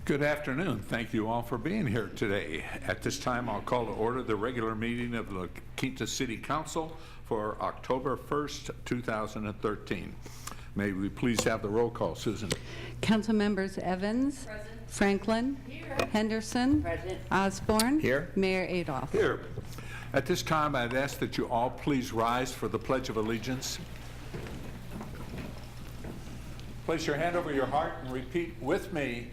Good afternoon. Thank you all for being here today. At this time, I'll call to order the regular meeting of the Quinta City Council for October 1st, 2013. May we please have the roll call, Susan? Council members Evans, Present. Franklin, Here. Henderson, Present. Osborne, Here. Mayor Adolph. Here. At this time, I'd ask that you all please rise for the Pledge of Allegiance. Place your hand over your heart and repeat with me.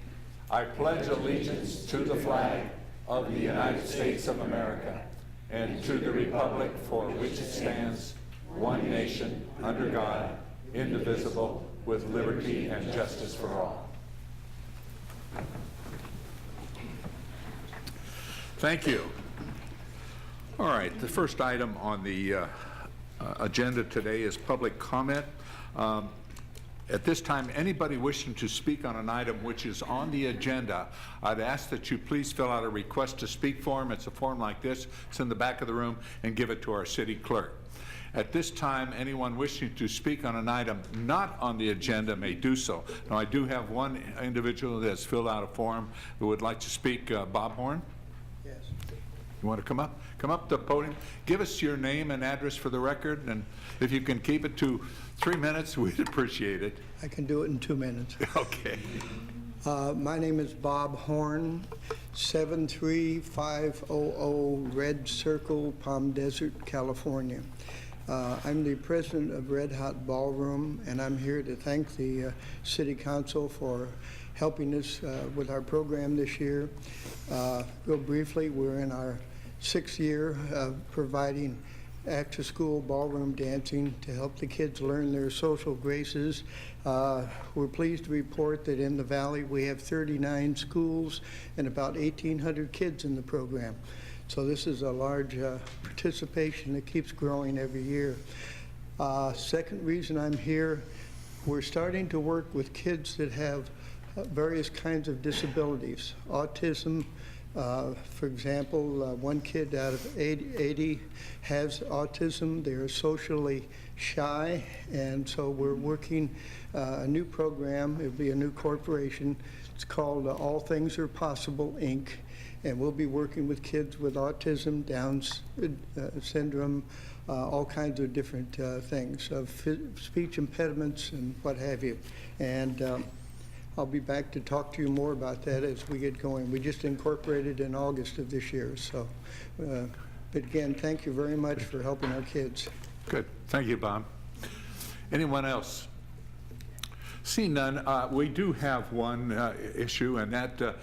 I pledge allegiance to the flag of the United States of America and to the republic for which it stands, one nation, under God, indivisible, with liberty and justice for all. Thank you. All right, the first item on the agenda today is public comment. At this time, anybody wishing to speak on an item which is on the agenda, I'd ask that you please fill out a request to speak form. It's a form like this. It's in the back of the room, and give it to our city clerk. At this time, anyone wishing to speak on an item not on the agenda may do so. Now, I do have one individual that has filled out a form who would like to speak. Bob Horn? Yes. You want to come up? Come up to the podium. Give us your name and address for the record, and if you can keep it to 3 minutes, we'd appreciate it. I can do it in 2 minutes. Okay. My name is Bob Horn, 73500 Red Circle, Palm Desert, California. I'm the president of Red Hot Ballroom, and I'm here to thank the City Council for helping us with our program this year. Real briefly, we're in our 6th year of providing after-school ballroom dancing to help the kids learn their social graces. We're pleased to report that in the Valley we have 39 schools and about 1,800 kids in the program. So this is a large participation that keeps growing every year. Second reason I'm here, we're starting to work with kids that have various kinds of disabilities. Autism, for example, one kid out of 80 has autism. They're socially shy, and so we're working a new program. It'll be a new corporation. It's called All Things Are Possible, Inc., and we'll be working with kids with autism, Down's syndrome, all kinds of different things, of speech impediments and what have you. And I'll be back to talk to you more about that as we get going. We just incorporated in August of this year. So, but again, thank you very much for helping our kids. Good. Thank you, Bob. Anyone else? Seeing none, we do have one issue, and that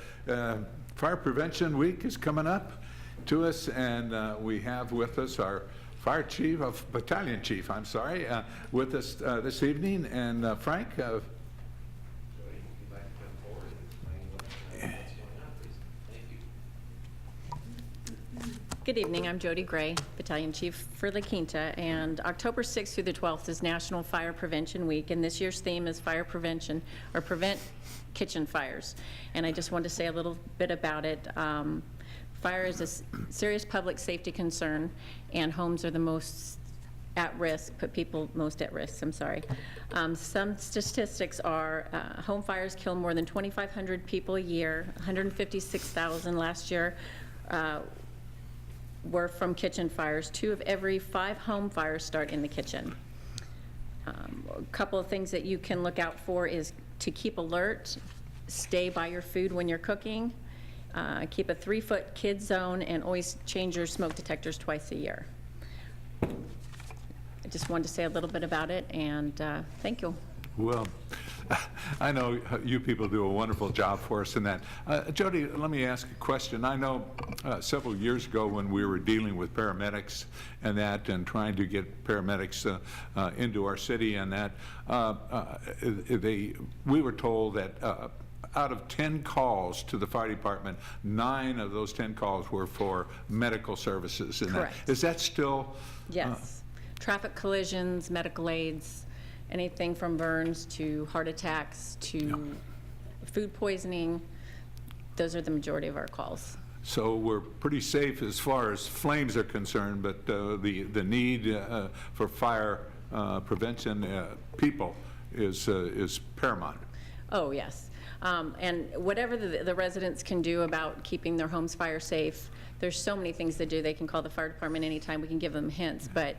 Fire Prevention Week is coming up to us, and we have with us our Fire Chief, Battalion Chief, I'm sorry, with us this evening. And Frank, Good evening. I'm Jody Gray, Battalion Chief for La Quinta, and October 6th through the 12th is National Fire Prevention Week, and this year's theme is Fire Prevention, or Prevent Kitchen Fires. And I just wanted to say a little bit about it. Fire is a serious public safety concern, and homes are the most at risk, put people most at risk, I'm sorry. Some statistics are home fires kill more than 2,500 people a year, 156,000 last year. Were from kitchen fires. 2 of every 5 home fires start in the kitchen. A couple of things that you can look out for is to keep alert, stay by your food when you're cooking, keep a 3-foot kid zone, and always change your smoke detectors twice a year. I just wanted to say a little bit about it, and thank you. well, I know you people do a wonderful job for us in that. Jody, let me ask a question. I know several years ago when we were dealing with paramedics and that, and trying to get paramedics into our city and that, we were told that out of 10 calls to the fire department, 9 of those 10 calls were for medical services. And Correct. Is that still? Yes. Traffic collisions, medical aids, anything from burns to heart attacks to food poisoning. Those are the majority of our calls. So we're pretty safe as far as flames are concerned, but the need for fire prevention people is paramount. Oh, yes. And whatever the residents can do about keeping their homes fire safe, there's so many things to do. They can call the fire department anytime. We can give them hints. But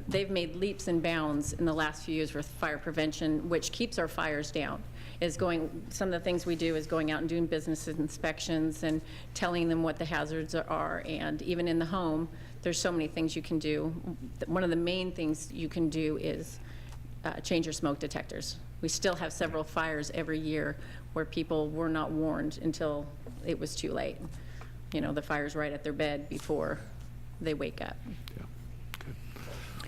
they've made leaps and bounds in the last few years with fire prevention, which keeps our fires down. Some of the things we do is going out and doing business inspections and telling them what the hazards are. And even in the home, there's so many things you can do. One of the main things you can do is change your smoke detectors. We still have several fires every year where people were not warned until it was too late. You know, the fire's right at their bed before they wake up. Yeah. Good.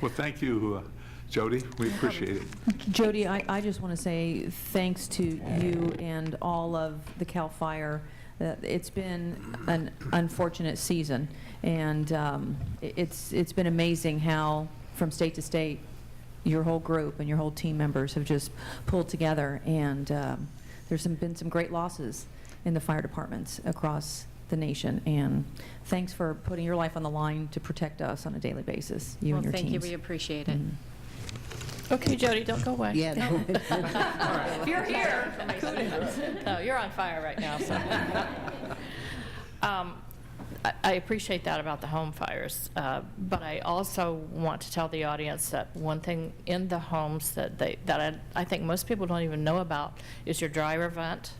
Well, thank you, Jody. We appreciate it. Jody, I just want to say thanks to you and all of the CAL FIRE. It's been an unfortunate season, and it's been amazing how from state to state your whole group and your whole team members have just pulled together, and there's been some great losses in the fire departments across the nation, and thanks for putting your life on the line to protect us on a daily basis, you and your teams. Thank you. We appreciate it. Okay, Jody, don't go away. Yeah. No. If you're here, no, you're on fire right now. So. I appreciate that about the home fires, but I also want to tell the audience that one thing in the homes that I think most people don't even know about is your dryer vent,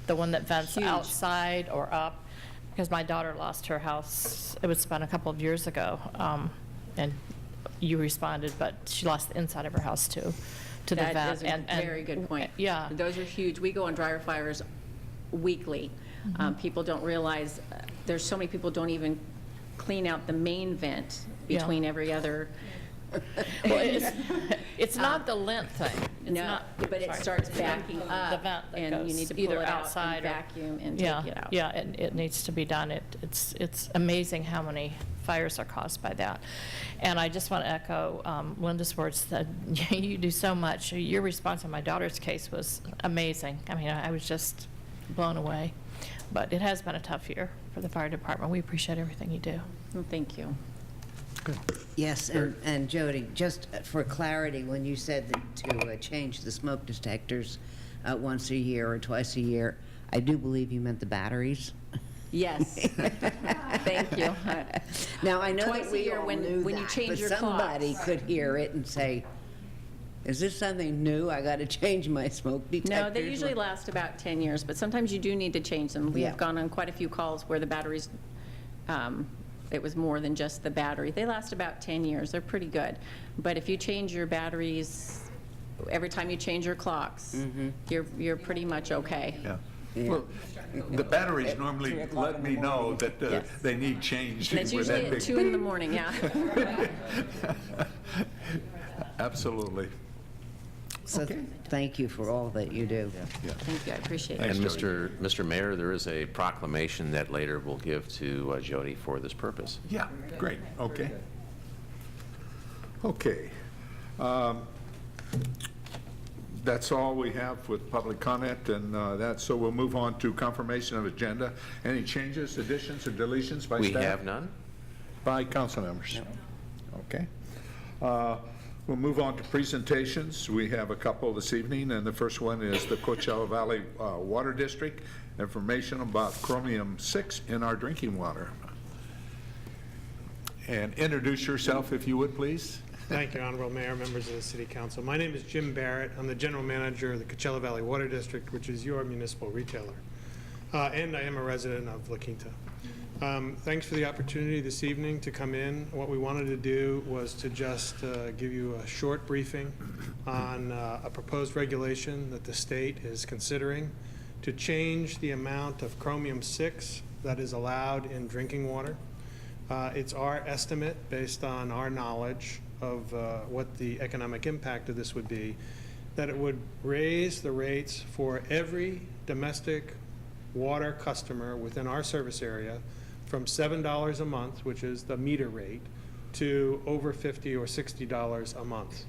the one that vents Huge. outside or up. Because my daughter lost her house, it was about a couple of years ago, and you responded, but she lost the inside of her house too, to the vent. That is a very good point. Yeah. Those are huge. We go on dryer fires weekly. People don't realize there's so many people don't even clean out the main vent between every other. Well, it's not the lint thing. It's No, not, but it sorry. starts backing The up, vent that and you goes need to pull either it out outside and or- vacuum and Yeah, take it out. yeah, it needs to be done. It's amazing how many fires are caused by that. And I just want to echo Linda's words that you do so much. Your response in my daughter's case was amazing. I mean, I was just blown away. But it has been a tough year for the fire department. We appreciate everything you do. Well, thank you. Yes, and Jody, just for clarity, when you said that to change the smoke detectors once a year or twice a year, I do believe you meant the batteries. Yes. Thank you. Now, I know Twice that a we year all when knew you that, change but your somebody clocks. could hear it and say, is this something new? I got to change my smoke detectors. No, they usually last about 10 years, but sometimes you do need to change them. We Yeah. have gone on quite a few calls where the batteries, it was more than just the battery. They last about 10 years. They're pretty good. But if you change your batteries, every time you change your clocks, you're pretty much okay. Yeah. Well, the batteries normally let me know that Yes. they need changed. And it's with usually that at big 2 in the morning, yeah. Absolutely. So thank you for all that you do. Thank you, I appreciate Thanks, it. And Jody. Mr. Mayor, there is a proclamation that later we'll give to Jody for this purpose. Yeah, great, okay. Okay. That's all we have with public comment, and so we'll move on to confirmation of agenda. Any changes, additions, or deletions by We staff? have none. By council members? Okay. We'll move on to presentations. We have a couple this evening, and the first one is the Coachella Valley Water District, information about chromium-6 in our drinking water. And introduce yourself, if you would, please. Thank you, Honorable Mayor, members of the City Council. My name is Jim Barrett. I'm the General Manager of the Coachella Valley Water District, which is your municipal retailer. And I am a resident of La Quinta. Thanks for the opportunity this evening to come in. What we wanted to do was to just give you a short briefing on a proposed regulation that the state is considering to change the amount of chromium-6 that is allowed in drinking water. It's our estimate, based on our knowledge of what the economic impact of this would be, that it would raise the rates for every domestic water customer within our service area from $7 a month, which is the meter rate, to over $50 or $60 a month,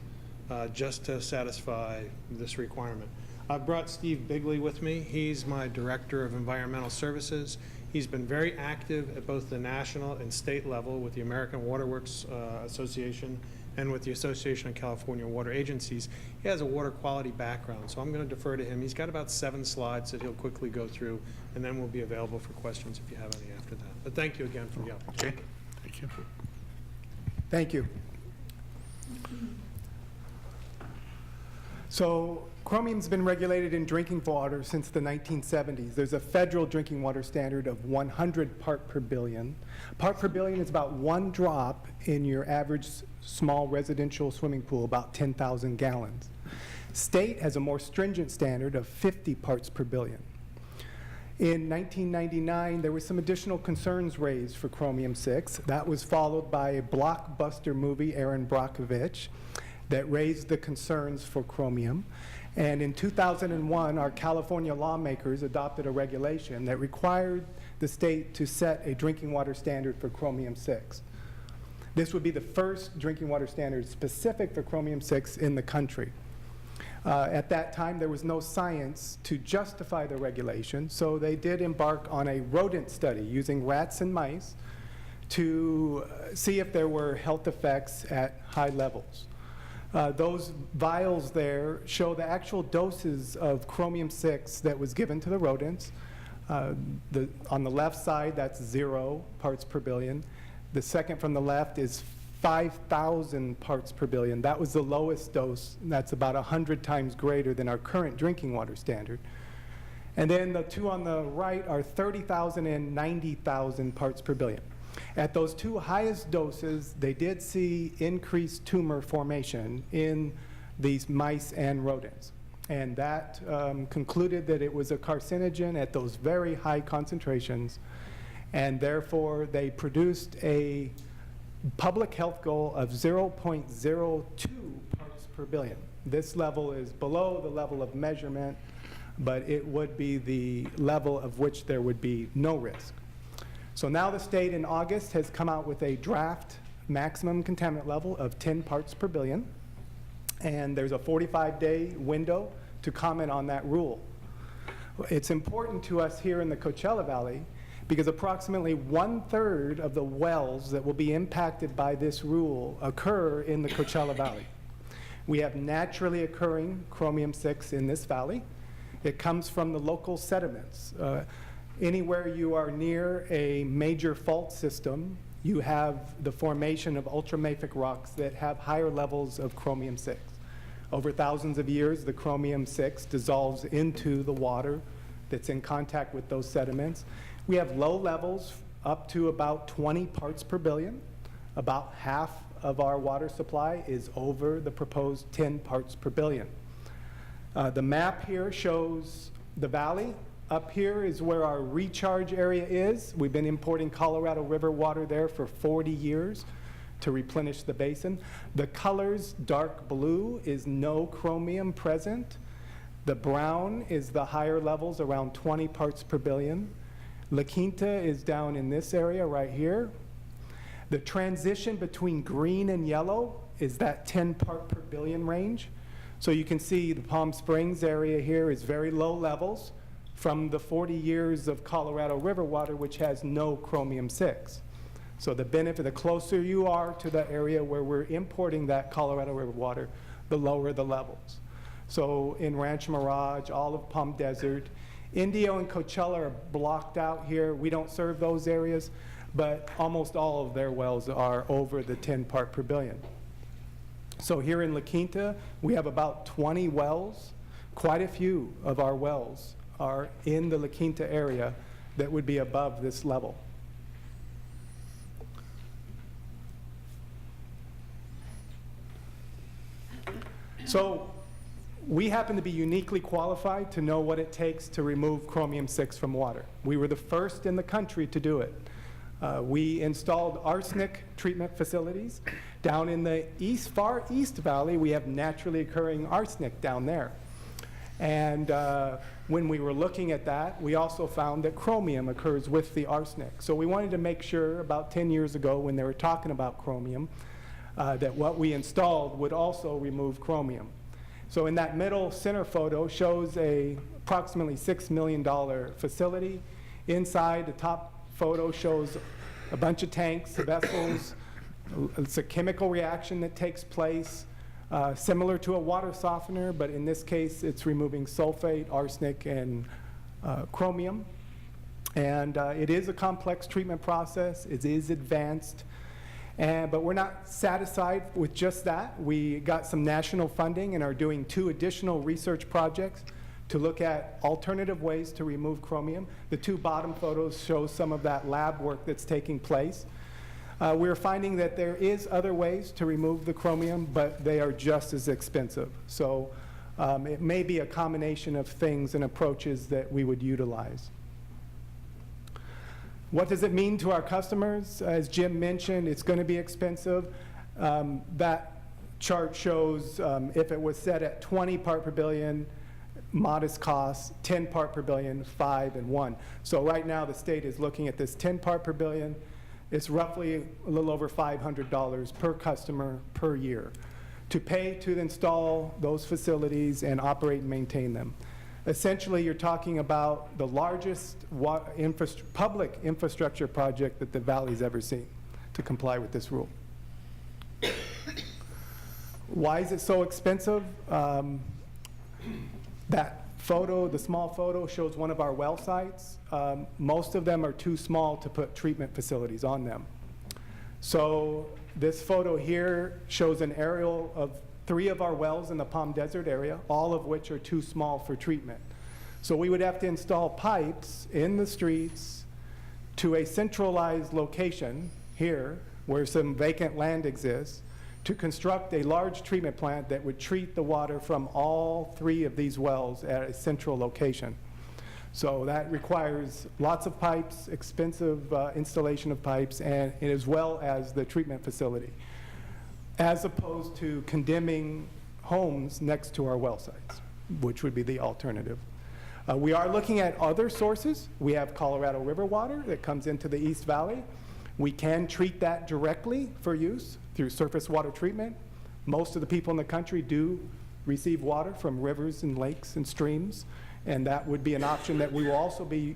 just to satisfy this requirement. I've brought Steve Bigley with me. He's my Director of Environmental Services. He's been very active at both the national and state level with the American Water Works Association and with the Association of California Water Agencies. He has a water quality background, so I'm going to defer to him. He's got about 7 slides that he'll quickly go through, and then we'll be available for questions if you have any after that. But thank you again for the opportunity. Okay, thank you. Thank you. So chromium's been regulated in drinking water since the 1970s. There's a federal drinking water standard of 100 part per billion. Part per billion is about 1 drop in your average small residential swimming pool, about 10,000 gallons. State has a more stringent standard of 50 parts per billion. In 1999, there were some additional concerns raised for chromium-6. That was followed by a blockbuster movie, Aaron Brockovich, that raised the concerns for chromium. And in 2001, our California lawmakers adopted a regulation that required the state to set a drinking water standard for chromium-6. This would be the first drinking water standard specific for chromium-6 in the country. At that time, there was no science to justify the regulation, so they did embark on a rodent study using rats and mice to see if there were health effects at high levels. Those vials there show the actual doses of chromium-6 that was given to the rodents. On the left side, that's 0 parts per billion. The second from the left is 5,000 parts per billion. That was the lowest dose. That's about 100 times greater than our current drinking water standard. And then the 2 on the right are 30,000 and 90,000 parts per billion. At those 2 highest doses, they did see increased tumor formation in these mice and rodents. And that concluded that it was a carcinogen at those very high concentrations. And therefore, they produced a public health goal of 0.02 parts per billion. This level is below the level of measurement, but it would be the level of which there would be no risk. So now the state in August has come out with a draft maximum contaminant level of 10 parts per billion, and there's a 45-day window to comment on that rule. It's important to us here in the Coachella Valley because approximately 1/3 of the wells that will be impacted by this rule occur in the Coachella Valley. We have naturally occurring chromium-6 in this valley. It comes from the local sediments. Anywhere you are near a major fault system, you have the formation of ultramafic rocks that have higher levels of chromium-6. Over thousands of years, the chromium-6 dissolves into the water that's in contact with those sediments. We have low levels up to about 20 parts per billion. About half of our water supply is over the proposed 10 parts per billion. The map here shows the valley. Up here is where our recharge area is. We've been importing Colorado River water there for 40 years to replenish the basin. The colors, dark blue is no chromium present. The brown is the higher levels, around 20 parts per billion. La Quinta is down in this area right here. The transition between green and yellow is that 10 part per billion range. So you can see the Palm Springs area here is very low levels from the 40 years of Colorado River water, which has no chromium-6. So the benefit, the closer you are to the area where we're importing that Colorado River water, the lower the levels. So in Rancho Mirage, all of Palm Desert, Indio and Coachella are blocked out here. We don't serve those areas, but almost all of their wells are over the 10 part per billion. So here in La Quinta, we have about 20 wells. Quite a few of our wells are in the La Quinta area that would be above this level. So we happen to be uniquely qualified to know what it takes to remove chromium-6 from water. We were the first in the country to do it. We installed arsenic treatment facilities. Down in the far east valley, we have naturally occurring arsenic down there. And when we were looking at that, we also found that chromium occurs with the arsenic. So we wanted to make sure about 10 years ago when they were talking about chromium, that what we installed would also remove chromium. So in that middle center photo shows a approximately $6 million facility. Inside, the top photo shows a bunch of tanks, vessels. It's a chemical reaction that takes place, similar to a water softener, but in this case, it's removing sulfate, arsenic, and chromium. And it is a complex treatment process. It is advanced. But we're not satisfied with just that. We got some national funding and are doing 2 additional research projects to look at alternative ways to remove chromium. The 2 bottom photos show some of that lab work that's taking place. We're finding that there is other ways to remove the chromium, but they are just as expensive. So it may be a combination of things and approaches that we would utilize. What does it mean to our customers? As Jim mentioned, it's going to be expensive. That chart shows if it was set at 20 part per billion, modest costs, 10 part per billion, 5 and 1. So right now the state is looking at this 10 part per billion. It's roughly a little over $500 per customer per year to pay to install those facilities and operate and maintain them. Essentially, you're talking about the largest public infrastructure project that the Valley's ever seen to comply with this rule. Why is it so expensive? That photo, the small photo, shows one of our well sites. Most of them are too small to put treatment facilities on them. So this photo here shows an aerial of 3 of our wells in the Palm Desert area, all of which are too small for treatment. So we would have to install pipes in the streets to a centralized location here where some vacant land exists to construct a large treatment plant that would treat the water from all 3 of these wells at a central location. So that requires lots of pipes, expensive installation of pipes, and as well as the treatment facility, as opposed to condemning homes next to our well sites, which would be the alternative. We are looking at other sources. We have Colorado River water that comes into the East Valley. We can treat that directly for use through surface water treatment. Most of the people in the country do receive water from rivers and lakes and streams, and that would be an option that we will also be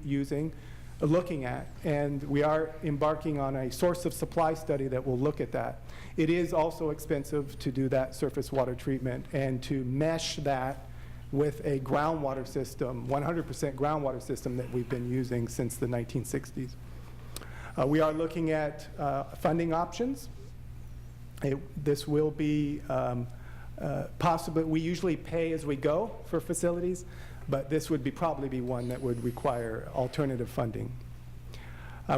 looking at, and we are embarking on a source of supply study that will look at that. It is also expensive to do that surface water treatment and to mesh that with a groundwater system, 100% groundwater system that we've been using since the 1960s. We are looking at funding options. This will be possible. We usually pay as we go for facilities, but this would probably be one that would require alternative funding.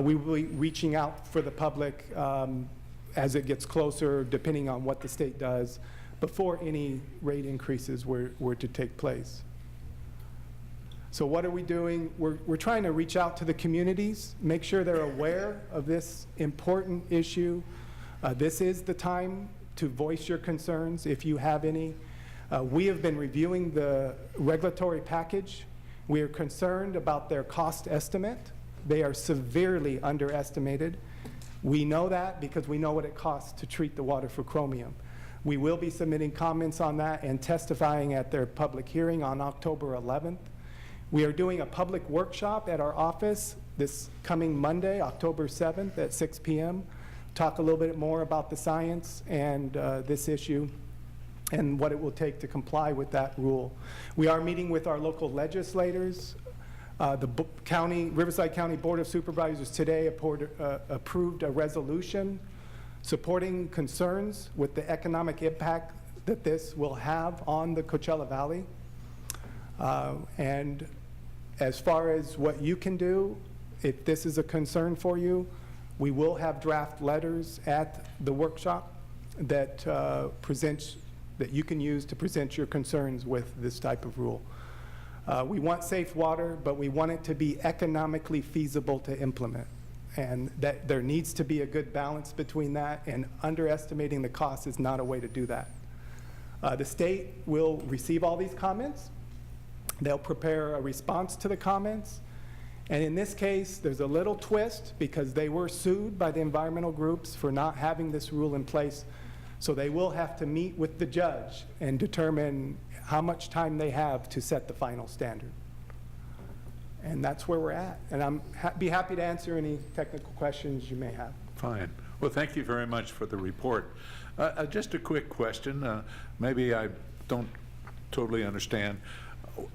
We will be reaching out for the public as it gets closer, depending on what the state does, before any rate increases were to take place. So what are we doing? We're trying to reach out to the communities, make sure they're aware of this important issue. This is the time to voice your concerns if you have any. We have been reviewing the regulatory package. We are concerned about their cost estimate. They are severely underestimated. We know that because we know what it costs to treat the water for chromium. We will be submitting comments on that and testifying at their public hearing on October 11th. We are doing a public workshop at our office this coming Monday, October 7th at 6 p.m. Talk a little bit more about the science and this issue and what it will take to comply with that rule. We are meeting with our local legislators. The Riverside County Board of Supervisors today approved a resolution supporting concerns with the economic impact that this will have on the Coachella Valley. And as far as what you can do, if this is a concern for you, we will have draft letters at the workshop that that you can use to present your concerns with this type of rule. We want safe water, but we want it to be economically feasible to implement. And that there needs to be a good balance between that, and underestimating the cost is not a way to do that. The state will receive all these comments. They'll prepare a response to the comments. And in this case, there's a little twist because they were sued by the environmental groups for not having this rule in place. So they will have to meet with the judge and determine how much time they have to set the final standard. And that's where we're at. And I'm be happy to answer any technical questions you may have. Fine. Well, thank you very much for the report. Just a quick question. Maybe I don't totally understand.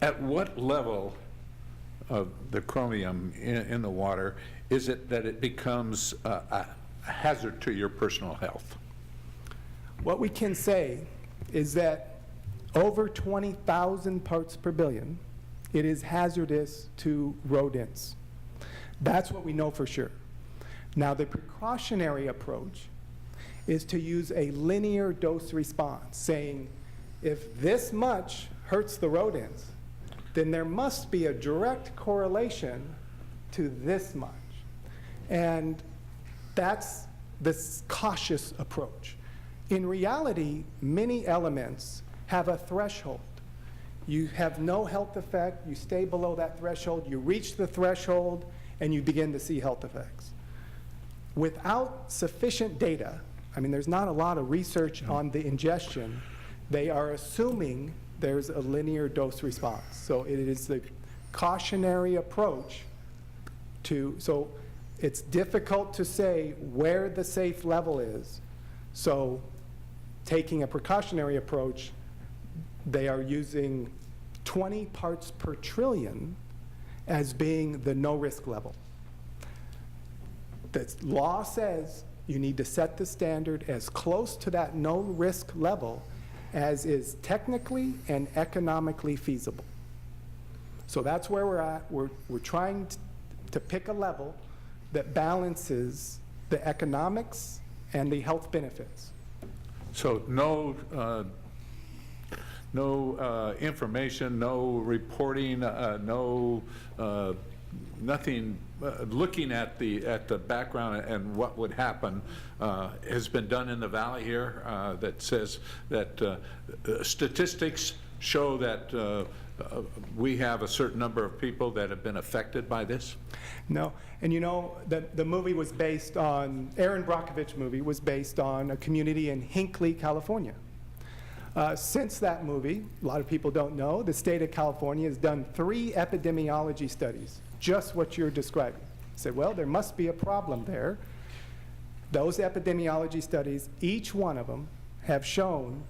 At what level of the chromium in the water is it that it becomes a hazard to your personal health? What we can say is that over 20,000 parts per billion, it is hazardous to rodents. That's what we know for sure. Now, the precautionary approach is to use a linear dose response, saying if this much hurts the rodents, then there must be a direct correlation to this much. And that's this cautious approach. In reality, many elements have a threshold. You have no health effect, you stay below that threshold, you reach the threshold, and you begin to see health effects. Without sufficient data, I mean, there's not a lot of research on the ingestion, they are assuming there's a linear dose response. So it is the cautionary approach so it's difficult to say where the safe level is. So taking a precautionary approach, they are using 20 parts per trillion as being the no-risk level. The law says you need to set the standard as close to that no-risk level as is technically and economically feasible. So that's where we're at. We're trying to pick a level that balances the economics and the health benefits. So no information, no reporting, nothing looking at the background and what would happen has been done in the valley here that says that statistics show that we have a certain number of people that have been affected by this? No, and you know, the movie was based on, Aaron Brockovich movie was based on a community in Hinckley, California. Since that movie, a lot of people don't know, the state of California has done 3 epidemiology studies, just what you're describing. Said, well, there must be a problem there. Those epidemiology studies, each one of them, have shown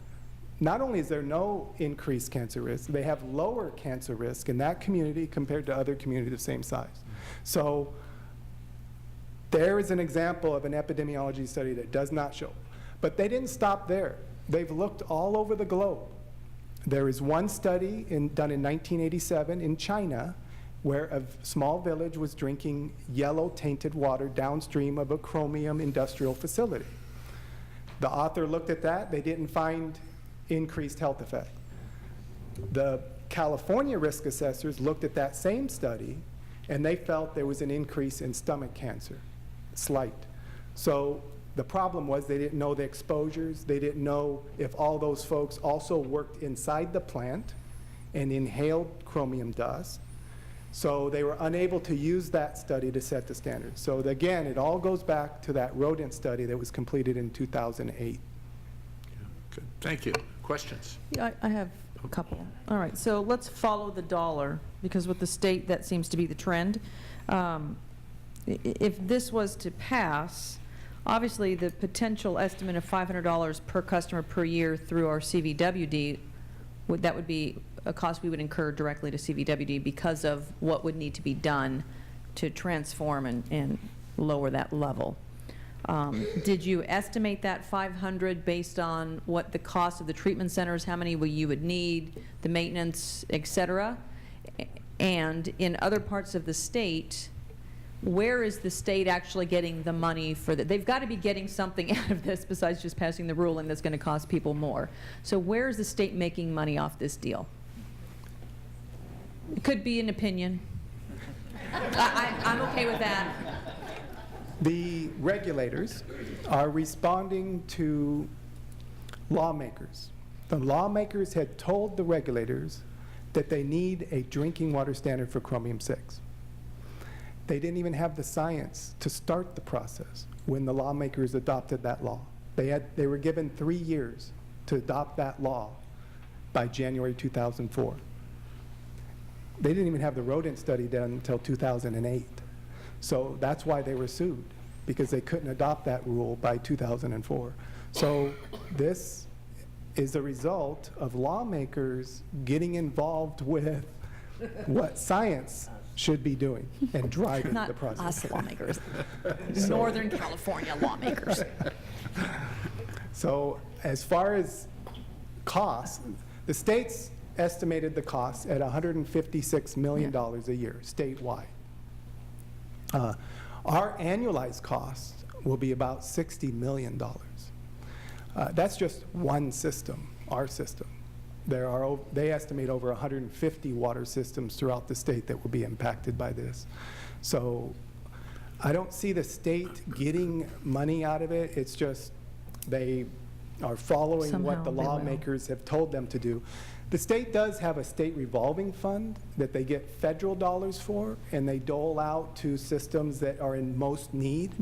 not only is there no increased cancer risk, they have lower cancer risk in that community compared to other communities of the same size. So there is an example of an epidemiology study that does not show. But they didn't stop there. They've looked all over the globe. There is one study done in 1987 in China where a small village was drinking yellow tainted water downstream of a chromium industrial facility. The author looked at that. They didn't find increased health effect. The California risk assessors looked at that same study and they felt there was an increase in stomach cancer, slight. So the problem was they didn't know the exposures. They didn't know if all those folks also worked inside the plant and inhaled chromium dust. So they were unable to use that study to set the standard. So again, it all goes back to that rodent study that was completed in 2008. Good. Thank you. Questions? Yeah, I have a couple. All right, so let's follow the dollar, because with the state, that seems to be the trend. If this was to pass, obviously the potential estimate of $500 per customer per year through our CVWD, that would be a cost we would incur directly to CVWD because of what would need to be done to transform and lower that level. Did you estimate that 500 based on what the cost of the treatment centers, how many you would need, the maintenance, et cetera? And in other parts of the state, where is the state actually getting the money for that? They've got to be getting something out of this besides just passing the ruling that's going to cost people more. So where is the state making money off this deal? It could be an opinion. I'm okay with that. The regulators are responding to lawmakers. The lawmakers had told the regulators that they need a drinking water standard for chromium-6. They didn't even have the science to start the process when the lawmakers adopted that law. They were given 3 years to adopt that law by January 2004. they didn't even have the rodent study done until 2008. So that's why they were sued, because they couldn't adopt that rule by 2004. So this is a result of lawmakers getting involved with what science should be doing and driving the Not process. us lawmakers, Northern California lawmakers. So as far as costs, the state's estimated the cost at $156 million a year statewide. Our annualized cost will be about $60 million. That's just one system, our system. They estimate over 150 water systems throughout the state that will be impacted by this. So I don't see the state getting money out of it. It's just they are following Somehow what the they will. lawmakers have told them to do. The state does have a state revolving fund that they get federal dollars for, and they dole out to systems that are in most need.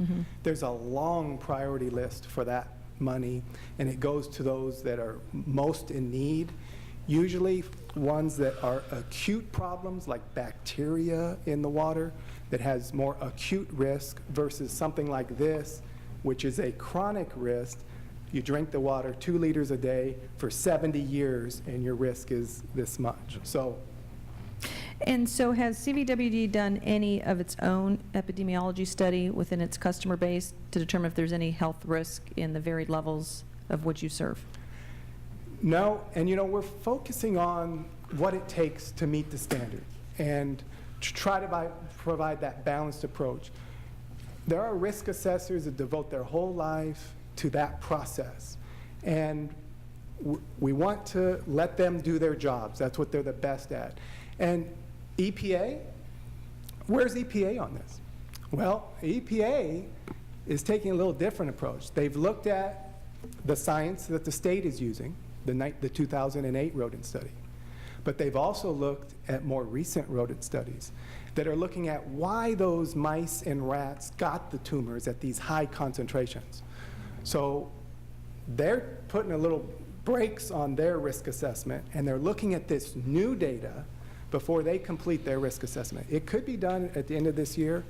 There's a long priority list for that money, and it goes to those that are most in need. Usually ones that are acute problems like bacteria in the water that has more acute risk versus something like this, which is a chronic risk. You drink the water 2 liters a day for 70 years and your risk is this much. So And so has CVWD done any of its own epidemiology study within its customer base to determine if there's any health risk in the varied levels of which you serve? no, and we're focusing on what it takes to meet the standard and to try to provide that balanced approach. There are risk assessors that devote their whole life to that process, and we want to let them do their jobs. That's what they're the best at. And EPA, where's EPA on this? Well, EPA is taking a little different approach. They've looked at the science that the state is using, the 2008 rodent study. But they've also looked at more recent rodent studies that are looking at why those mice and rats got the tumors at these high concentrations. So they're putting a little brakes on their risk assessment, and they're looking at this new data before they complete their risk assessment. It could be done at the end of this year.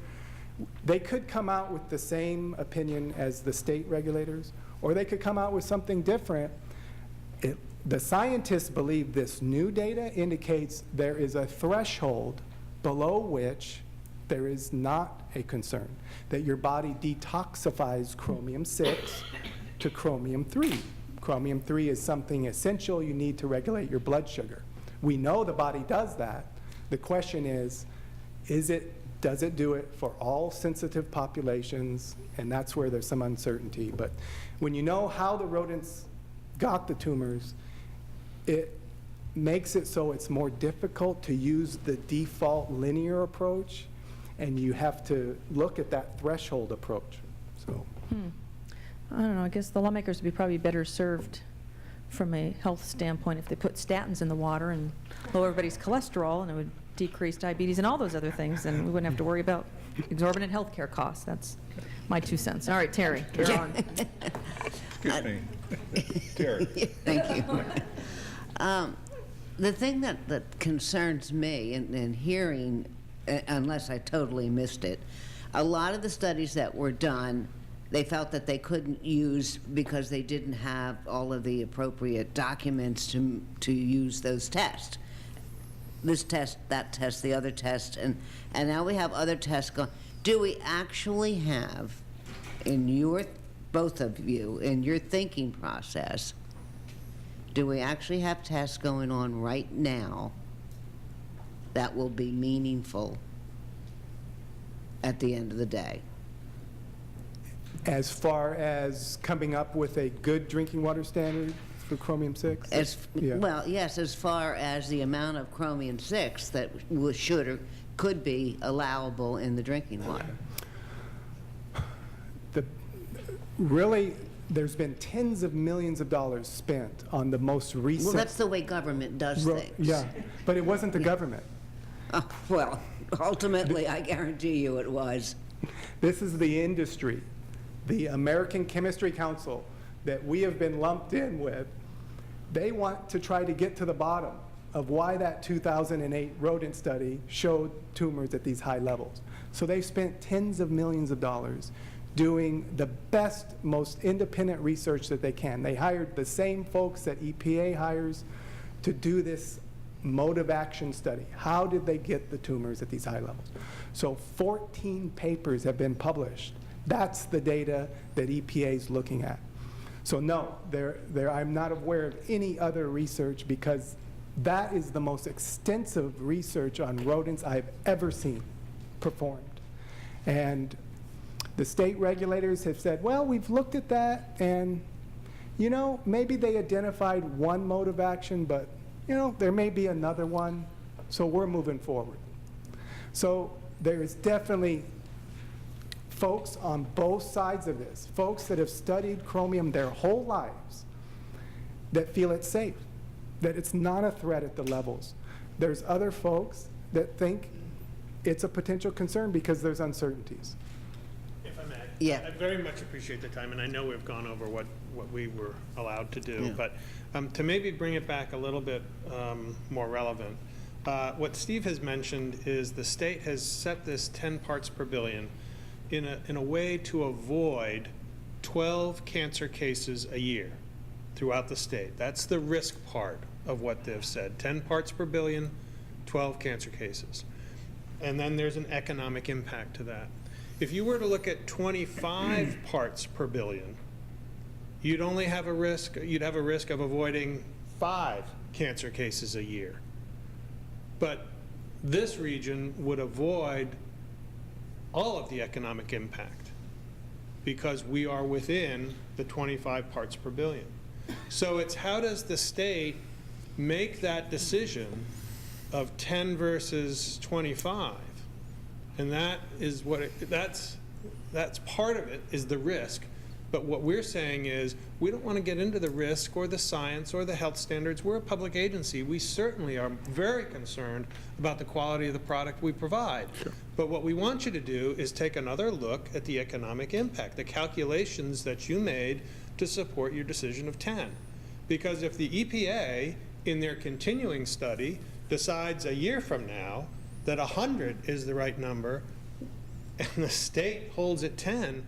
They could come out with the same opinion as the state regulators, or they could come out with something different. The scientists believe this new data indicates there is a threshold below which there is not a concern, that your body detoxifies chromium-6 to chromium-3. Chromium-3 is something essential you need to regulate your blood sugar. We know the body does that. The question is does it do it for all sensitive populations? And that's where there's some uncertainty. But when you know how the rodents got the tumors, it makes it so it's more difficult to use the default linear approach, and you have to look at that threshold approach. So, I don't know, I guess the lawmakers would be probably better served from a health standpoint if they put statins in the water and lower everybody's cholesterol, and it would decrease diabetes and all those other things, and we wouldn't have to worry about exorbitant health care costs. That's my 2 cents. All right, Terry, you're on. Excuse me. Terry. Thank you. The thing that concerns me in hearing, unless I totally missed it, a lot of the studies that were done, they felt that they couldn't use because they didn't have all of the appropriate documents to use those tests. This test, that test, the other test, and now we have other tests going. Do we actually have, both of you, in your thinking process, do we actually have tests going on right now that will be meaningful at the end of the day? as far as coming up with a good drinking water standard for chromium-6? Yeah. Well, yes, as far as the amount of chromium-6 that should or could be allowable in the drinking water. Really, there's been tens of millions of dollars spent on the most recent... Well, that's the way government does things. Yeah, but it wasn't the government. Well, ultimately, I guarantee you it was. This is the industry, the American Chemistry Council that we have been lumped in with. They want to try to get to the bottom of why that 2008 rodent study showed tumors at these high levels. So they've spent tens of millions of dollars doing the best, most independent research that they can. They hired the same folks that EPA hires to do this mode of action study. How did they get the tumors at these high levels? So 14 papers have been published. That's the data that EPA is looking at. So no, I'm not aware of any other research, because that is the most extensive research on rodents I've ever seen performed. And the state regulators have said, well, we've looked at that, and you know, maybe they identified one mode of action, but you know, there may be another one, so we're moving forward. So there is definitely folks on both sides of this, folks that have studied chromium their whole lives, that feel it's safe, that it's not a threat at the levels. There's other folks that think it's a potential concern because there's uncertainties. If I may. Yeah. I very much appreciate the time, and I know we've gone over what we were allowed to do. Yeah. But to maybe bring it back a little bit more relevant, what Steve has mentioned is the state has set this 10 parts per billion in a way to avoid 12 cancer cases a year throughout the state. That's the risk part of what they've said. 10 parts per billion, 12 cancer cases. And then there's an economic impact to that. If you were to look at 25 parts per billion, you'd have a risk of avoiding 5 cancer cases a year. But this region would avoid all of the economic impact because we are within the 25 parts per billion. So it's how does the state make that decision of 10 versus 25? And that is that's part of it, is the risk. But what we're saying is we don't want to get into the risk or the science or the health standards. We're a public agency. We certainly are very concerned about the quality of the product we provide. Sure. But what we want you to do is take another look at the economic impact, the calculations that you made to support your decision of 10. Because if the EPA, in their continuing study, decides a year from now that 100 is the right number, and the state holds at 10,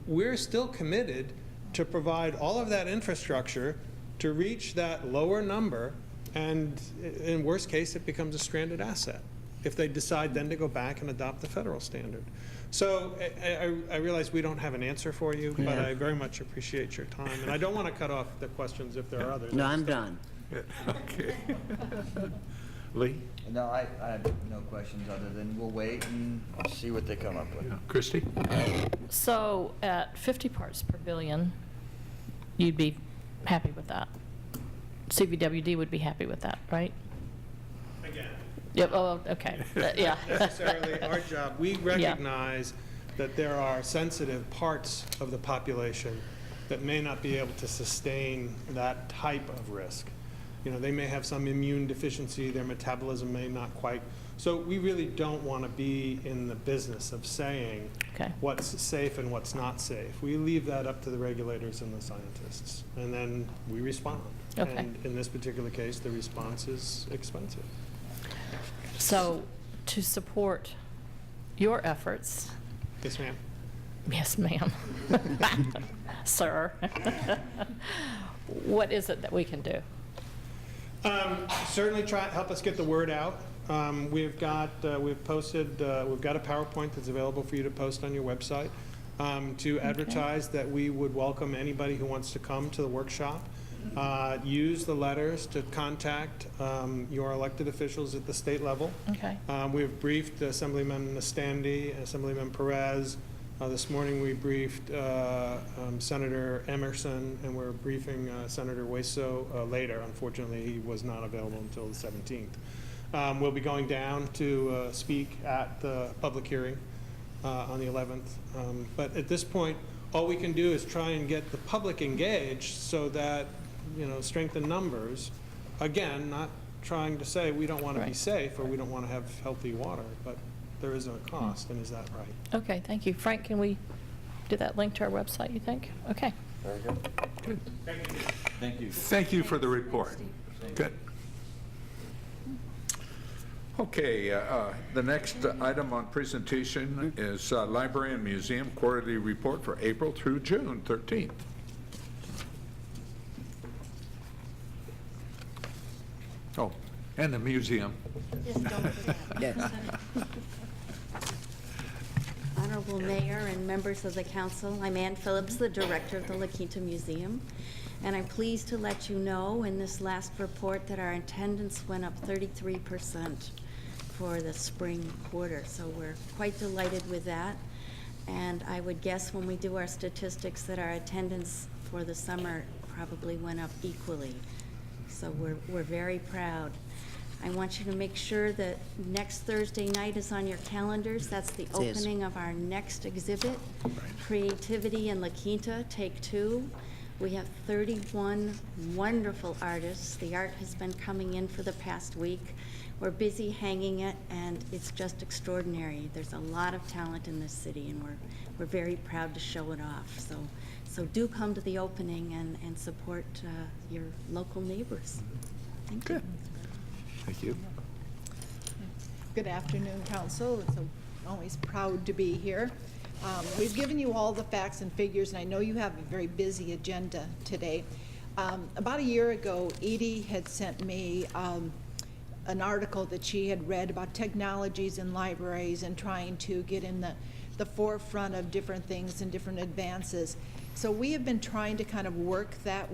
we're still committed to provide all of that infrastructure to reach that lower number, and in worst case, it becomes a stranded asset if they decide then to go back and adopt the federal standard. So I realize we don't have an answer for you, but I very much appreciate your time. And I don't want to cut off the questions if there are others. No, I'm done. Okay. Lee? No, I have no questions other than we'll wait and see what they come up with. Yeah. Christie? So at 50 parts per billion, you'd be happy with that. CVWD would be happy with that, right? Again. Yep, oh, okay, yeah. Necessarily our job. We recognize that there are sensitive parts of the population that may not be able to sustain that type of risk. You know, they may have some immune deficiency, their metabolism may not quite. So we really don't want to be in the business of saying what's safe and what's not safe. We leave that up to the regulators and the scientists, and then we respond. Okay. And in this particular case, the response is expensive. So to support your efforts. Yes, ma'am. Yes, ma'am. Sir. What is it that we can do? Certainly help us get the word out. We've posted, we've got a PowerPoint that's available for you to post on your website to advertise that we would welcome anybody who wants to come to the workshop. Use the letters to contact your elected officials at the state level. Okay. We've briefed Assemblyman Nastandi, Assemblyman Perez. This morning we briefed Senator Emerson, and we're briefing Senator Hueso later. Unfortunately, he was not available until the 17th. We'll be going down to speak at the public hearing on the 11th. But at this point, all we can do is try and get the public engaged so that, you know, strengthen numbers. Again, not trying to say we don't want to be safe or we don't want to have healthy water, but there is a cost, and is that right? Okay, thank you. Frank, can we do that link to our website, you think? Okay. Very good. Good. Thank you. Thank you for the report. Good. Okay, the next item on presentation is Library and Museum Quarterly Report for April through June 13th. Oh, and the museum. Just don't forget. Yes. Honorable Mayor and members of the council, I'm Ann Phillips, the director of the La Quinta Museum, and I'm pleased to let you know in this last report that our attendance went up 33% for the spring quarter, so we're quite delighted with that. And I would guess when we do our statistics that our attendance for the summer probably went up equally. So we're very proud. I want you to make sure that next Thursday night is on your calendars. That's the It is. opening of our next exhibit, Creativity in La Quinta, Take Two. We have 31 wonderful artists. The art has been coming in for the past week. We're busy hanging it, and it's just extraordinary. There's a lot of talent in this city, and we're very proud to show it off. So do come to the opening and support your local neighbors. Thank you. Good. Thank you. Good afternoon, Council. It's always proud to be here. We've given you all the facts and figures, and I know you have a very busy agenda today. About a year ago, Edie had sent me an article that she had read about technologies in libraries and trying to get in the forefront of different things and different advances. So we have been trying to kind of work that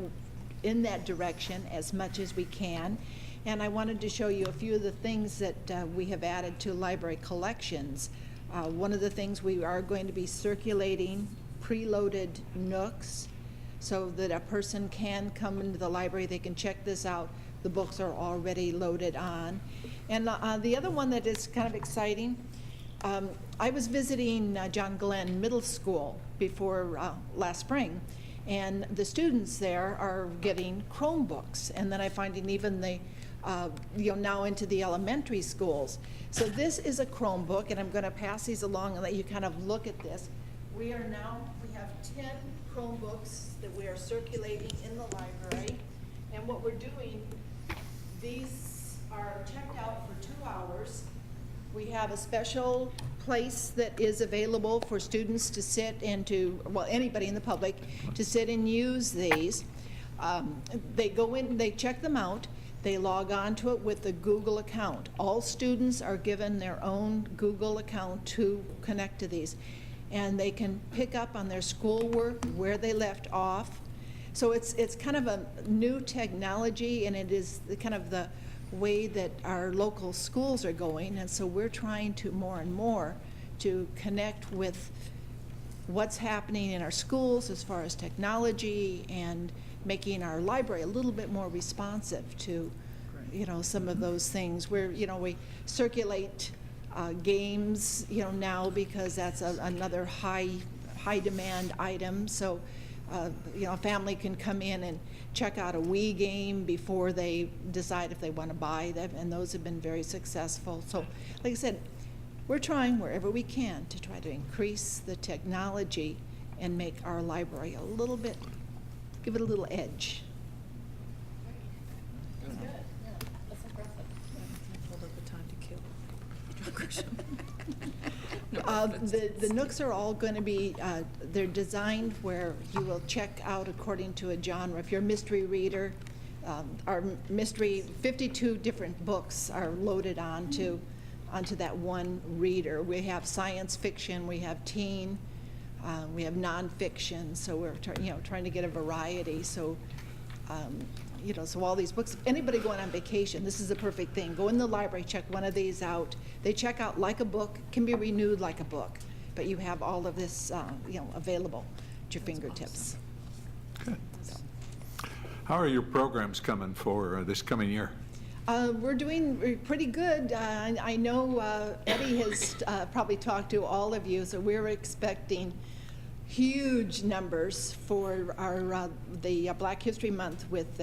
in that direction as much as we can. And I wanted to show you a few of the things that we have added to library collections. One of the things, we are going to be circulating preloaded Nooks so that a person can come into the library, they can check this out. The books are already loaded on. And the other one that is kind of exciting, I was visiting John Glenn Middle School before last spring, and the students there are getting Chromebooks, and then I'm finding even the now into the elementary schools. So this is a Chromebook, and I'm going to pass these along and let you kind of look at this. We have 10 Chromebooks that we are circulating in the library, and what we're doing, these are checked out for 2 hours. We have a special place that is available for students to sit and anybody in the public to sit and use these. They go in, they check them out, they log on to it with a Google account. All students are given their own Google account to connect to these. And they can pick up on their schoolwork where they left off. So it's kind of a new technology, and it is kind of the way that our local schools are going. And so we're trying to more and more to connect with what's happening in our schools as far as technology and making our library a little bit more responsive to, some of those things where, we circulate games, now because that's another high demand item. So, a family can come in and check out a Wii game before they decide if they want to buy them, and those have been very successful. So, like I said, we're trying wherever we can to try to increase the technology and make our library a little bit, give it a little edge. The Nooks are all going to be, they're designed where you will check out according to a genre. If you're a mystery reader, our mystery, 52 different books are loaded onto that one reader. We have science fiction, we have teen, we have nonfiction, so we're trying to get a variety. So, so all these books, anybody going on vacation, this is the perfect thing. Go in the library, check one of these out. They check out like a book, can be renewed like a book, but you have all of this, available at your fingertips. Good. How are your programs coming for this coming year? We're doing pretty good. I know Eddie has probably talked to all of you, so we're expecting huge numbers for our the Black History Month with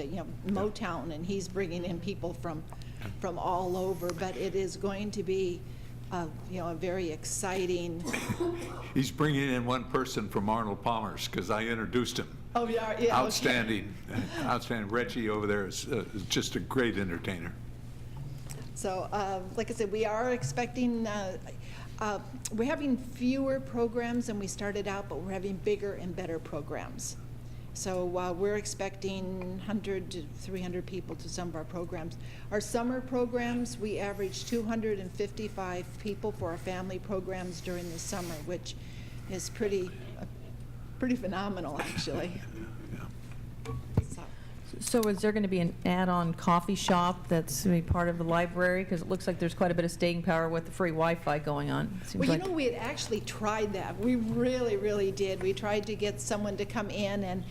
Motown, and he's bringing in people from all over. But it is going to be a very exciting. He's bringing in one person from Arnold Palmer's because I introduced him. Oh yeah, Outstanding, outstanding. Reggie over there is just a great entertainer. So, like I said, we are expecting, we're having fewer programs than we started out, but we're having bigger and better programs. So we're expecting 100 to 300 people to some of our programs. Our summer programs, we average 255 people for our family programs during the summer, which is pretty phenomenal, actually. So is there going to be an add-on coffee shop that's going to be part of the library? Because it looks like there's quite a bit of staying power with the free Wi-Fi going on. Seems Well, you like- know, we had actually tried that. We really, really did. We tried to get someone to come in and,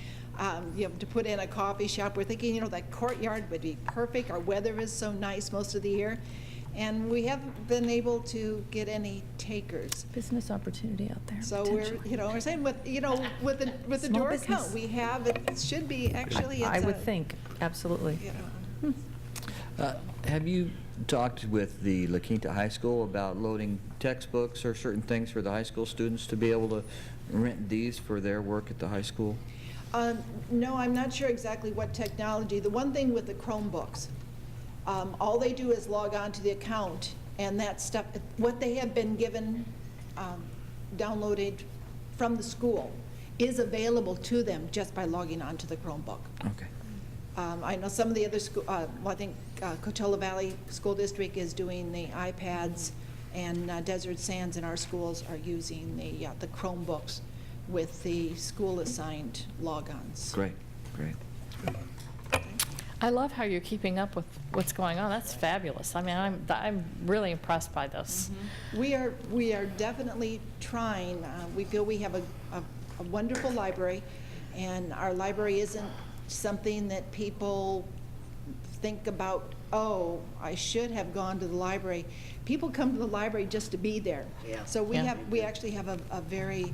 to put in a coffee shop. We're thinking, that courtyard would be perfect. Our weather is so nice most of the year. And we haven't been able to get any takers. Business opportunity out there. So we're saying with the Small door business. count we have, it should be, actually, I it's would think, absolutely. Have you talked with the La Quinta High School about loading textbooks or certain things for the high school students to be able to rent these for their work at the high school? No, I'm not sure exactly what technology. The one thing with the Chromebooks, all they do is log on to the account, and that stuff, what they have been given, downloaded from the school, is available to them just by logging on to the Chromebook. Okay. I know some of the other school, I think Coachella Valley School District is doing the iPads, and Desert Sands in our schools are using the Chromebooks with the school-assigned logons. Great, great. I love how you're keeping up with what's going on. That's fabulous. I mean, I'm really impressed by this. We are definitely trying. We feel we have a wonderful library, and our library isn't something that people think about, oh, I should have gone to the library. People come to the library just to be there. Yeah. So we Yeah. actually have a very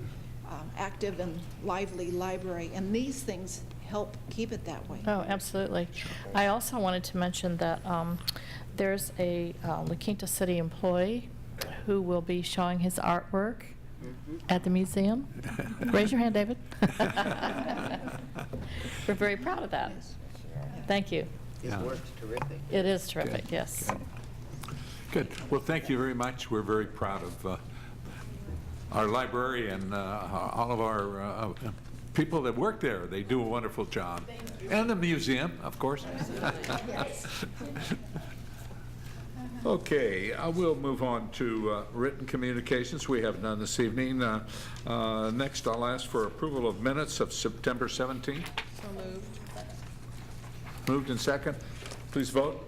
active and lively library, and these things help keep it that way. Oh, absolutely. I also wanted to mention that there's a La Quinta City employee who will be showing his artwork at the museum. Raise your hand, David. We're very proud of that. Thank you. His work's terrific. It is terrific, yes. Good. Well, thank you very much. We're very proud of our library and all of our people that work there. They do a wonderful job. And the museum, of course. Okay, we'll move on to written communications. We have none this evening. Next, I'll ask for approval of minutes of September 17th. So moved. Moved and second. Please vote.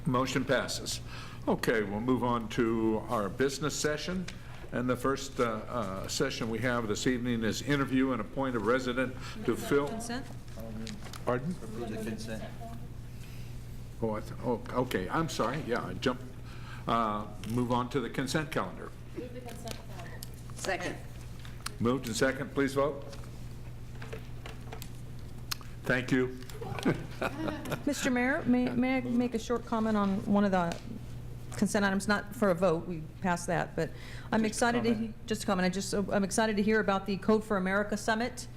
Motion passes. Okay, we'll move on to our business session. And the first session we have this evening is interview and appoint a resident to fill. Consent? Pardon? Approve the consent. Oh, okay, I'm sorry, yeah, I jumped. Move on to the consent calendar. Second. Moved and second, please vote. Thank you. Mr. Mayor, may I make a short comment on one of the consent items, not for a vote, we passed that, but I'm excited to, just a comment, I'm excited to hear about the Code for America Summit.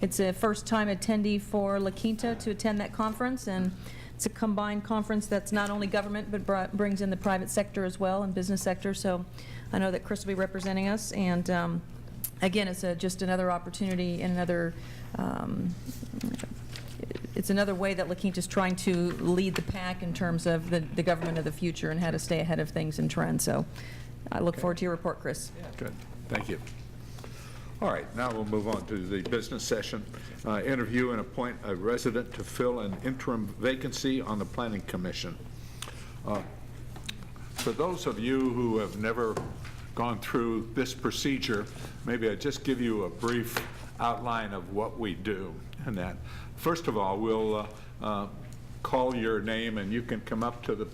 It's a first-time attendee for La Quinta to attend that conference, and it's a combined conference that's not only government, but brings in the private sector as well and business sector, so I know that Chris will be representing us, and again, it's just another opportunity and another it's another way that La Quinta is trying to lead the pack in terms of the government of the future and how to stay ahead of things and trends. So I look forward to your report, Chris. Good, thank you. All right, now we'll move on to the business session. Interview and appoint a resident to fill an interim vacancy on the Planning Commission. For those of you who have never gone through this procedure, maybe I'll just give you a brief outline of what we do. And that, first of all, we'll call your name and you can come up to the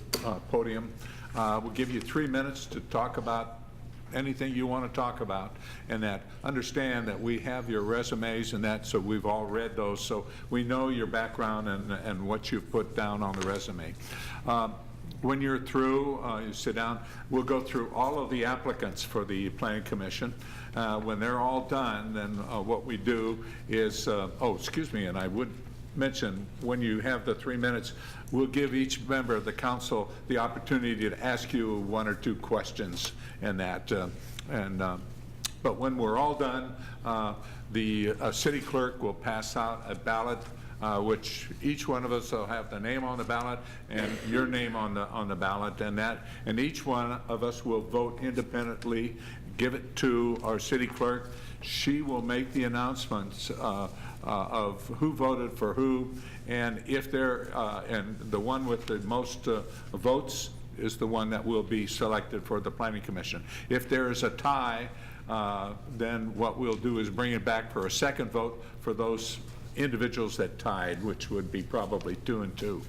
podium. We'll give you 3 minutes to talk about anything you want to talk about, and that understand that we have your resumes and that, so we've all read those, so we know your background and what you've put down on the resume. When you're through, you sit down, we'll go through all of the applicants for the Planning Commission. When they're all done, then what we do is, oh, excuse me, and I would mention, when you have the 3 minutes, we'll give each member of the council the opportunity to ask you 1 or 2 questions and that. But when we're all done, the city clerk will pass out a ballot, which each one of us will have the name on the ballot and your name on the ballot, and each one of us will vote independently, give it to our city clerk. She will make the announcements of who voted for who, and if and the one with the most votes is the one that will be selected for the Planning Commission. If there is a tie, then what we'll do is bring it back for a second vote for those individuals that tied, which would be probably 2 and 2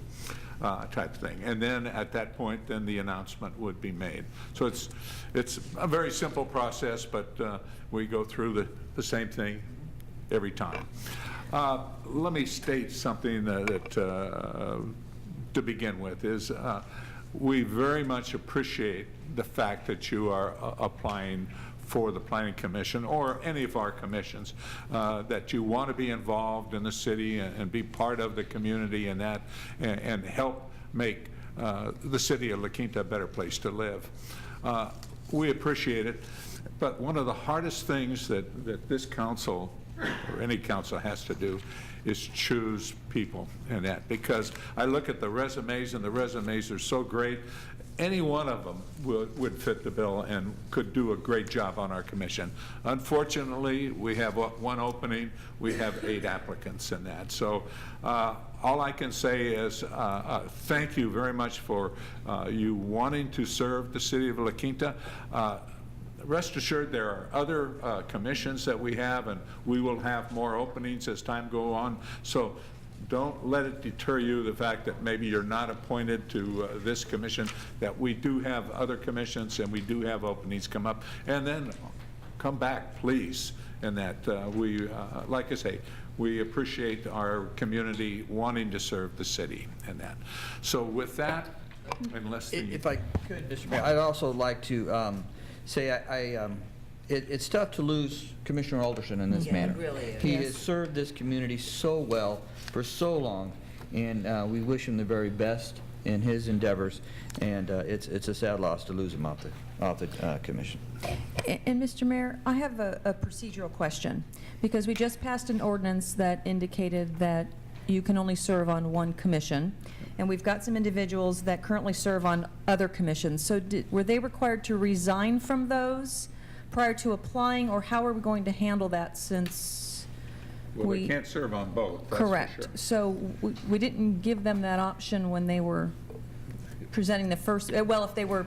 type thing. And then at that point, then the announcement would be made. So it's a very simple process, but we go through the same thing every time. Let me state something that to begin with is we very much appreciate the fact that you are applying for the Planning Commission or any of our commissions, that you want to be involved in the city and be part of the community and that, and help make the city of La Quinta a better place to live. We appreciate it, but one of the hardest things that this council or any council has to do is choose people and that, because I look at the resumes and the resumes are so great. Any one of them would fit the bill and could do a great job on our commission. Unfortunately, we have 1 opening. We have 8 applicants in that. So all I can say is thank you very much for you wanting to serve the city of La Quinta. Rest assured there are other commissions that we have, and we will have more openings as time goes on. So don't let it deter you, the fact that maybe you're not appointed to this commission, that we do have other commissions and we do have openings come up. And then come back, please. And that we, like I say, we appreciate our community wanting to serve the city and that. So with that, unless If I could, Mr. Mayor, I'd also like to say it's tough to lose Commissioner Alderson in this Yeah, manner. it really is. He Yes. has served this community so well for so long, and we wish him the very best in his endeavors, and it's a sad loss to lose him off the commission. And Mr. Mayor, I have a procedural question, because we just passed an ordinance that indicated that you can only serve on 1 commission, and we've got some individuals that currently serve on other commissions. So were they required to resign from those prior to applying, or how are we going to handle that since well, they can't serve on both, that's correct. for sure. So we didn't give them that option when they were presenting the first, well, if they were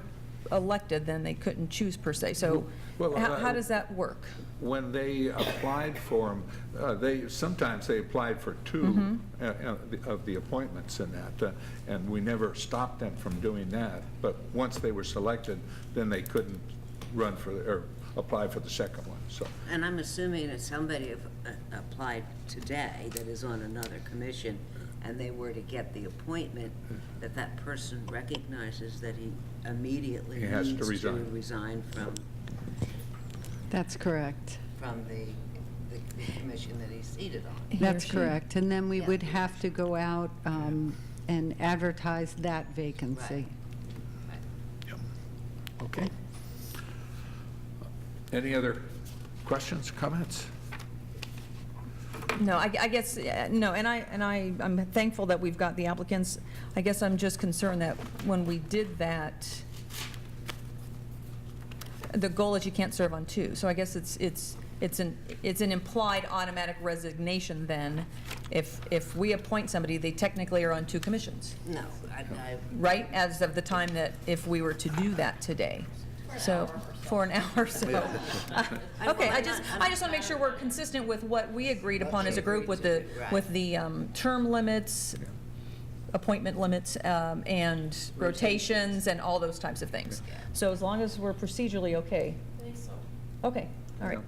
elected, then they couldn't choose per se. So Well, how does that work? When they applied for them, sometimes they applied for 2 of the appointments in that, and we never stopped them from doing that. But once they were selected, then they couldn't run for or apply for the second one. So. And I'm assuming that somebody applied today that is on another commission, and they were to get the appointment, that person recognizes that he immediately He has to needs to resign. resign That's correct. from the commission that he's seated on. He or That's she. correct. And then we Yeah. would have to go out and advertise that vacancy. Okay. Any other questions, comments? No, I guess, no, and I'm thankful that we've got the applicants. I guess I'm just concerned that when we did that, the goal is you can't serve on 2. So I guess it's an implied automatic resignation then. If we appoint somebody, they technically are on 2 commissions, No, right? As of the time that, if we were to do that today. So, for an hour or so. Okay, I just want to make sure we're consistent with what we agreed upon as a group with the term limits, appointment limits, and rotations, and all those types of things. So as long as we're procedurally okay. I think so. Okay, all right.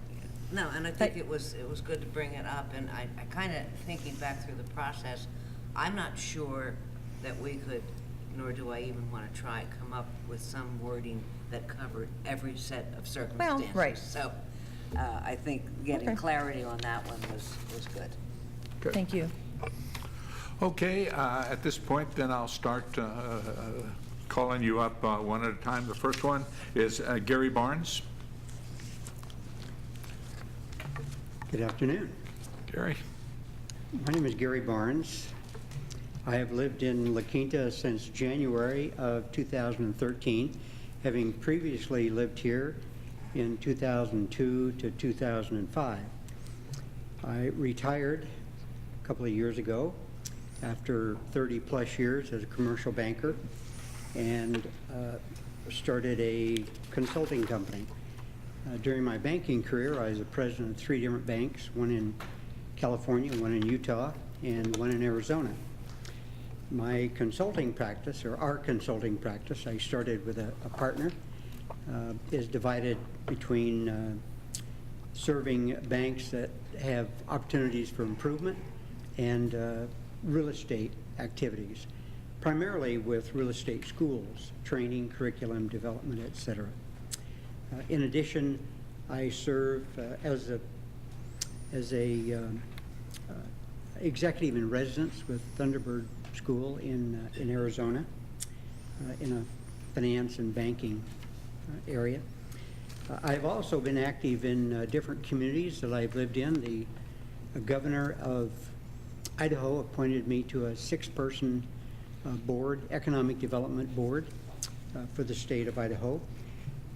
No, and I think it was good to bring it up, and I kind of, thinking back through the process, I'm not sure that we could, nor do I even want to try, come up with some wording that covered every set of circumstances. right. So I think getting Okay. clarity on that one was good. Good. Thank you. Okay, at this point, then I'll start calling you up one at a time. The first one is Gary Barnes. Good afternoon. Gary. My name is Gary Barnes. I have lived in La Quinta since January of 2013, having previously lived here in 2002 to 2005. I retired a couple of years ago after 30-plus years as a commercial banker and started a consulting company. During my banking career, I was the president of 3 different banks, one in California, one in Utah, and one in Arizona. My consulting practice, or our consulting practice, I started with a partner, is divided between serving banks that have opportunities for improvement and real estate activities, primarily with real estate schools, training, curriculum development, et cetera. In addition, I serve as a executive in residence with Thunderbird School in Arizona, in a finance and banking area. I've also been active in different communities that I've lived in. The governor of Idaho appointed me to a 6-person board, economic development board for the state of Idaho.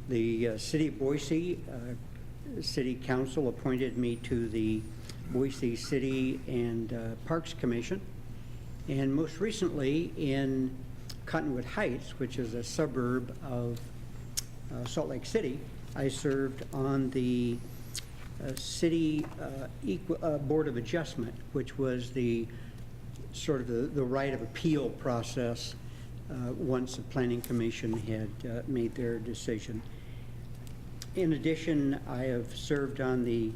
The city of Boise City Council appointed me to the Boise City and Parks Commission. And most recently in Cottonwood Heights, which is a suburb of Salt Lake City, I served on the city Board of Adjustment, which was the sort of the right of appeal process once the Planning Commission had made their decision. In addition, I have served on the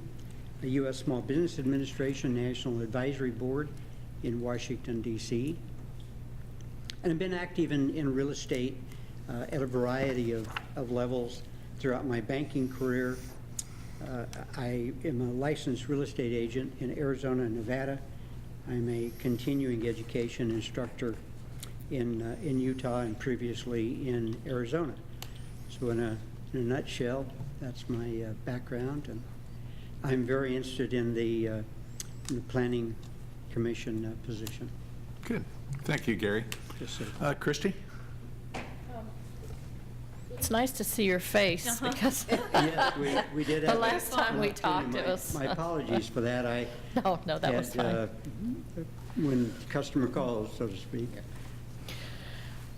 U.S. Small Business Administration National Advisory Board in Washington, D.C. And I've been active in real estate at a variety of levels throughout my banking career. I am a licensed real estate agent in Arizona and Nevada. I'm a continuing education instructor in Utah and previously in Arizona. So in a nutshell, that's my background, and I'm very interested in the Planning Commission position. Good. Thank you, Gary. Yes, sir. Christy? It's nice to see your face because Yes, we did the have last time we talked, it was. My apologies for that. I No, that was had, fine. when customer calls, so to speak.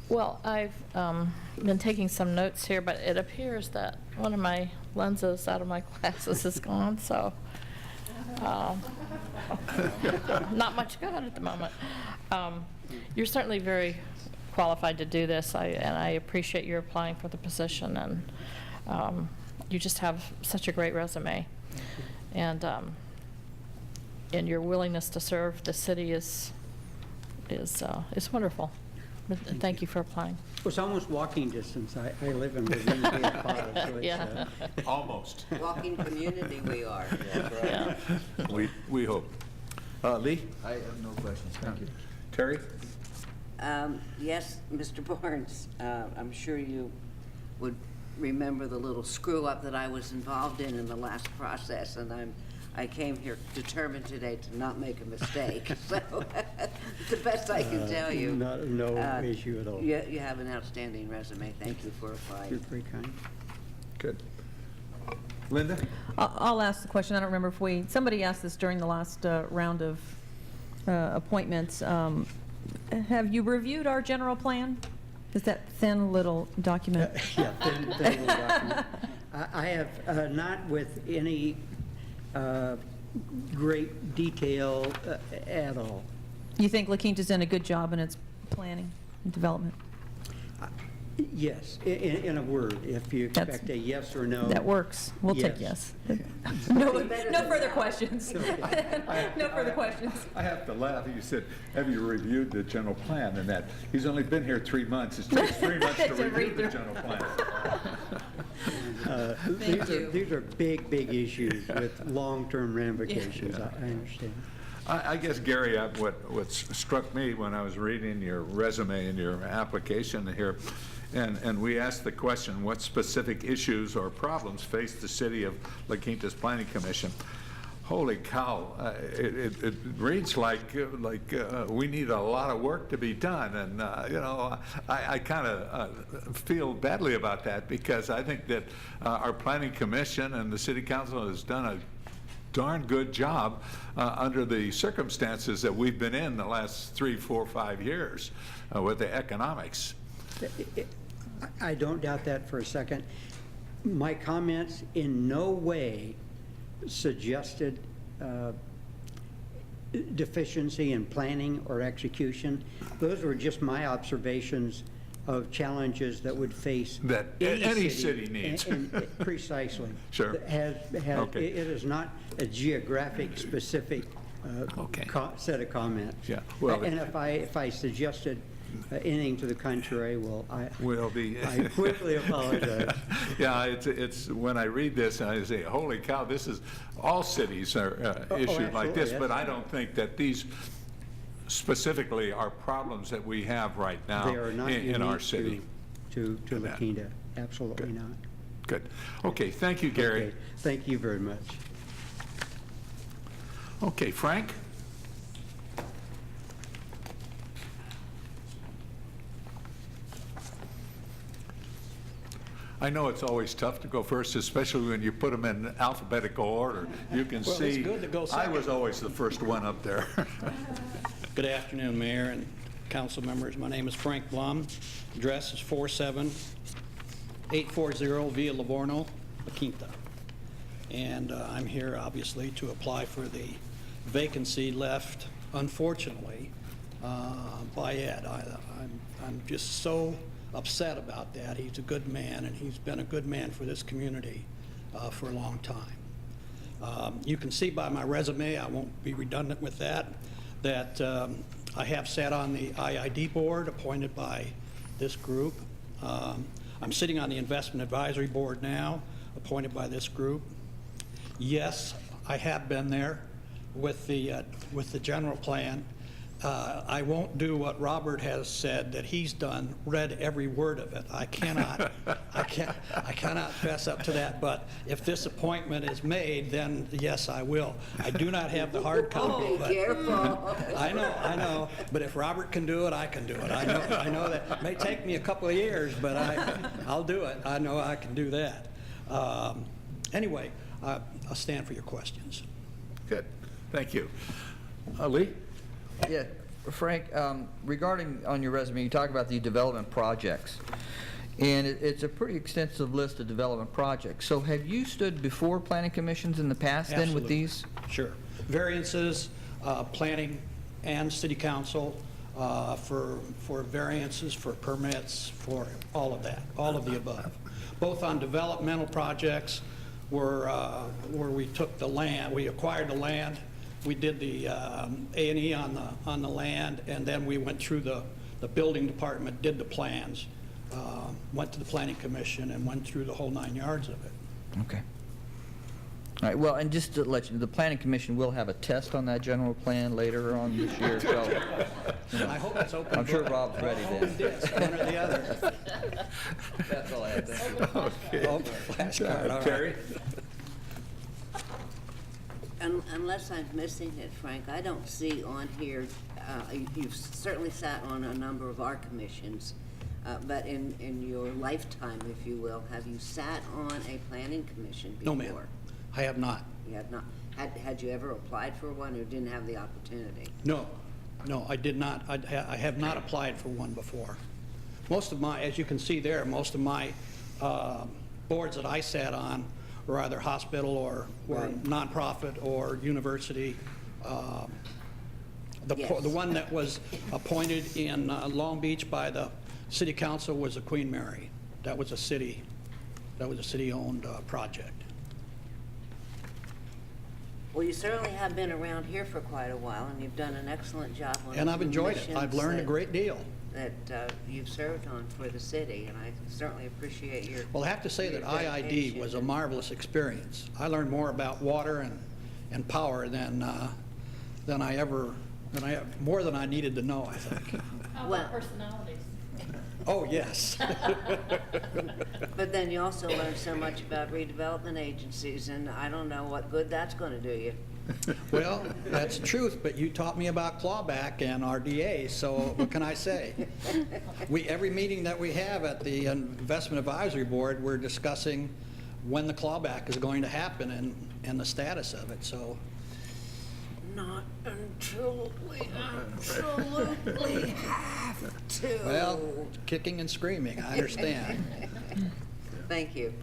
Well, I've been taking some notes here, but it appears that one of my lenses out of my glasses is gone, so not much good at the moment. You're certainly very qualified to do this, and I appreciate your applying for the position, and you just have such a great resume. And your willingness to serve the city is wonderful. But thank you for applying. It's almost walking distance. I live in Virginia, Colorado, so it's, Yeah. Almost. Walking community we are. Yeah. We hope. Lee? I have no questions, thank you. Terry? Yes, Mr. Barnes, I'm sure you would remember the little screw-up that I was involved in the last process, and I came here determined today to not make a mistake. So it's the best I can tell you. No issue at all. You have an outstanding resume. Thank you for You're applying. very kind. Good. Linda? I'll ask the question. I don't remember if somebody asked this during the last round of appointments. Have you reviewed our general plan? Is that thin little document? Yeah, thin little document. I have not with any great detail at all. You think La Quinta's done a good job in its planning and development? Yes, in a word, if you expect a yes or no. That works. We'll take yes. No further questions. No further questions. I have to laugh. You said, have you reviewed the general plan? And that he's only been here 3 months. It takes 3 months to review the general plan. These are big issues with long-term ramifications. I understand. I guess, Gary, what struck me when I was reading your resume and your application here, and we asked the question, what specific issues or problems face the city of La Quinta's Planning Commission? Holy cow, it reads like we need a lot of work to be done, and you know, I kind of feel badly about that, because I think that our Planning Commission and the City Council has done a darn good job under the circumstances that we've been in the last 3, 4, 5 years with the economics. I don't doubt that for a second. My comments in no way suggested deficiency in planning or execution. Those were just my observations of challenges that would face that any city needs. Precisely. Sure. Okay. It is not a geographic specific set of comments. Yeah. Well, and if I suggested anything to the contrary, well, I quickly apologize. Yeah, it's when I read this, I say, holy cow, this is, all cities are issues like this, but I don't think that these specifically are problems that we have right now They are not in our city. To La Quinta, absolutely not. Good. Okay, thank you, Gary. Okay. Thank you very much. Okay, Frank? I know it's always tough to go first, especially when you put them in alphabetical order. You can Well, see, it's good to go I was second. always the first one up there. Good afternoon, Mayor and council members. My name is Frank Blum. Address is 47840 Via Livorno, La Quinta. And I'm here, obviously, to apply for the vacancy left, unfortunately, by Ed. I'm just so upset about that. He's a good man, and he's been a good man for this community for a long time. You can see by my resume, I won't be redundant with that, that I have sat on the IID board appointed by this group. I'm sitting on the Investment Advisory Board now, appointed by this group. Yes, I have been there with the general plan. I won't do what Robert has said that he's done, read every word of it. I cannot fess up to that, but if this appointment is made, then yes, I will. I do not have the hard copy. But Careful. I know, but if Robert can do it, I can do it. I know that it may take me a couple of years, but I'll do it. I know I can do that. Anyway, I'll stand for your questions. Good, thank you. Lee? Yeah, Frank, regarding on your resume, you talk about the development projects, and it's a pretty extensive list of development projects. So have you stood before planning commissions in the past then with Absolutely. these? Sure. Variances, planning and city council for variances, for permits, for all of that, all of the above. Both on developmental projects where we took the land, we acquired the land, we did the A&E on the land, and then we went through the building department, did the plans, went to the planning commission, and went through the whole 9 yards of it. Okay. All right, well, and just to let you know, the planning commission will have a test on that general plan later on this year, so. I hope it's open. I'm sure Rob's ready Open then. disc, one or the other. That's all I have to say. Okay. Oh, flashcard, all right. Terry? Unless I'm missing it, Frank, I don't see on here, you've certainly sat on a number of our commissions, but in your lifetime, if you will, have you sat on a planning commission before? No, ma'am. I have not. You have not. Had you ever applied for one or didn't have the opportunity? No, I did not. I have not applied for one before. Most of my, as you can see there, most of my boards that I sat on were either hospital or nonprofit or university. The one that was appointed in Long Beach by the city council was the Queen Mary. That was a city-owned project. Well, you certainly have been around here for quite a while, and you've done an excellent job on And I've enjoyed it. I've learned a commissions great deal. that you've served on for the city, and I certainly appreciate your. Well, I have to say that your IID dedication. was a marvelous experience. I learned more about water and power than more than I needed to know, I think. How Well- about personalities? Oh, yes. But then you also learn so much about redevelopment agencies, and I don't know what good that's going to do you. Well, that's the truth, but you taught me about clawback and RDA, so what can I say? Every meeting that we have at the Investment Advisory Board, we're discussing when the clawback is going to happen and the status of it, so. Not until we absolutely have to. Well, kicking and screaming, I understand. Thank you.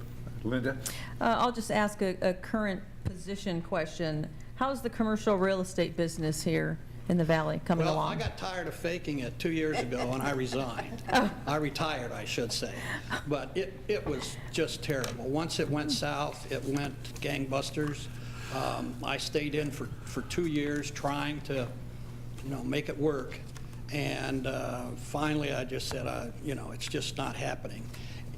Linda? I'll just ask a current position question. How's the commercial real estate business here in the valley coming Well, along? I got tired of faking it 2 years ago, and I resigned. I retired, I should say. But it was just terrible. Once it went south, it went gangbusters. I stayed in for 2 years trying to, make it work. And finally, I just said, it's just not happening.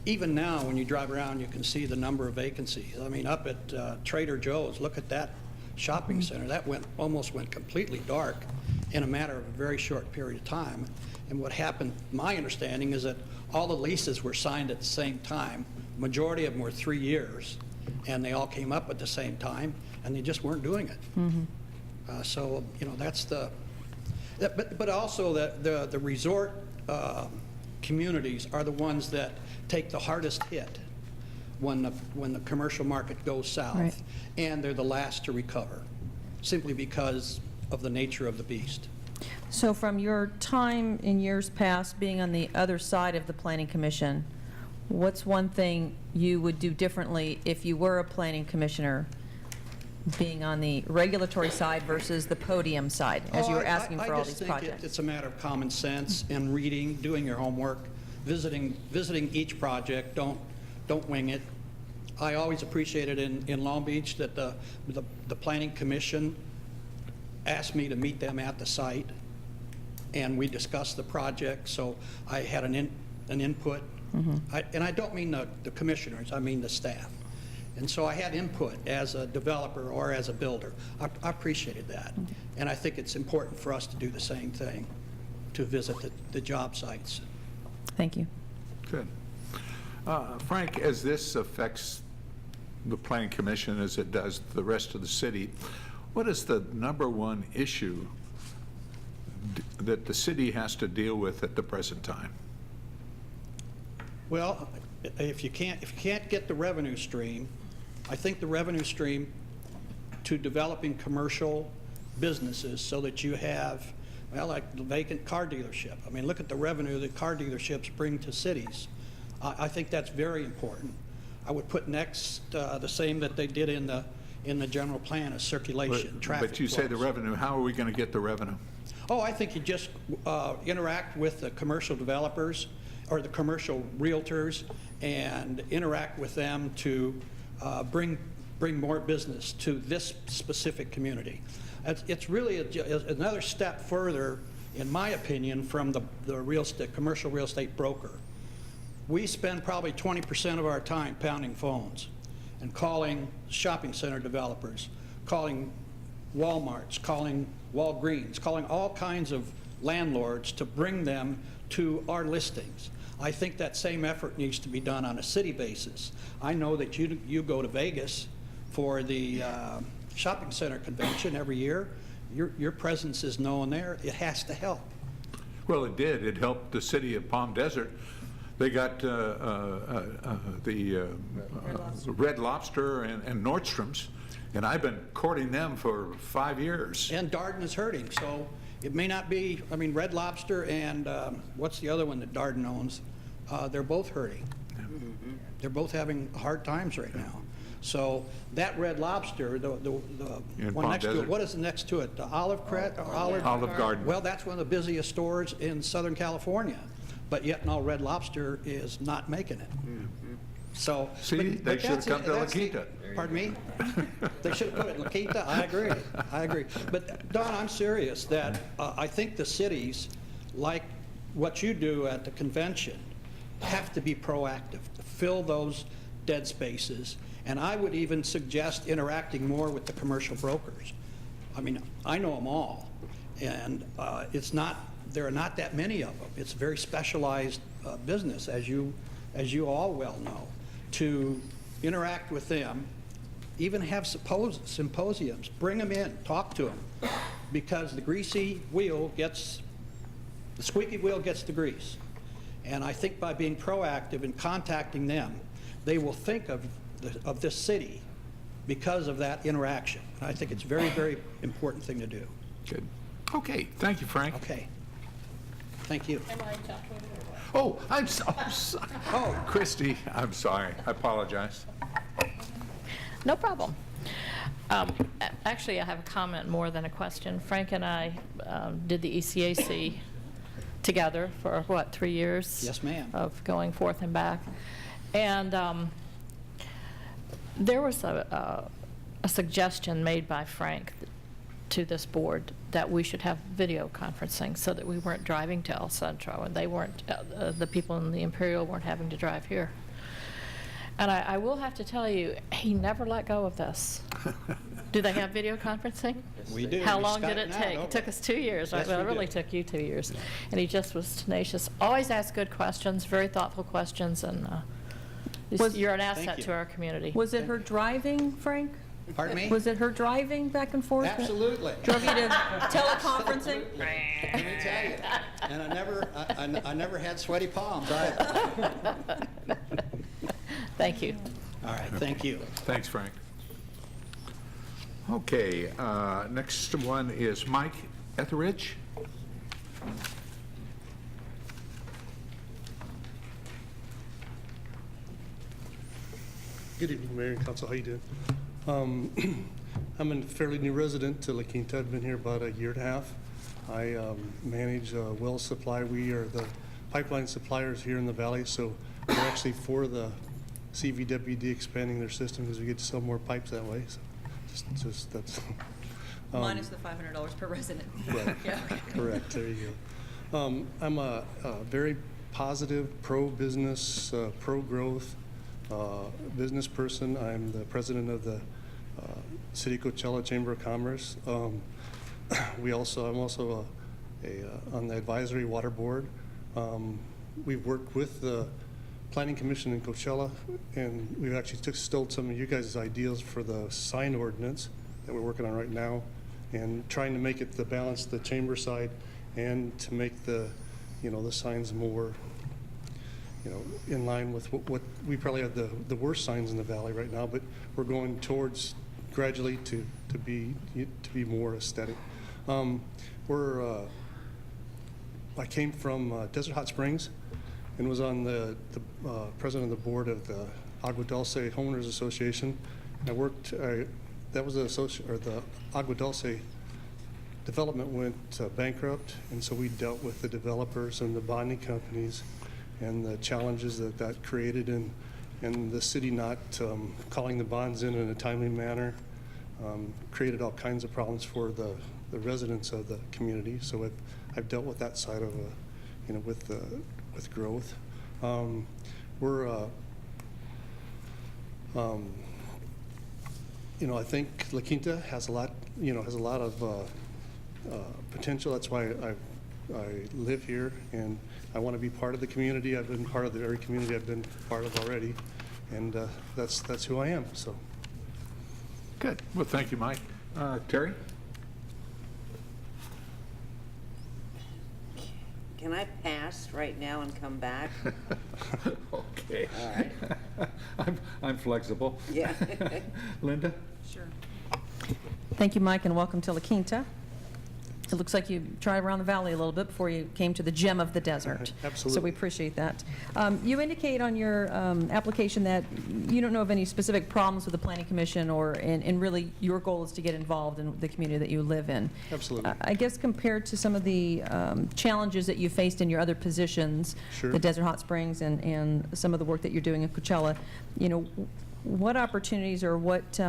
Even now, when you drive around, you can see the number of vacancies. I mean, up at Trader Joe's, look at that shopping center. That almost went completely dark in a matter of a very short period of time. And what happened, my understanding, is that all the leases were signed at the same time. Majority of them were 3 years, and they all came up at the same time, and they just weren't doing it. So, that's the, but also the resort communities are the ones that take the hardest hit when the commercial market goes south. Right. And they're the last to recover, simply because of the nature of the beast. So from your time in years past being on the other side of the Planning Commission, what's one thing you would do differently if you were a planning commissioner, being on the regulatory side versus the podium side, as you were asking for all these I projects? just think it's a matter of common sense and reading, doing your homework, visiting each project. Don't wing it. I always appreciated in Long Beach that the Planning Commission asked me to meet them at the site, and we discussed the project, so I had an input. And I don't mean the commissioners, I mean the staff. And so I had input as a developer or as a builder. I appreciated that. And I think it's important for us to do the same thing, to visit the job sites. Thank you. Good. Frank, as this affects the Planning Commission as it does the rest of the city, what is the -- issue that the city has to deal with at the present time? Well, if you can't get the revenue stream, I think the revenue stream to developing commercial businesses so that you have, well, like the vacant car dealership. I mean, look at the revenue that car dealerships bring to cities. I think that's very important. I would put next the same that they did in the general plan of circulation, traffic But you say the flows. revenue, how are we going to get the revenue? Oh, I think you just interact with the commercial developers or the commercial realtors and interact with them to bring more business to this specific community. It's really another step further, in my opinion, from the commercial real estate broker. We spend probably 20% of our time pounding phones and calling shopping center developers, calling Walmarts, calling Walgreens, calling all kinds of landlords to bring them to our listings. I think that same effort needs to be done on a city basis. I know that you go to Vegas for the shopping center convention every year. Your presence is known there. It has to help. Well, it did. It helped the city of Palm Desert. They got the Red Lobster and Nordstrom's, and I've been courting them for 5 years. And Darden is hurting, so it may not be, I mean, Red Lobster and what's the other one that Darden owns? They're both hurting. They're both having hard times right now. So that Red Lobster, the one Palm next to Desert. it, what is next to it? The Olive Garden. Well, that's one of the busiest stores in Southern California, but yet no, Red Lobster is not making it. So. See, they should have come to La that's the- Quinta. Pardon me? They should have put it in La Quinta. I agree. But Don, I'm serious that I think the cities, like what you do at the convention, have to be proactive, to fill those dead spaces. And I would even suggest interacting more with the commercial brokers. I mean, I know them all, and there are not that many of them. It's a very specialized business, as you all well know. To interact with them, even have symposiums, bring them in, talk to them, because the squeaky wheel gets the grease. And I think by being proactive and contacting them, they will think of this city because of that interaction. And I think it's a very, very important thing to do. Good. Okay, thank you, Frank. Okay. Thank you. Oh, I'm sorry. Oh, Christie, I'm sorry. I apologize. No problem. Actually, I have a comment more than a question. Frank and I did the ECAC together for, what, 3 years? Yes, ma'am. Of going forth and back. And there was a suggestion made by Frank to this board that we should have video conferencing so that we weren't driving to El Centro, and they weren't, the people in the Imperial weren't having to drive here. And I will have to tell you, he never let go of this. Do they have video conferencing? We do. How We long did Skype it now, take? don't It took we? us 2 years. Yes, Well, it we really do. took you 2 years. And he just was tenacious. Always asked good questions, very thoughtful questions, and you're an asset you. to our community. Was it her driving, Frank? Pardon me? Was it her driving back and forth? that Absolutely. Drove you to teleconferencing? Let me tell you. And I never had sweaty palms either. Thank you. All right, thank you. Thanks, Frank. Okay, next one is Mike Etheridge. Good evening, Mayor and Council. How you doing? I'm a fairly new resident to La Quinta. I've been here about a year and a half. I manage well supply. We are the pipeline suppliers here in the valley, so we're actually for the CVWD expanding their system because we get to sell more pipes that way. So just that's Minus the $500 per resident. right. Yeah. Correct. There you go. I'm a very positive, pro-business, pro-growth business person. I'm the president of the City Coachella Chamber of Commerce. I'm also on the advisory water board. We've worked with the Planning Commission in Coachella, and we've actually stole some of you guys' ideas for the sign ordinance that we're working on right now, and trying to make it the balance the chamber side, and to make the signs more in line with what we probably have the worst signs in the valley right now, but we're going towards gradually to be more aesthetic. I came from Desert Hot Springs and was on the president of the board of the Agua Dulce Homeowners Association. And I worked, that was the Agua Dulce development went bankrupt, and so we dealt with the developers and the bonding companies and the challenges that created, and the city not calling the bonds in a timely manner created all kinds of problems for the residents of the community. So I've dealt with that side of with growth. I think La Quinta has a lot of potential. That's why I live here, and I want to be part of the community. I've been part of every community I've been part of already, and that's who I am. So. Good. Well, thank you, Mike. Terry? Can I pass right now and come back? Okay. All right. I'm flexible. Yeah. Linda? Sure. Thank you, Mike, and welcome to La Quinta. It looks like you tried around the valley a little bit before you came to the gem of the desert. Absolutely. So we appreciate that. You indicate on your application that you don't know of any specific problems with the Planning Commission, and really your goal is to get involved in the community that you live in. Absolutely. I guess compared to some of the challenges that you faced in your other positions, Sure. the Desert Hot Springs and some of the work that you're doing in Coachella, what opportunities or what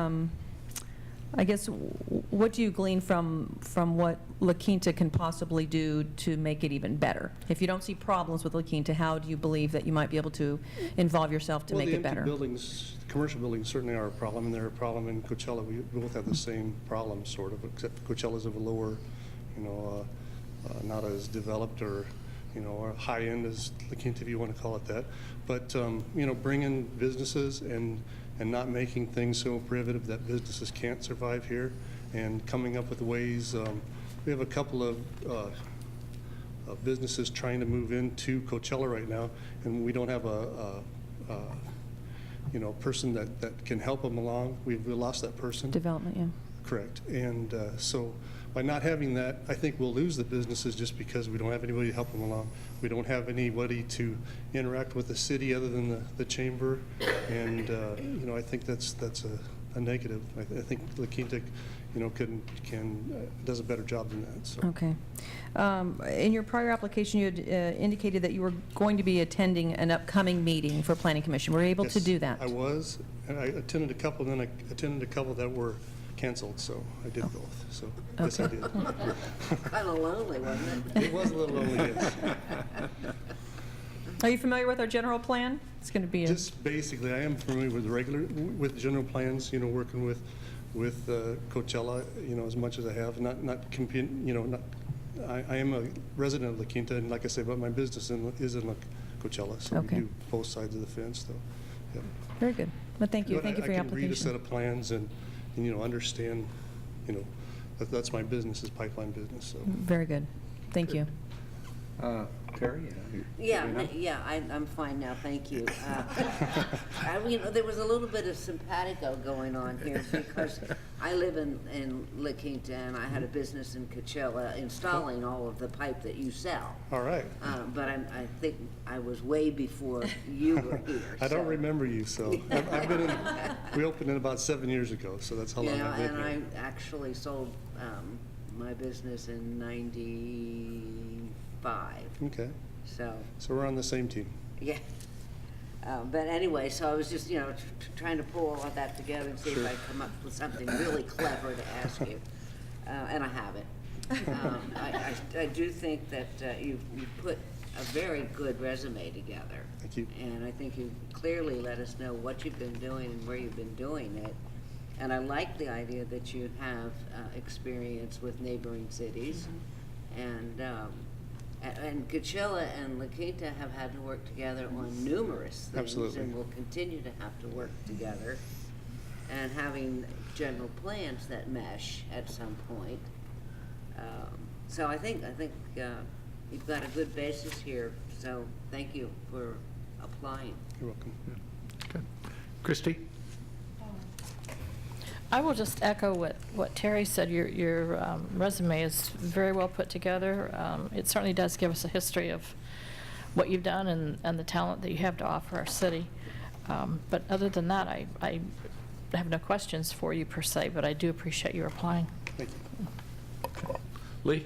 I guess, what do you glean from what La Quinta can possibly do to make it even better? If you don't see problems with La Quinta, how do you believe that you might be able to involve yourself to make it better? The empty buildings, commercial buildings certainly are a problem, and they're a problem in Coachella. We both have the same problem, sort of, except Coachella's of a lower, not as developed or, or high-end as La Quinta, if you want to call it that. But, bringing businesses and not making things so prohibitive that businesses can't survive here, and coming up with ways. We have a couple of businesses trying to move into Coachella right now, and we don't have a person that can help them along. We lost that person. Development, yeah. Correct. And so by not having that, I think we'll lose the businesses just because we don't have anybody to help them along. We don't have anybody to interact with the city other than the chamber. And, I think that's a negative. I think La Quinta, does a better job than that. So. Okay. In your prior application, you had indicated that you were going to be attending an upcoming meeting for Planning Commission. Were you able to do that? I was, and I attended a couple, and then I attended a couple that were canceled, so I did both. So yes, I did. Kind of lonely, wasn't it? It was a little lonely, yes. Are you familiar with our general plan? It's going to be just basically. I am familiar with general plans. Working with Coachella. As much as I have. Not compete. I am a resident of La Quinta, and like I say, but my business is in Coachella, so we do both sides of the fence, though. Yeah. Very good. Well, thank you. Thank you for your application. I can read a set of plans and understand. That's my business, is pipeline business. So. Very good. Thank you. Terry? I'm fine now, thank you. There was a little bit of simpatico going on here because I live in La Quinta, and I had a business in Coachella installing all of the pipe that you sell. All right. But I think I was way before you were here. I don't remember you, so I've been in. We opened it about 7 years ago, so that's how long I've been here. And I actually sold my business in '95. Okay. So we're on the same team. Yeah. But anyway, so I was just, trying to pull all of that together and see if I could come up with something really clever to ask you. And I haven't. I do think that you've put a very good resume together. Thank you. And I think you clearly let us know what you've been doing and where you've been doing it. And I like the idea that you have experience with neighboring cities. Mm-hmm. And Coachella and La Quinta have had to work together on numerous things. Absolutely. And will continue to have to work together. And having general plans that mesh at some point. So I think you've got a good basis here. So thank you for applying. You're welcome. Good. Christy? I will just echo what Terry said. Your resume is very well put together. It certainly does give us a history of what you've done and the talent that you have to offer our city. But other than that, I have no questions for you per se, but I do appreciate you applying. Thank you. Lee?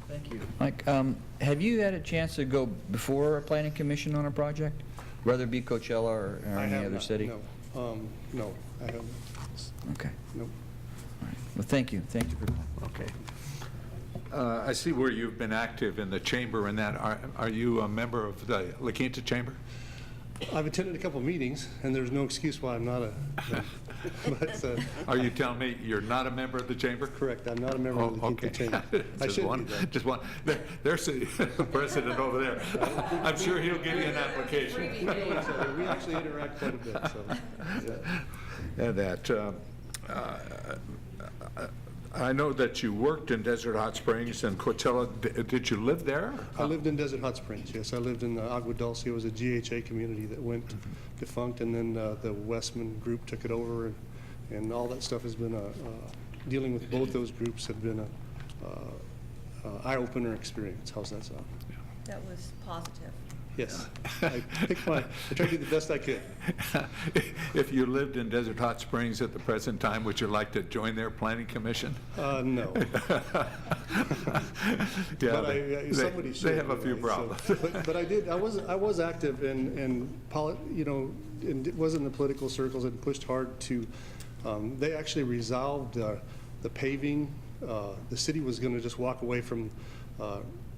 Thank you. Mike, have you had a chance to go before a planning commission on a project, whether it be Coachella or any other city? No. No, I haven't. Okay. Nope. All right. Well, thank you. Thank you for that. Okay. I see where you've been active in the chamber and that. Are you a member of the La Quinta Chamber? I've attended a couple meetings, and there's no excuse why I'm not a. But, are you telling me you're not a member of the chamber? Correct. I'm not a member of the Quinta Chamber. I should be, though. Just one. There's the president over there. I'm sure he'll give you an application. We actually interact quite a bit. So, yeah. I know that you worked in Desert Hot Springs and Coachella. Did you live there? I lived in Desert Hot Springs, yes. I lived in Agua Dulce. It was a GHA community that went defunct, and then the Westman group took it over, and all that stuff has been dealing with both those groups have been a eye-opener experience. How's that sound? That was positive. Yes. I tried to do the best I could. If you lived in Desert Hot Springs at the present time, would you like to join their planning commission? No. Yeah, but somebody should. They have a few problems. So, but I did. I was active in and it wasn't in the political circles, and pushed hard to They actually resolved the paving. The city was going to just walk away from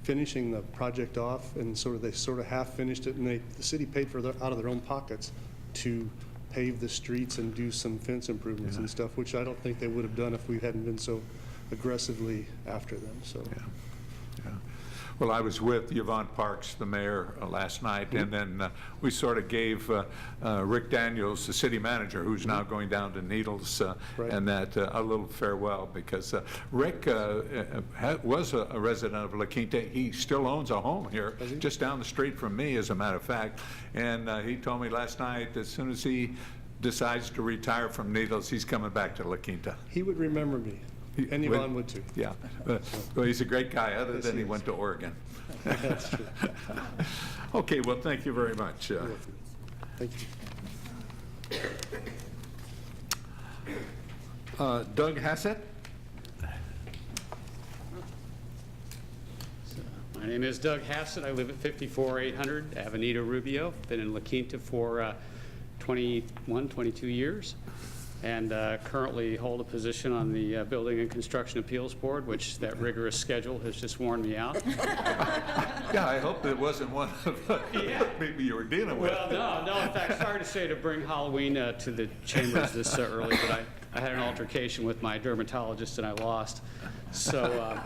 finishing the project off, and they sort of half finished it, and the city paid for out of their own pockets to pave the streets and do some fence improvements and stuff, which I don't think they would have done if we hadn't been so aggressively after them. So. Yeah. Well, I was with Yvonne Parks, the mayor, last night, and then we sort of gave Rick Daniels, the city manager, who's now going down to Needles, and that a little farewell, because Rick was a resident of La Quinta. He still owns a home here, just down the street from me, as a matter of fact. And he told me last night, as soon as he decides to retire from Needles, he's coming back to La Quinta. He would remember me. And Yvonne would too. Yeah. Well, he's a great guy, other than he went to Oregon. That's true. Okay, well, thank you very much. Thank you. Doug Hassett? My name is Doug Hassett. I live at 54800 Avenida Rubio. Been in La Quinta for 22 years. And currently hold a position on the Building and Construction Appeals Board, which that rigorous schedule has just worn me out. Yeah, I hope it wasn't one of maybe you were dealing with. Well, no. In fact, sorry to say to bring Halloween to the chambers this early, but I had an altercation with my dermatologist and I lost. So,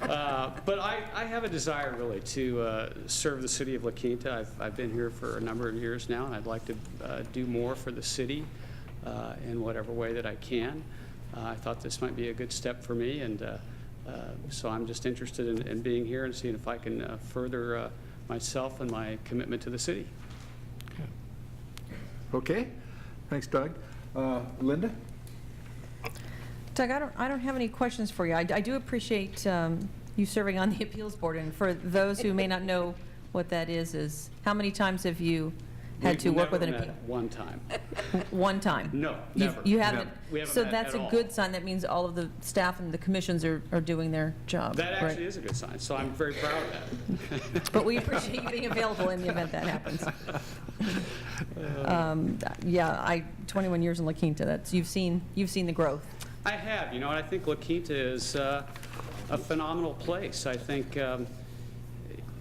but I have a desire really to serve the city of La Quinta. I've been here for a number of years now, and I'd like to do more for the city. In whatever way that I can. I thought this might be a good step for me, and so I'm just interested in being here and seeing if I can further myself and my commitment to the city. Okay, thanks, Doug. Linda? Doug, I don't have any questions for you. I do appreciate you serving on the appeals board, and for those who may not know what that is how many times have you had to work with an appeal? One time. One time? No, never. You haven't? We haven't so met that's at a all. good sign. That means all of the staff and the commissions are doing their job. That actually right? is a good sign, so I'm very proud of that. But we appreciate you being available in the event that happens. Yeah, 21 years in La Quinta. You've seen the growth. I have, and I think La Quinta is a phenomenal place. I think, I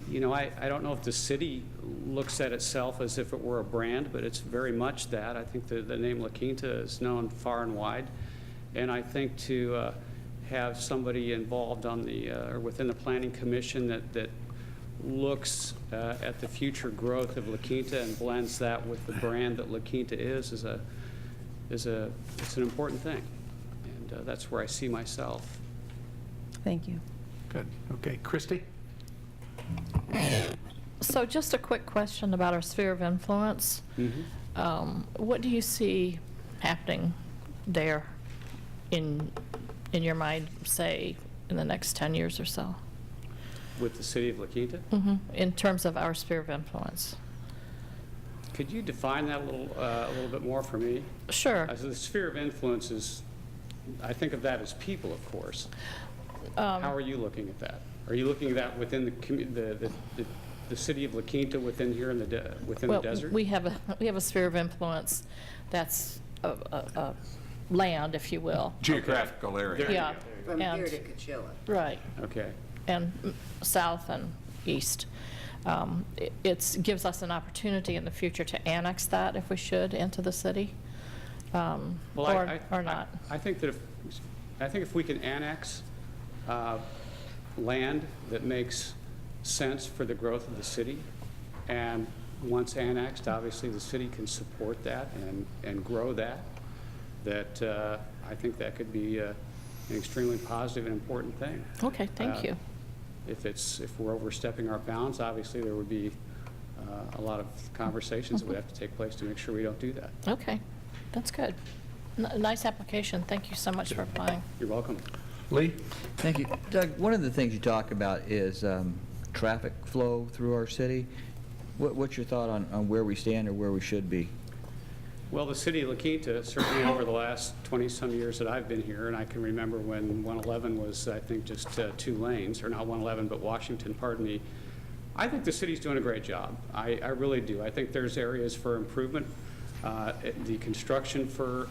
don't know if the city looks at itself as if it were a brand, but it's very much that. I think the name La Quinta is known far and wide, and I think to have somebody involved on the or within the Planning Commission that looks at the future growth of La Quinta and blends that with the brand that La Quinta is it's an important thing, and that's where I see myself. Thank you. Good. Okay, Christy? So just a quick question about our sphere of influence. What do you see happening there in your mind, say, in the next 10 years or so? With the city of La Quinta? In terms of our sphere of influence. Could you define that a little bit more for me? Sure. So the sphere of influence is, I think of that as people, of course. How are you looking at that? Are you looking at that within the city of La Quinta, within here in the the desert? We have a sphere of influence that's a land, if you will. Geographical area. Yeah. From here to Coachella. Right. Okay. And south and east. It gives us an opportunity in the future to annex that, if we should, into the city, or not. I think that if we can annex land that makes sense for the growth of the city, and once annexed, obviously the city can support that and grow that, I think that could be an extremely positive and important thing. Okay, thank you. If we're overstepping our bounds, obviously there would be a lot of conversations that would have to take place to make sure we don't do that. Okay, that's good. Nice application. Thank you so much for applying. You're welcome. Lee? Thank you. Doug, one of the things you talk about is traffic flow through our city. What's your thought on where we stand or where we should be? Well, the city of La Quinta, certainly over the last 20-some years that I've been here, and I can remember when 111 was, I think, just 2 lanes, or not 111, but Washington, pardon me. I think the city's doing a great job. I really do. I think there's areas for improvement. The construction for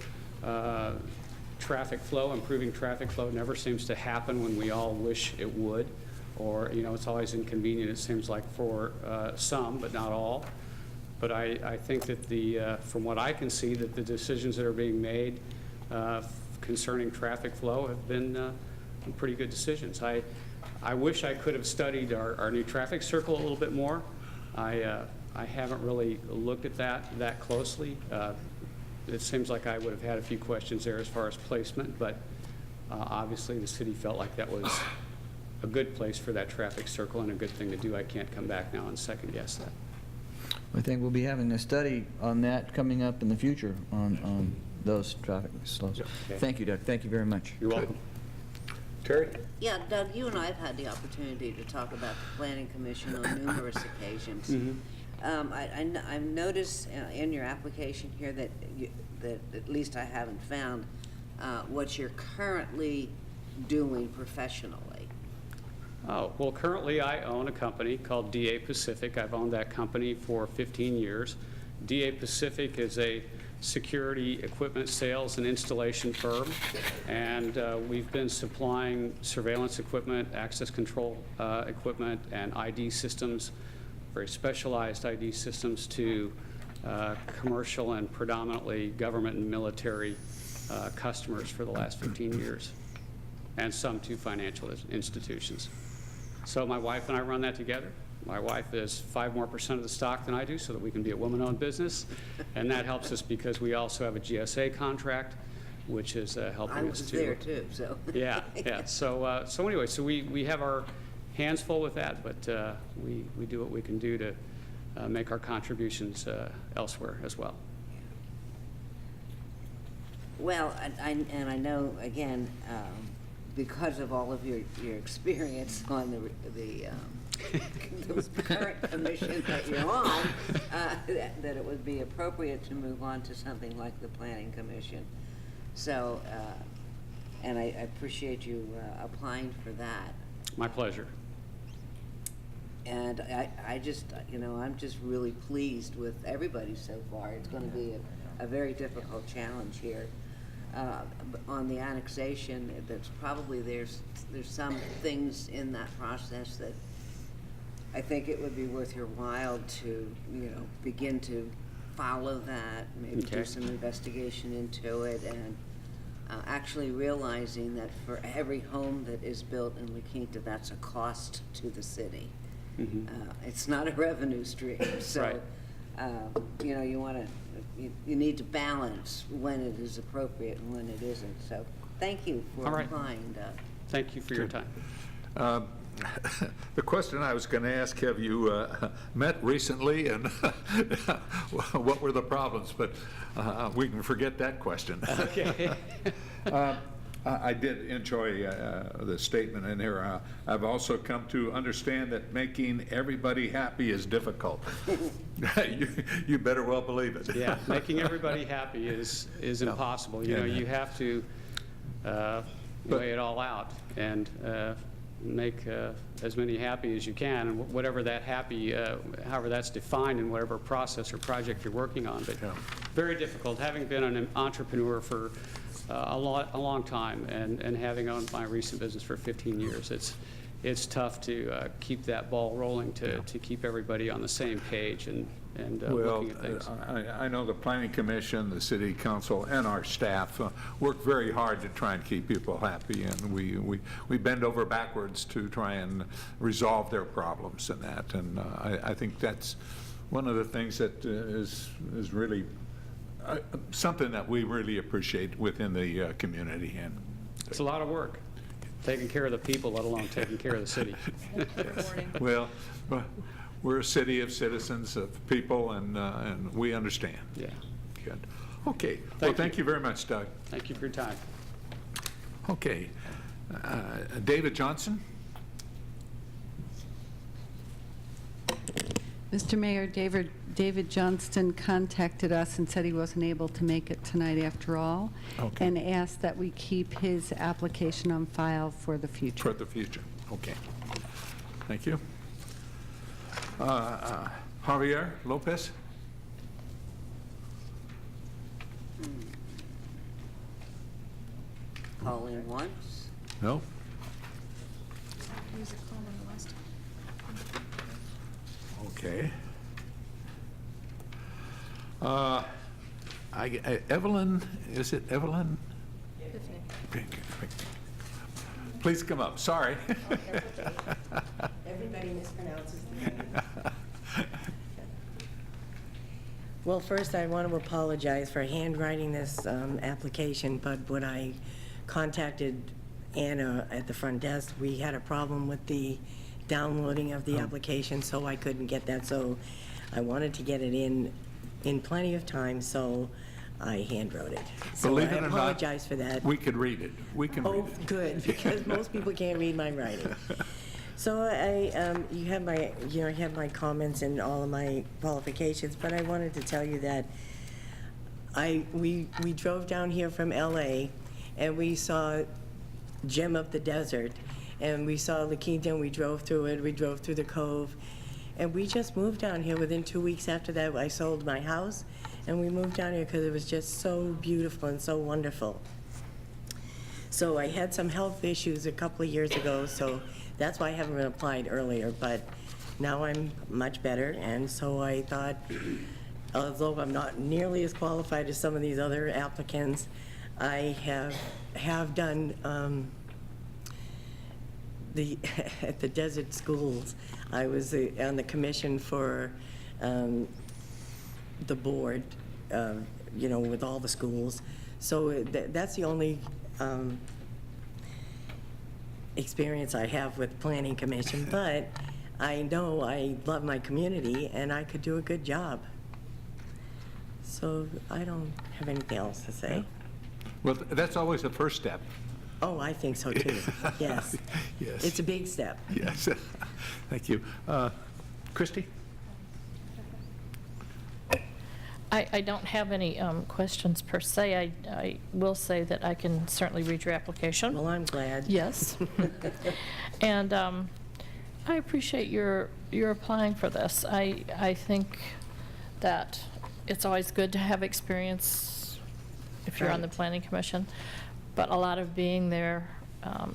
traffic flow, improving traffic flow never seems to happen when we all wish it would, or, it's always inconvenient, it seems like, for some, but not all. But I think that from what I can see, that the decisions that are being made concerning traffic flow have been pretty good decisions. I wish I could have studied our new traffic circle a little bit more. I haven't really looked at that closely. It seems like I would have had a few questions there as far as placement, but obviously the city felt like that was a good place for that traffic circle and a good thing to do. I can't come back now and second guess that. I think we'll be having a study on that coming up in the future on those traffic flows. Okay. Thank you, Doug. Thank you very much. You're welcome. Terry? Yeah, Doug, you and I have had the opportunity to talk about the Planning Commission on numerous occasions. I've noticed in your application here that at least I haven't found what you're currently doing professionally. Oh, well, currently I own a company called DA Pacific. I've owned that company for 15 years. DA Pacific is a security equipment sales and installation firm, and we've been supplying surveillance equipment, access control equipment, and ID systems, very specialized ID systems, to commercial and predominantly government and military customers for the last 15 years, and some to financial institutions. So my wife and I run that together. My wife is 5% more of the stock than I do, so that we can be a woman-owned business, and that helps us because we also have a GSA contract, which is helping us to. I was there too, so. Yeah. So anyway, so we have our hands full with that, but we do what we can do to make our contributions elsewhere as well. Well, and I know, again, because of all of your experience on the current commission that you're on, that it would be appropriate to move on to something like the Planning Commission. So, and I appreciate you applying for that. My pleasure. And I just, I'm just really pleased with everybody so far. It's going to be a very difficult challenge here. On the annexation, that's probably, there's some things in that process that I think it would be worth your while to, begin to follow that, maybe do some investigation into it, and actually realizing that for every home that is built in La Quinta, that's a cost to the city. It's not a revenue stream. So, right. You need to balance when it is appropriate and when it isn't. So thank you for applying, Doug. Thank you for your time. The question I was going to ask, have you met recently, and what were the problems? But we can forget that question. Okay. I did enjoy the statement in here. I've also come to understand that making everybody happy is difficult. You better well believe it. Yeah, making everybody happy is impossible. You have to lay it all out and make as many happy as you can, and whatever that happy, however that's defined in whatever process or project you're working on. But very difficult. Having been an entrepreneur for a long time, and having owned my recent business for 15 years, it's tough to keep that ball rolling, to keep everybody on the same page and looking at things. I know the Planning Commission, the City Council, and our staff work very hard to try and keep people happy, and we bend over backwards to try and resolve their problems and that. And I think that's one of the things that is really something that we really appreciate within the community. And it's a lot of work, taking care of the people, let alone taking care of the city. Well, we're a city of citizens, of people, and we understand. Yeah. Good. Okay. Thank you very much, Doug. Thank you for your time. Okay. David Johnson. Mr. Mayor, David Johnston contacted us and said he wasn't able to make it tonight after all, and asked that we keep his application on file for the future. For the future. Okay. Thank you. Javier Lopez. Calling once. No? Okay. Evelyn, is it Evelyn? Please come up, sorry. Everybody mispronounces the name. Well, first, I want to apologize for handwriting this application, but when I contacted Anna at the front desk, we had a problem with the downloading of the application, so I couldn't get that. So I wanted to get it in plenty of time, so I handwrote it. So Believe I it or not, apologize for that. we can read it. We can read Oh, it. good, because most people can't read my writing. So you have my comments and all of my qualifications, but I wanted to tell you that we drove down here from LA and we saw Gem of the Desert, and we saw La Quinta, and we drove through it, we drove through the Cove, and we just moved down here. Within 2 weeks after that, I sold my house, and we moved down here because it was just so beautiful and so wonderful. So I had some health issues a couple of years ago, so that's why I haven't applied earlier, but now I'm much better, and so I thought, although I'm not nearly as qualified as some of these other applicants, I have done at the desert schools. I was on the commission for the board, with all the schools. So that's the only experience I have with planning commission, but I know I love my community and I could do a good job. So I don't have anything else to say. Well, that's always the first step. Oh, I think so too, yes. Yes. It's a big step. Yes. Thank you. Christie? I don't have any questions per se. I will say that I can certainly read your application. Well, I'm glad. Yes. And I appreciate your applying for this. I think that it's always good to have experience if you're on the Planning Commission, but a lot of being there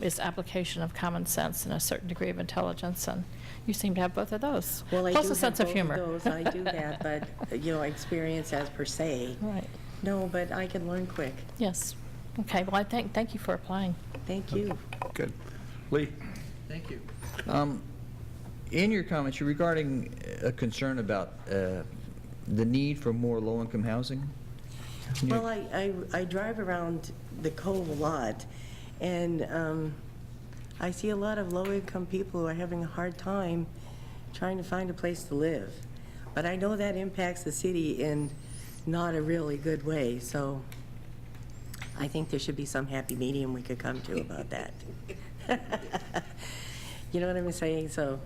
is application of common sense and a certain degree of intelligence, and you seem to have both of those. Well, I plus do a sense have of both humor. those. I do that, but, experience as per se. Right. No, but I can learn quick. Yes. Okay, well, I thank you for applying. Thank you. Good. Lee? Thank you. In your comments, you're regarding a concern about the need for more low-income housing? Well, I drive around the Cove a lot, and I see a lot of low-income people who are having a hard time trying to find a place to live. But I know that impacts the city in not a really good way, so I think there should be some happy medium we could come to about that. You know what I'm saying? So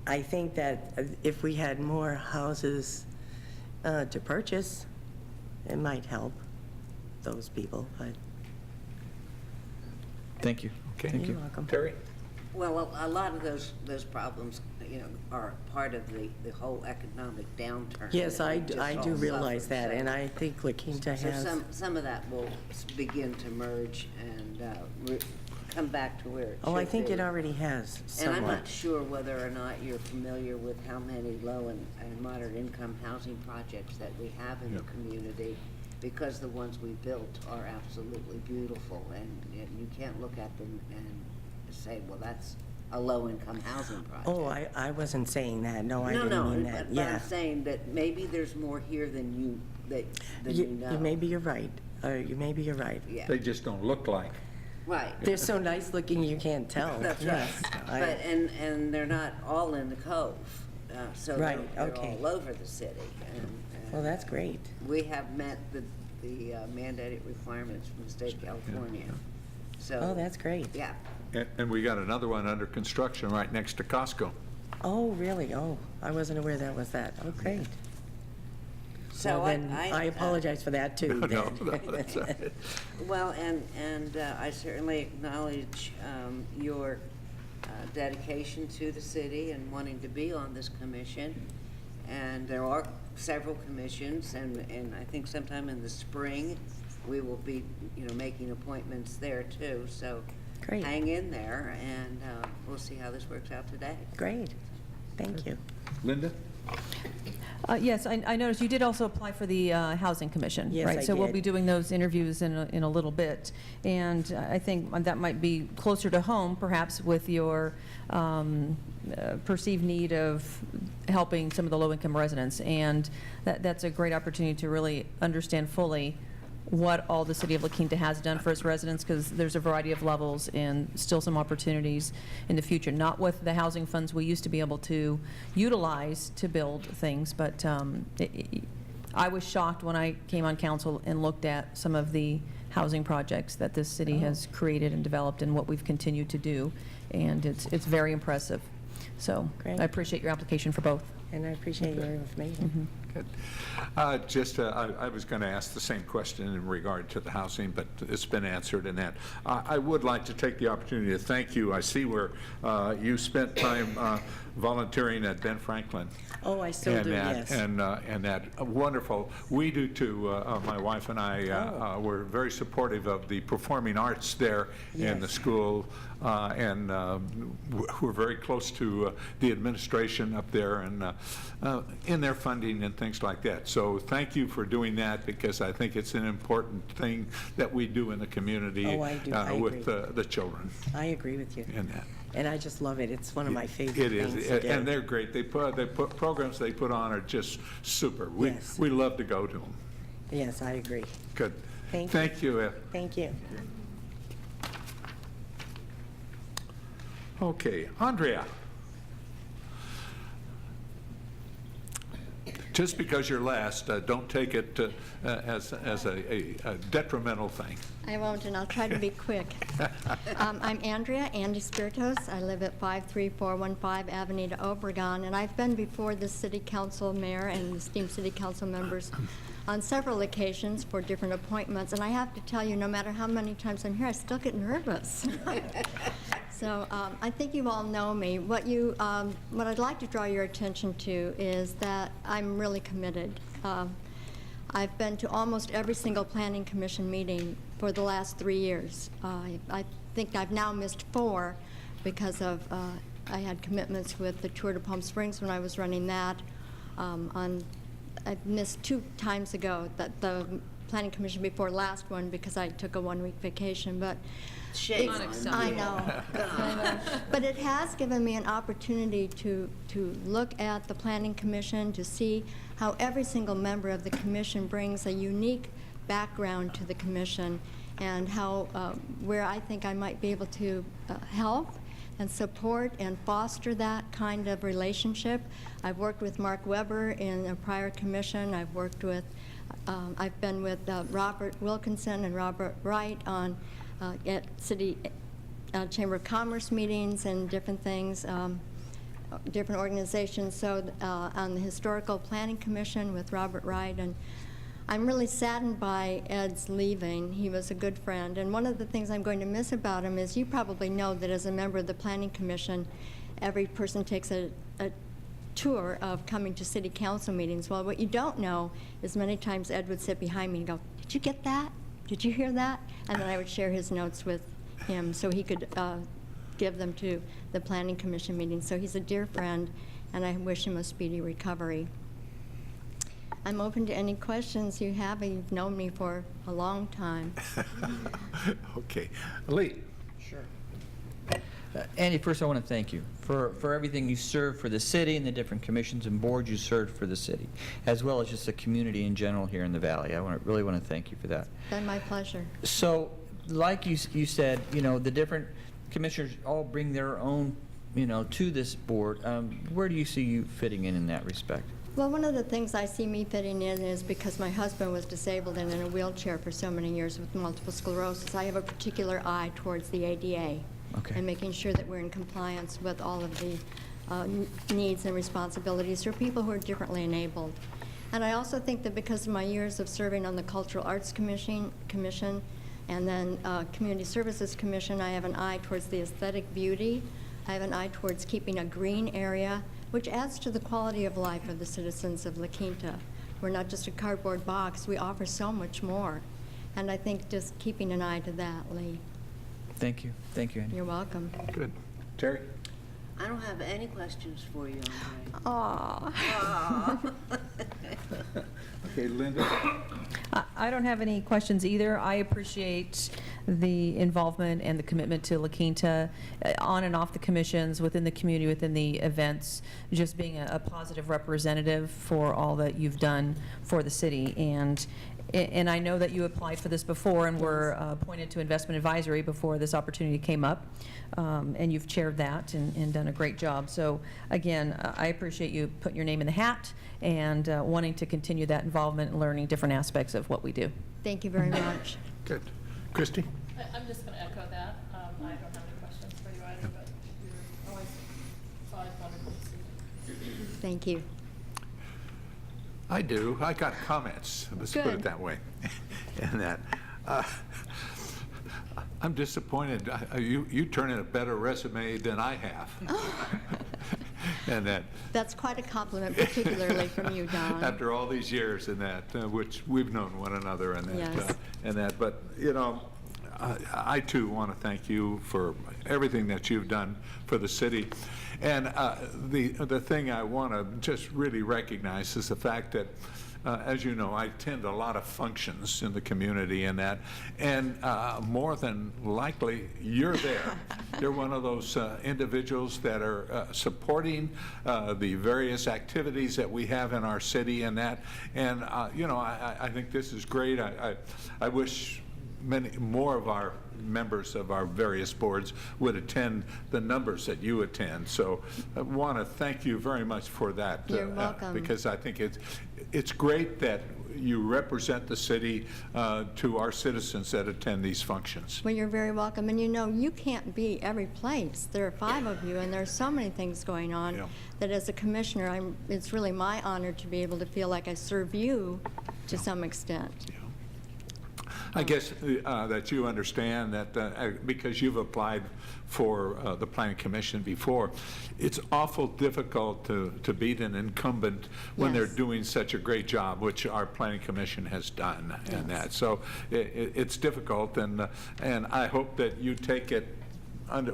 I think that if we had more houses to purchase, it might help those people, but. Thank you. Okay. Thank you. You're welcome. Terry? Well, a lot of those problems, are part of the whole economic downturn. Yes, that I we just do all realize suffered. that, So- and I think La Quinta So has. some of that will begin to merge and come back to where it should be. Oh, I think it already has And I'm somewhat. not sure whether or not you're familiar with how many low and moderate income housing projects that we have in the community, because the ones we built are absolutely beautiful, and you can't look at them and say, well, that's a low-income housing project. Oh, I wasn't saying that. No, I didn't mean that. but Yeah. I'm saying that maybe there's more here than you know. Maybe you're right. Maybe you're right. Yeah. They just don't look like. Right. They're so nice looking you can't tell. That's Yes, right. But, and they're not all in the Cove, so Right, they're okay. all over the city. Well, that's great. We have met the mandated requirements from the state of California. So. Oh, that's great. Yeah. And we got another one under construction right next to Costco. Oh, really? Oh, I wasn't aware that was that. Oh, great. So Well, then I apologize for that, too. No, then. no, that's all right. Well, and I certainly acknowledge your dedication to the city and wanting to be on this commission. And there are several commissions, and I think sometime in the spring, we will be, making appointments there too. So Great. hang in there, and we'll see how this works out today. Great. Thank you. Linda? Yes, I noticed you did also apply for the Housing Commission, Yes, right? I So we'll did. be doing those interviews in a little bit. And I think that might be closer to home, perhaps, with your perceived need of helping some of the low-income residents. And that's a great opportunity to really understand fully what all the city of La Quinta has done for its residents, because there's a variety of levels and still some opportunities in the future. Not with the housing funds we used to be able to utilize to build things, but I was shocked when I came on council and looked at some of the housing projects that this city has created and developed and what we've continued to do, and it's very impressive. So Great. I appreciate your application for both. And I appreciate your information. Good. I was going to ask the same question in regard to the housing, but it's been answered in that. I would like to take the opportunity to thank you. I see where you spent time volunteering at Ben Franklin. Oh, I still do, yes. And that wonderful. We do too. My wife and I were very supportive of the performing arts there in the school, and we're very close to the administration up there and in their funding and things like that. So thank you for doing that, because I think it's an important thing that we do in the community with the children. I agree with you. In that. And I just love it. It's one of my favorite It things is, to do. and they're great. They put programs they put on are just super. We love to go to them. Yes, I agree. Good. Thank you. Thank you. Okay, Andrea. Just because you're last, don't take it as a detrimental thing. I won't, and I'll try to be quick. I'm Andy Spiritos. I live at 53415 Avenida Obregon, and I've been before the City Council Mayor and esteemed City Council members on several occasions for different appointments, and I have to tell you, no matter how many times I'm here, I still get nervous. So I think you all know me. What I'd like to draw your attention to is that I'm really committed. I've been to almost every single Planning Commission meeting for the last 3 years. I think I've now missed 4 because of I had commitments with the Tour de Palm Springs when I was running that. I missed 2 times ago, the Planning Commission before last one, because I took a 1-week vacation. But I know. But it has given me an opportunity to look at the Planning Commission, to see how every single member of the commission brings a unique background to the commission, and how where I think I might be able to help and support and foster that kind of relationship. I've worked with Mark Weber in a prior commission. I've been with Robert Wilkinson and Robert Wright on at City Chamber of Commerce meetings and different things, different organizations. So on the Historical Planning Commission with Robert Wright, and I'm really saddened by Ed's leaving. He was a good friend, and one of the things I'm going to miss about him is, you probably know that as a member of the Planning Commission, every person takes a tour of coming to city council meetings. Well, what you don't know is many times Ed would sit behind me and go, "Did you get that? Did you hear that?" And then I would share his notes with him so he could give them to the Planning Commission meetings. So he's a dear friend, and I wish him a speedy recovery. I'm open to any questions you have. You've known me for a long time. Okay. Lee. Sure. Andy, first I want to thank you for everything you served for the city and the different commissions and boards you served for the city, as well as just the community in general here in the Valley. I really want to thank you for that. It's been my pleasure. So, like you said, the different commissioners all bring their own, to this board. Where do you see you fitting in that respect? Well, one of the things I see me fitting in is because my husband was disabled and in a wheelchair for so many years with multiple sclerosis, I have a particular eye towards the ADA. Okay. And making sure that we're in compliance with all of the needs and responsibilities for people who are differently enabled. And I also think that because of my years of serving on the Cultural Arts Commission and then Community Services Commission, I have an eye towards the aesthetic beauty. I have an eye towards keeping a green area, which adds to the quality of life of the citizens of La Quinta. We're not just a cardboard box. We offer so much more. And I think just keeping an eye to that, Lee. Thank you. Thank you, Andy. You're welcome. Good. Terry? I don't have any questions for you, Andre. Aw. Okay, Linda? I don't have any questions either. I appreciate the involvement and the commitment to La Quinta on and off the commissions, within the community, within the events, just being a positive representative for all that you've done for the city. And I know that you applied for this before and were appointed to investment advisory before this opportunity came up. And you've chaired that and done a great job. So again, I appreciate you putting your name in the hat and wanting to continue that involvement and learning different aspects of what we do. Thank you very much. Good. Christy? I'm just going to echo that. I don't have any questions for you either, but you're always wonderful to see. Thank you. I do. I got comments, let's put Good. it that way. And that, I'm disappointed. You turn in a better resume than I have. And that, That's quite a compliment, particularly from you, Don. after all these years and that, which we've known one another and that, Yes. and that, but, you know, I too want to thank you for everything that you've done for the city. And the thing I want to just really recognize is the fact that, as you know, I attend a lot of functions in the community and that, and more than likely, you're there. You're one of those individuals that are supporting the various activities that we have in our city and that, and you know, I think this is great. I wish many more of our members of our various boards would attend the numbers that you attend. So I want to thank you very much for that. You're welcome. Because I think it's great that you represent the city to our citizens that attend these functions. Well, you're very welcome. And you know, you can't be every place. There are 5 of you, and there's so many things going on that as a commissioner, it's really my honor to be able to feel like I serve you to some extent. I guess that you understand that because you've applied for the Planning Commission before, it's awful difficult to beat an incumbent when they're doing such a great job, which our Planning Commission has done, and that. So it's difficult, and I hope that you take it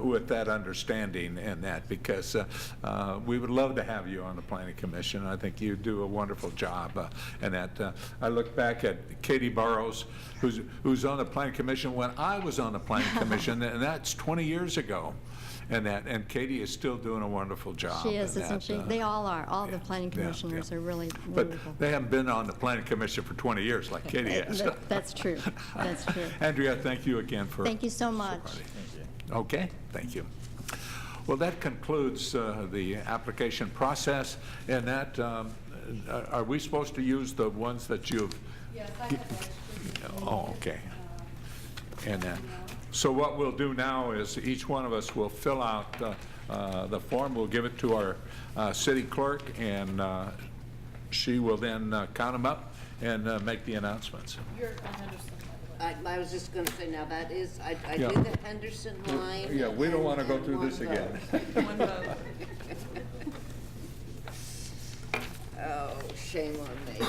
with that understanding and that, because we would love to have you on the Planning Commission. I think you do a wonderful job, and that I look back at Katie Burrows, who's on the Planning Commission when I was on the Planning Commission, and that's 20 years ago. And Katie is still doing a wonderful job. She is, isn't she? They all are. All the planning commissioners are really But wonderful. they haven't been on the Planning Commission for 20 years like Katie has. That's true. That's true. Andrea, thank you again for. Thank you so much. Okay, thank you. Well, that concludes the application process, and that, are we supposed to use the ones that you've? Yes, I have Oh, okay. And so what we'll do now is each one of us will fill out the form. We'll give it to our city clerk, and she will then count them up and make the announcements. You're a Henderson. I was just going to say, now that is, I Yeah. did the Henderson line. Yeah, we don't want to go and through one this vote. again. One vote. Oh, shame on me.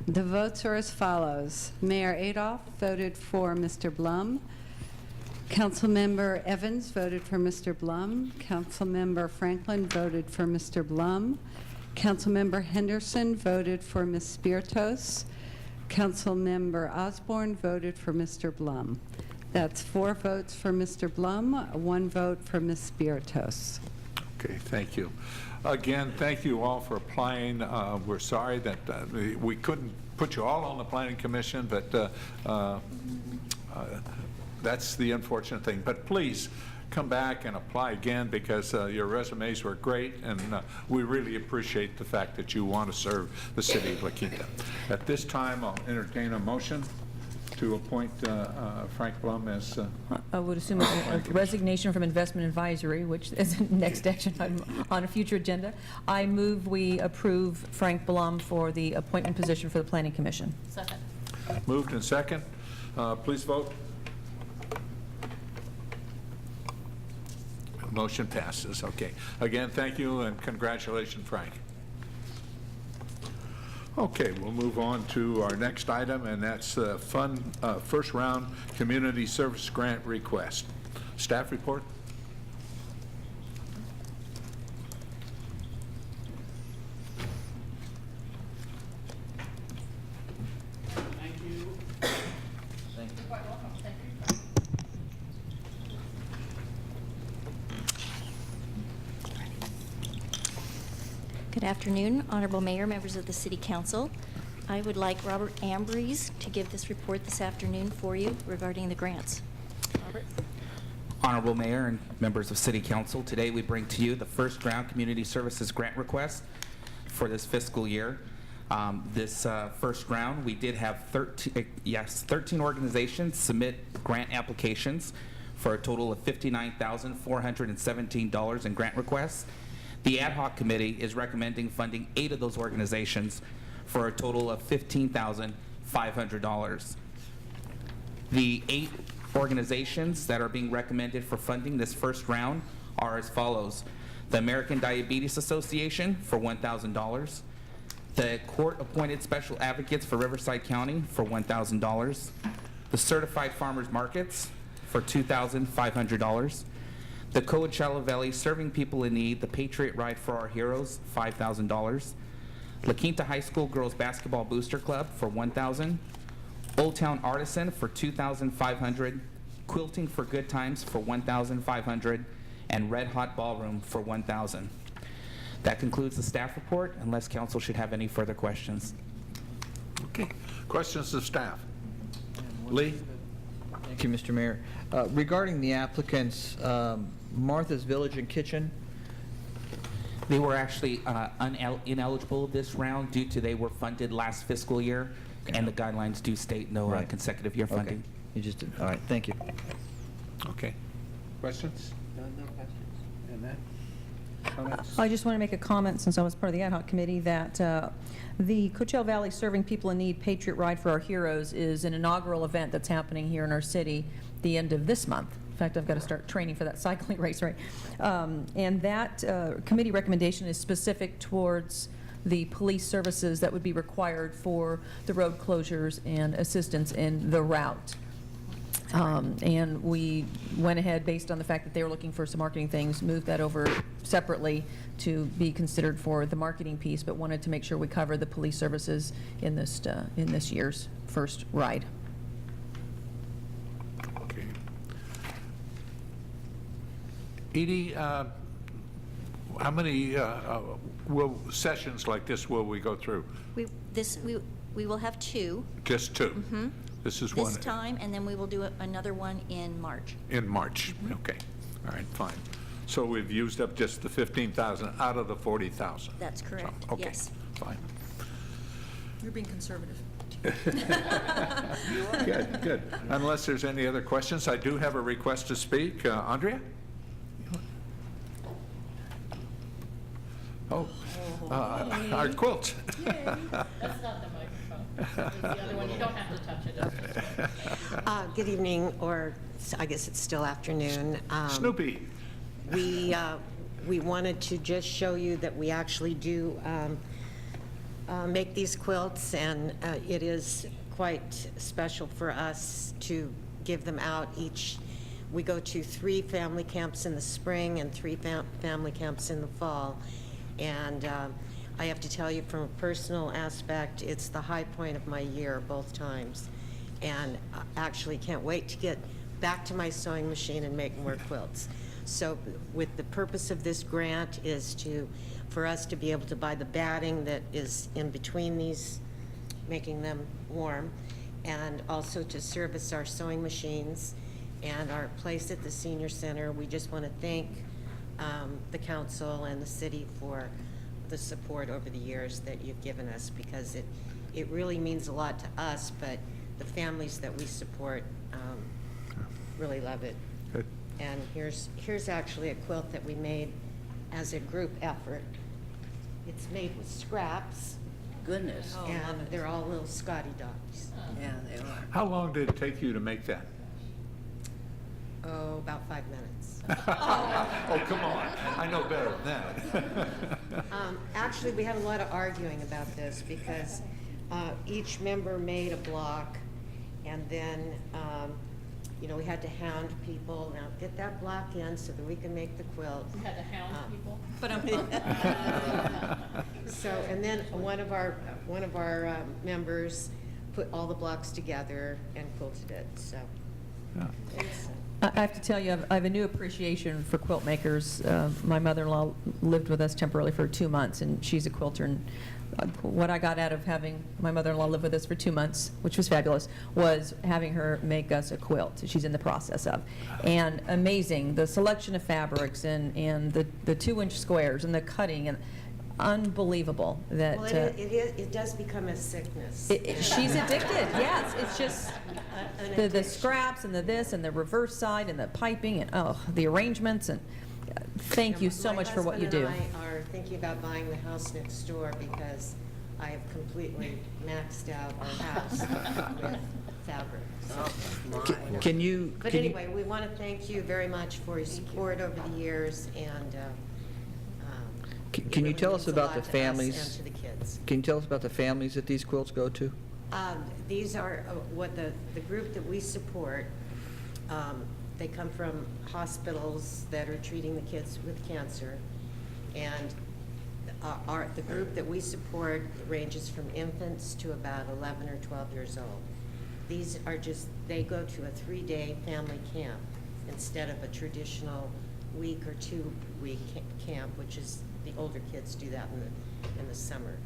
The votes are as follows. Mayor Adolph voted for Mr. Blum. Councilmember Evans voted for Mr. Blum. Councilmember Franklin voted for Mr. Blum. Councilmember Henderson voted for Ms. Spiritos. Councilmember Osborne voted for Mr. Blum. That's 4 votes for Mr. Blum, 1 vote for Ms. Spiritos. Okay, thank you. Again, thank you all for applying. We're sorry that we couldn't put you all on the Planning Commission, but that's the unfortunate thing. But please come back and apply again, because your resumes were great, and we really appreciate the fact that you want to serve the city of La Quinta. At this time, I'll entertain a motion to appoint Frank Blum as... I would assume a resignation from investment advisory, which is the next action item on a future agenda. I move we approve Frank Blum for the appointment position for the Planning Commission. Second. Moved and second. Please vote. Motion passes. Okay. Again, thank you and congratulations, Frank. Okay, we'll move on to our next item, and that's first round community service grant request. Staff report? Thank you. Thank you. Quite welcome. Thank you. Good afternoon, Honorable Mayor, members of the City Council. I would like Robert Ambrose to give this report this afternoon for you regarding the grants. Robert? Honorable Mayor and members of City Council, today we bring to you the first round Community Services Grant request for this fiscal year. This first round, we did have 13 organizations submit grant applications for a total of $59,417 in grant requests. The ad hoc committee is recommending funding 8 of those organizations for a total of $15,500. The 8 organizations that are being recommended for funding this first round are as follows: the American Diabetes Association for $1,000, the Court-Appointed Special Advocates for Riverside County for $1,000, the Certified Farmers Markets for $2,500, the Coachella Valley Serving People in Need, the Patriot Ride for Our Heroes, $5,000. La Quinta High School Girls Basketball Booster Club for $1,000. Old Town Artisan for $2,500. Quilting for Good Times for $1,500. And Red Hot Ballroom for $1,000. That concludes the staff report, unless council should have any further questions. Okay. Questions of staff? Lee? Thank you, Mr. Mayor. Regarding the applicants, Martha's Village and Kitchen, They were actually ineligible this round due to they were funded last fiscal year, and the guidelines do state no Right. consecutive year funding. Okay. You just did. All right, thank you. Okay. Questions? No questions. And that? Comments? I just want to make a comment, since I was part of the ad hoc committee, that the Coachella Valley Serving People in Need Patriot Ride for Our Heroes is an inaugural event that's happening here in our city the end of this month. In fact, I've got to start training for that cycling race, right? And that committee recommendation is specific towards the police services that would be required for the road closures and assistance in the route. And we went ahead, based on the fact that they were looking for some marketing things, moved that over separately to be considered for the marketing piece, but wanted to make sure we cover the police services in this year's first ride. Okay. Edie, how many sessions like this will we go through? We will have 2 Just 2? This is one. this time, and then we will do another one in March. In March, okay. All right, fine. So we've used up just the 15,000 out of the 40,000? That's correct, Okay, yes. fine. You're being conservative. Good, good. Unless there's any other questions, I do have a request to speak. Andrea? Oh, our quilt. That's not the microphone. It's the other one. You don't have to touch it. Good evening, or I guess it's still afternoon. Snoopy. We wanted to just show you that we actually do make these quilts, and it is quite special for us to give them out each. We go to 3 family camps in the spring and 3 family camps in the fall. And I have to tell you, from a personal aspect, it's the high point of my year both times. And I actually can't wait to get back to my sewing machine and make more quilts. So with the purpose of this grant is for us to be able to buy the batting that is in between these, making them warm, and also to service our sewing machines and our place at the senior center. We just want to thank the council and the city for the support over the years that you've given us, because it really means a lot to us, but the families that we support really love it. Good. And here's actually a quilt that we made as a group effort. It's made with scraps. Goodness. And they're all little Scotty dogs. Yeah, they are. How long did it take you to make that? Oh, about 5 minutes. Oh, come on. I know better than that. Actually, we had a lot of arguing about this because each member made a block, and then, we had to hound people. Now, get that block in so that we can make the quilt. You had to hound people? So, and then one of our members put all the blocks together and quilted it, so. Yeah. I have to tell you, I have a new appreciation for quilt makers. My mother-in-law lived with us temporarily for 2 months, and she's a quilter. And what I got out of having my mother-in-law live with us for 2 months, which was fabulous, was having her make us a quilt. She's in the process of. And amazing, the selection of fabrics and the 2-inch squares and the cutting, and unbelievable that. Well, it does become a sickness. She's addicted, yes. It's just the scraps and the this and the reverse side and the piping and, the arrangements, and thank you so much for what you do. My husband and I are thinking about buying the house next door because I have completely maxed out our house with fabric. Can you? But anyway, we want to thank you very much for your support over the years, and Can you tell us about the families? And to the kids. Can you tell us about the families that these quilts go to? These are what the group that we support. They come from hospitals that are treating the kids with cancer, and the group that we support ranges from infants to about 11 or 12 years old. These are they go to a 3-day family camp instead of a traditional week or 2-week camp, which is the older kids do that in the summer.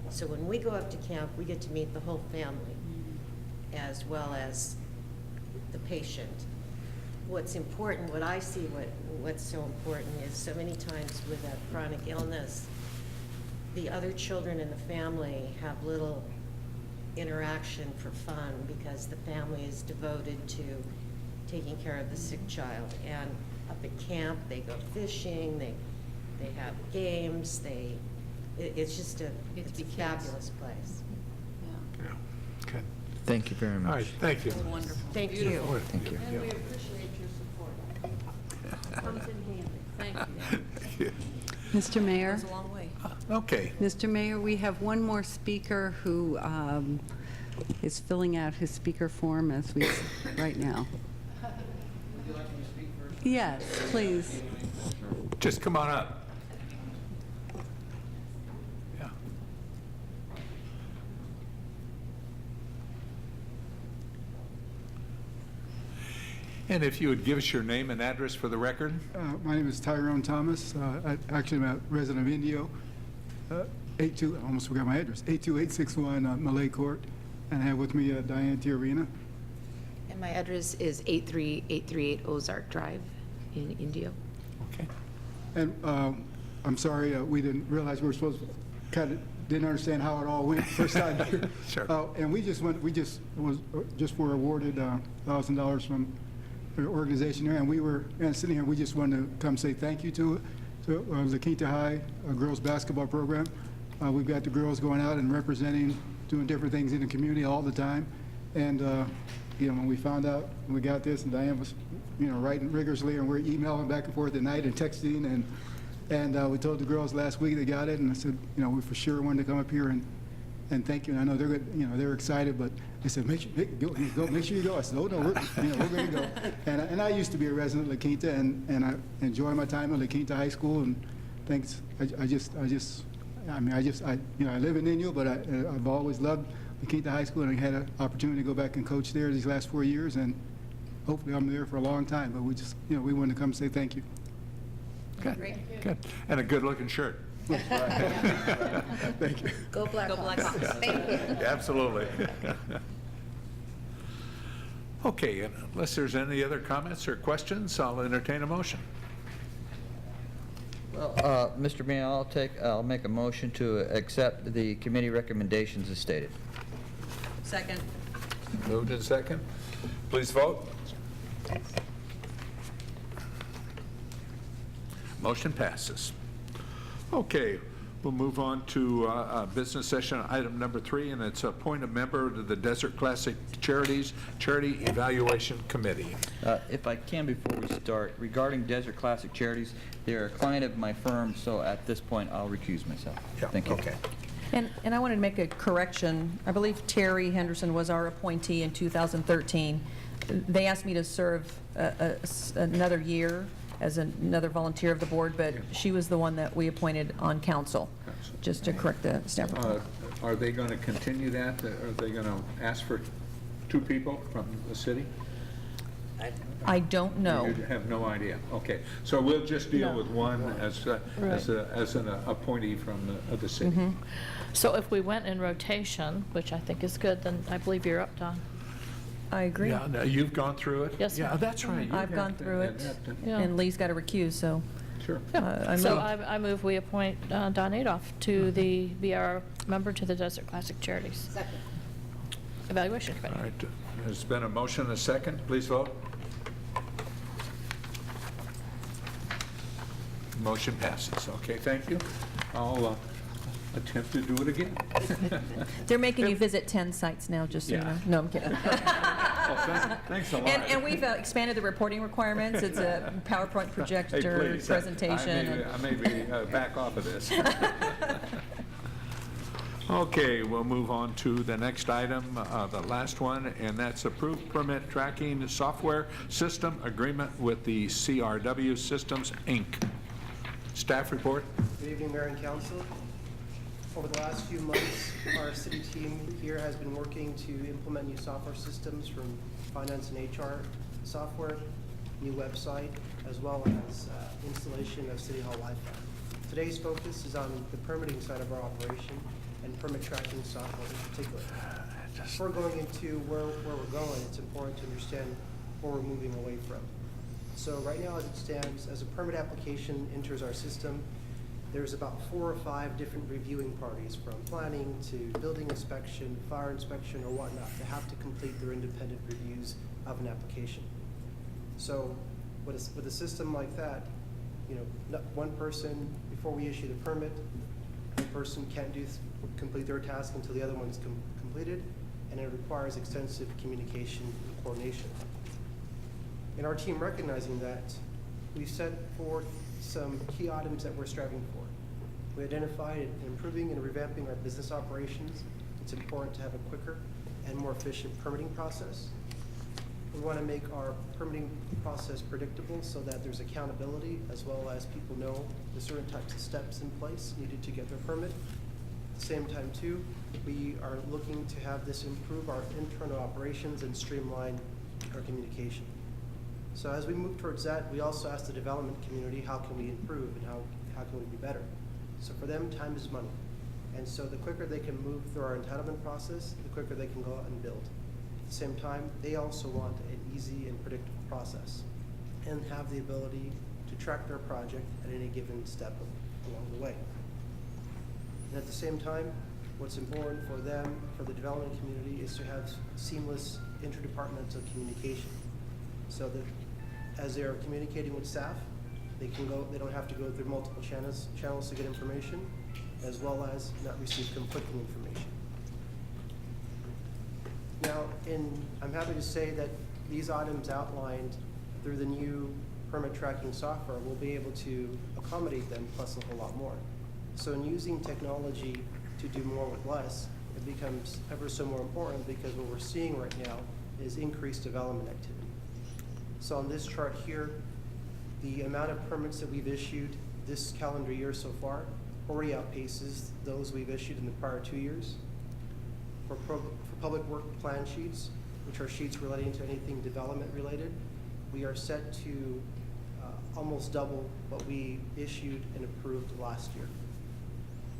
So when we go up to camp, we get to meet the whole family as well as the patient. What's important, what I see, what's so important is so many times with a chronic illness, the other children in the family have little interaction for fun because the family is devoted to taking care of the sick child. And up at camp, they go fishing, they have games, it's just a fabulous place. Yeah. Okay. Thank you very much. All right, thank you. Wonderful. Thank you. Thank you. And we appreciate your support. Comes in handy. Thank you. Mr. Mayor? Goes a long way. Okay. Mr. Mayor, we have one more speaker who is filling out his speaker form right now. Would you like me to speak first? Yes, please. Just come on up. Yeah. And if you would give us your name and address for the record? My name is Tyrone Thomas. Actually, I'm a resident of Indio. I almost forgot my address, 82861 Malay Court. And I have with me Diane Tiarina. And my address is 83838 Ozark Drive in Indio. Okay. And I'm sorry, we didn't realize we were supposed to, didn't understand how it all went first time here. Sure. And we just were awarded $1,000 from the organization here, and we were sitting here. We just wanted to come say thank you to the Quinta High girls basketball program. We've got the girls going out and representing, doing different things in the community all the time. And when we found out we got this, and Diane was writing rigorously, and we're emailing back and forth at night and texting, and we told the girls last week they got it, and I said, we for sure wanted to come up here and thank you. And I know they're good, they're excited, but they said, make sure you go. I said, oh no, we're going to go. And I used to be a resident of La Quinta, and I enjoy my time at La Quinta High School. And thanks. I live in Inyo, but I've always loved La Quinta High School, and I had an opportunity to go back and coach there these last 4 years, and hopefully I'm there for a long time, but we just, we wanted to come say thank you. Good, good. And a good-looking shirt. Thank you. Go Blackhawks. Thank you. Absolutely. Okay, and unless there's any other comments or questions, I'll entertain a motion. Well, Mr. Mayor, I'll make a motion to accept the committee recommendations as stated. Second. Moved and second. Please vote. Motion passes. Okay, we'll move on to business session item number 3, and it's appoint a member to the Desert Classic Charities Charity Evaluation Committee. If I can, before we start, regarding Desert Classic Charities, they're a client of my firm, so at this point, I'll recuse myself. Yeah, Thank you. okay. And I wanted to make a correction. I believe Terry Henderson was our appointee in 2013. They asked me to serve another year as another volunteer of the board, but she was the one that we appointed on council, just to correct the staff report. Are they going to continue that? Are they going to ask for 2 people from the city? I don't know. You have no idea. Okay, so we'll just deal with one as an appointee from the city. So if we went in rotation, which I think is good, then I believe you're up, Don. I agree. Yeah, no, you've gone through it? Yes, Yeah, ma'am. that's right. You I've have gone to- through it, Yeah. and Lee's got to recuse, so. Sure. So I move we appoint Don Adolph to be our member to the Desert Classic Charities Evaluation Committee. All right, there's been a motion and a second. Please vote. Motion passes. Okay, thank you. I'll attempt to do it again. They're making you visit 10 sites now, just so you Yeah. know. No, I'm kidding. Thanks a lot. And we've expanded the reporting requirements. It's a PowerPoint Hey, projector please, presentation. I may be back off of this. Okay, we'll move on to the next item, the last one, and that's approved permit tracking software system agreement with the CRW Systems, Inc. Staff report? Good evening, Mayor and Council. Over the last few months, our city team here has been working to implement new software systems from finance and HR software, new website, as well as installation of City Hall Wi-Fi. Today's focus is on the permitting side of our operation and permit tracking software in particular. Before going into where we're going, it's important to understand where we're moving away from. So right now, as it stands, as a permit application enters our system, there's about 4 or 5 different reviewing parties, from planning to building inspection, fire inspection, or whatnot, that have to complete their independent reviews of an application. So with a system like that, one person, before we issue the permit, one person can't complete their task until the other one's completed, and it requires extensive communication and coordination. In our team recognizing that, we set forth some key items that we're striving for. We identified improving and revamping our business operations. It's important to have a quicker and more efficient permitting process. We want to make our permitting process predictable so that there's accountability, as well as people know the certain types of steps in place needed to get their permit. At the same time, too, we are looking to have this improve our internal operations and streamline our communication. So as we move towards that, we also ask the development community, how can we improve and how can we be better? So for them, time is money. And so the quicker they can move through our entitlement process, the quicker they can go out and build. At the same time, they also want an easy and predictable process and have the ability to track their project at any given step along the way. And at the same time, what's important for them, for the development community, is to have seamless interdepartmental communication, so that as they're communicating with staff, they don't have to go through multiple channels to get information, as well as not receive conflicting information. Now, I'm happy to say that these items outlined through the new permit tracking software will be able to accommodate them, plus a whole lot more. So in using technology to do more with less, it becomes ever so more important, because what we're seeing right now is increased development activity. So on this chart here, the amount of permits that we've issued this calendar year so far already outpaces those we've issued in the prior 2 years. For public work plan sheets, which are sheets relating to anything development related, we are set to almost double what we issued and approved last year.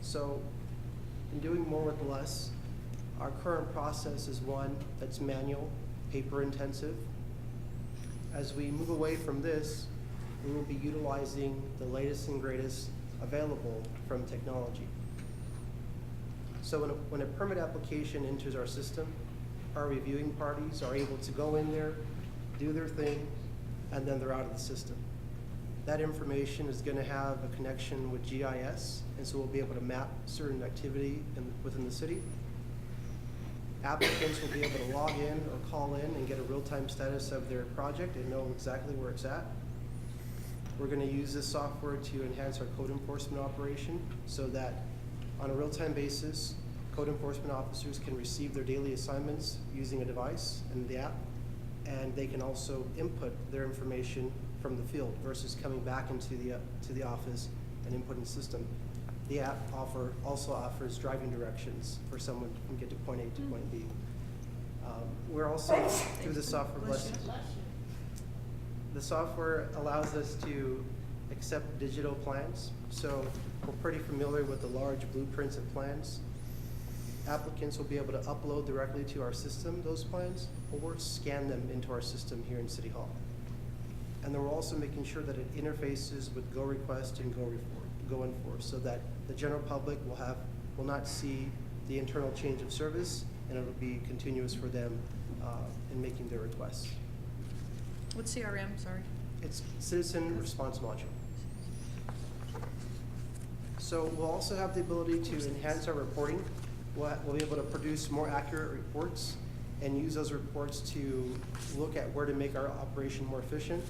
So in doing more with less, our current process is one that's manual, paper intensive. As we move away from this, we will be utilizing the latest and greatest available from technology. So when a permit application enters our system, our reviewing parties are able to go in there, do their thing, and then they're out of the system. That information is going to have a connection with GIS, and so we'll be able to map certain activity within the city. Applicants will be able to log in or call in and get a real-time status of their project and know exactly where it's at. We're going to use this software to enhance our code enforcement operation so that on a real-time basis, code enforcement officers can receive their daily assignments using a device and the app, and they can also input their information from the field versus coming back into the office and inputting the system. The app also offers driving directions for someone who can get to point A to point B. We're also, through the software, the software allows us to accept digital plans. So we're pretty familiar with the large blueprints of plans. Applicants will be able to upload directly to our system those plans or scan them into our system here in City Hall. And then we're also making sure that it interfaces with Go Request and Go Enforce so that the general public will not see the internal change of service, and it'll be continuous for them in making their requests. What's CRM, sorry? It's Citizen Response Module. So we'll also have the ability to enhance our reporting. We'll be able to produce more accurate reports and use those reports to look at where to make our operation more efficient.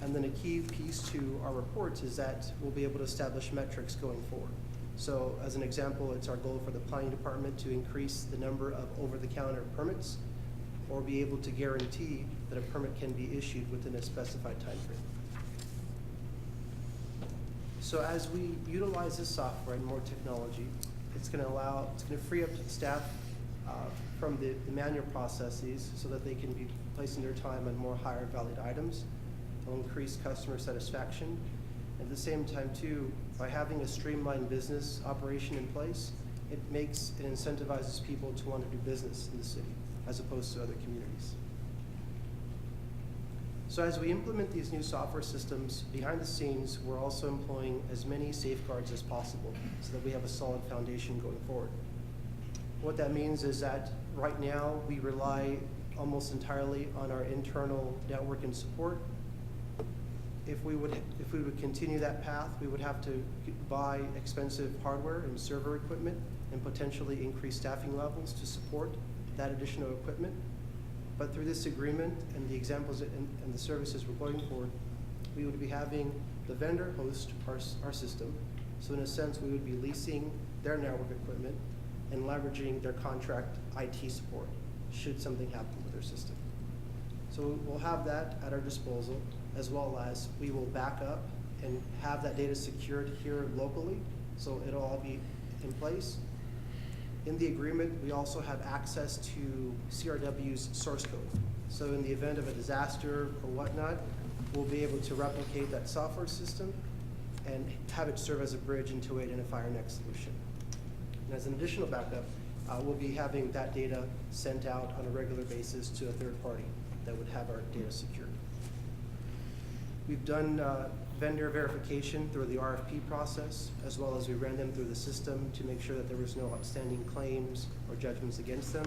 And then a key piece to our reports is that we'll be able to establish metrics going forward. So as an example, it's our goal for the planning department to increase the number of over-the-counter permits or be able to guarantee that a permit can be issued within a specified time frame. So as we utilize this software and more technology, it's going to free up staff from the manual processes so that they can be placing their time on more higher valued items. It'll increase customer satisfaction. At the same time too, by having a streamlined business operation in place, it incentivizes people to want to do business in the city as opposed to other communities. So as we implement these new software systems, behind the scenes, we're also employing as many safeguards as possible so that we have a solid foundation going forward. What that means is that right now we rely almost entirely on our internal network and support. If we would continue that path, we would have to buy expensive hardware and server equipment and potentially increase staffing levels to support that additional equipment. But through this agreement and the examples and the services we're going for, we would be having the vendor host our system. So in a sense, we would be leasing their network equipment and leveraging their contract IT support should something happen with their system. So we'll have that at our disposal, as well as we will back up and have that data secured here locally, so it'll all be in place. In the agreement, we also have access to CRW's source code. So in the event of a disaster or whatnot, we'll be able to replicate that software system and have it serve as a bridge into identify our next solution. And as an additional backup, we'll be having that data sent out on a regular basis to a third party that would have our data secured. We've done vendor verification through the RFP process, as well as we ran them through the system to make sure that there was no outstanding claims or judgments against them.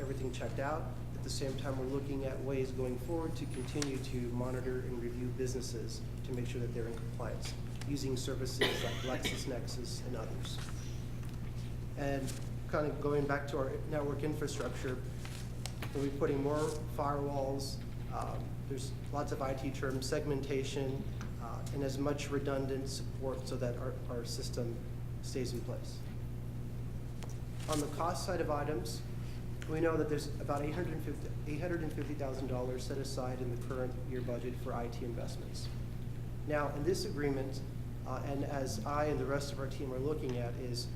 Everything checked out. At the same time, we're looking at ways going forward to continue to monitor and review businesses to make sure that they're in compliance, using services like LexisNexis and others. And kind of going back to our network infrastructure, we'll be putting more firewalls. There's lots of IT terms, segmentation, and as much redundant support so that our system stays in place. On the cost side of items, we know that there's about $850,000 set aside in the current year budget for IT investments. Now, in this agreement, and as I and the rest of our team are looking at, is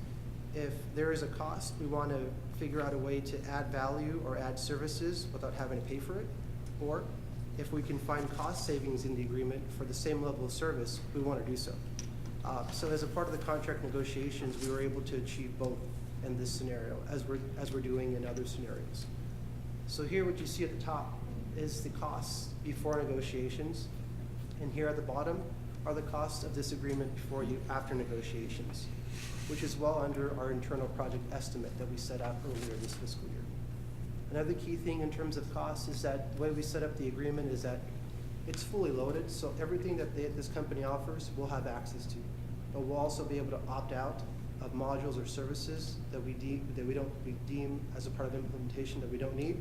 if there is a cost, we want to figure out a way to add value or add services without having to pay for it. Or if we can find cost savings in the agreement for the same level of service, we want to do so. So as a part of the contract negotiations, we were able to achieve both in this scenario, as we're doing in other scenarios. So here what you see at the top is the costs before negotiations, and here at the bottom are the costs of this agreement before you after negotiations, which is well under our internal project estimate that we set out earlier this fiscal year. Another key thing in terms of costs is that the way we set up the agreement is that it's fully loaded, so everything that this company offers, we'll have access to. But we'll also be able to opt out of modules or services that we deem as a part of implementation that we don't need,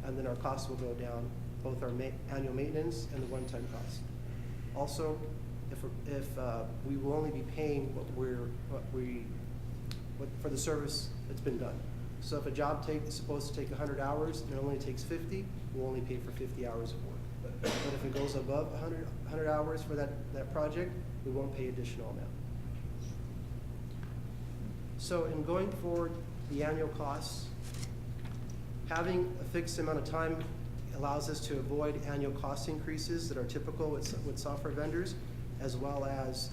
and then our costs will go down, both our annual maintenance and the one-time cost. Also, if we will only be paying for the service that's been done. So if a job is supposed to take 100 hours and it only takes 50, we'll only pay for 50 hours of work. But if it goes above 100 hours for that project, we won't pay additional amount. So in going forward, the annual costs, having a fixed amount of time allows us to avoid annual cost increases that are typical with software vendors, as well as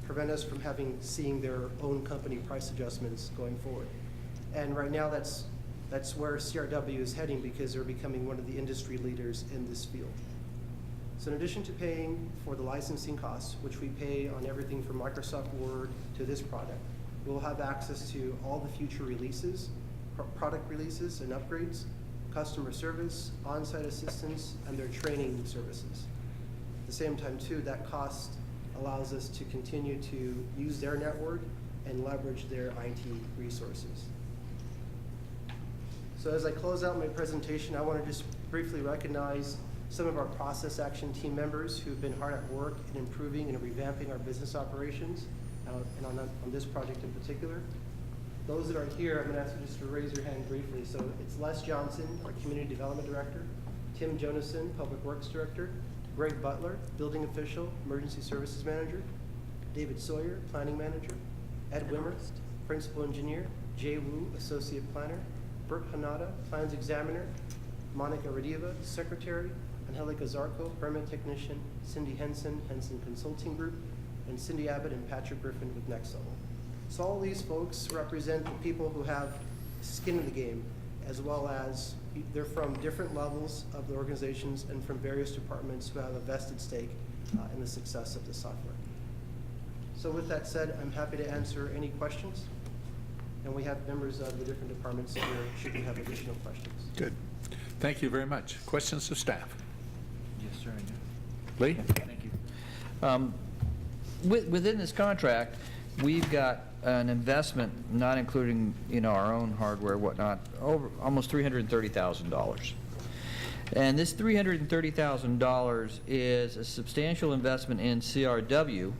prevent us from seeing their own company price adjustments going forward. And right now, that's where CRW is heading, because they're becoming one of the industry leaders in this field. So in addition to paying for the licensing costs, which we pay on everything from Microsoft Word to this product, we'll have access to all the future releases, product releases and upgrades, customer service, on-site assistance, and their training services. At the same time, too, that cost allows us to continue to use their network and leverage their IT resources. So as I close out my presentation, I want to just briefly recognize some of our process action team members who've been hard at work in improving and revamping our business operations, and on this project in particular. Those that are here, I'm going to ask you just to raise your hand briefly. So it's Les Johnson, our Community Development Director, Tim Jonason, Public Works Director, Greg Butler, Building Official, Emergency Services Manager, David Sawyer, Planning Manager, Ed Wimmer, Principal Engineer, Jay Wu, Associate Planner, Bert Hanada, Plans Examiner, Monica Radiva, Secretary, Angelica Zarco, Permit Technician, Cindy Henson, Henson Consulting Group, and Cindy Abbott and Patrick Griffin with Next Level. So all these folks represent the people who have skin in the game, as well as they're from different levels of the organizations and from various departments who have a vested stake in the success of the software. So with that said, I'm happy to answer any questions. And we have members of the different departments here should you have additional questions. Good. Thank you very much. Questions of staff? Yes, sir, I do. Lee? Thank you. Within this contract, we've got an investment, not including our own hardware, whatnot, over almost $330,000. And this $330,000 is a substantial investment in CRW.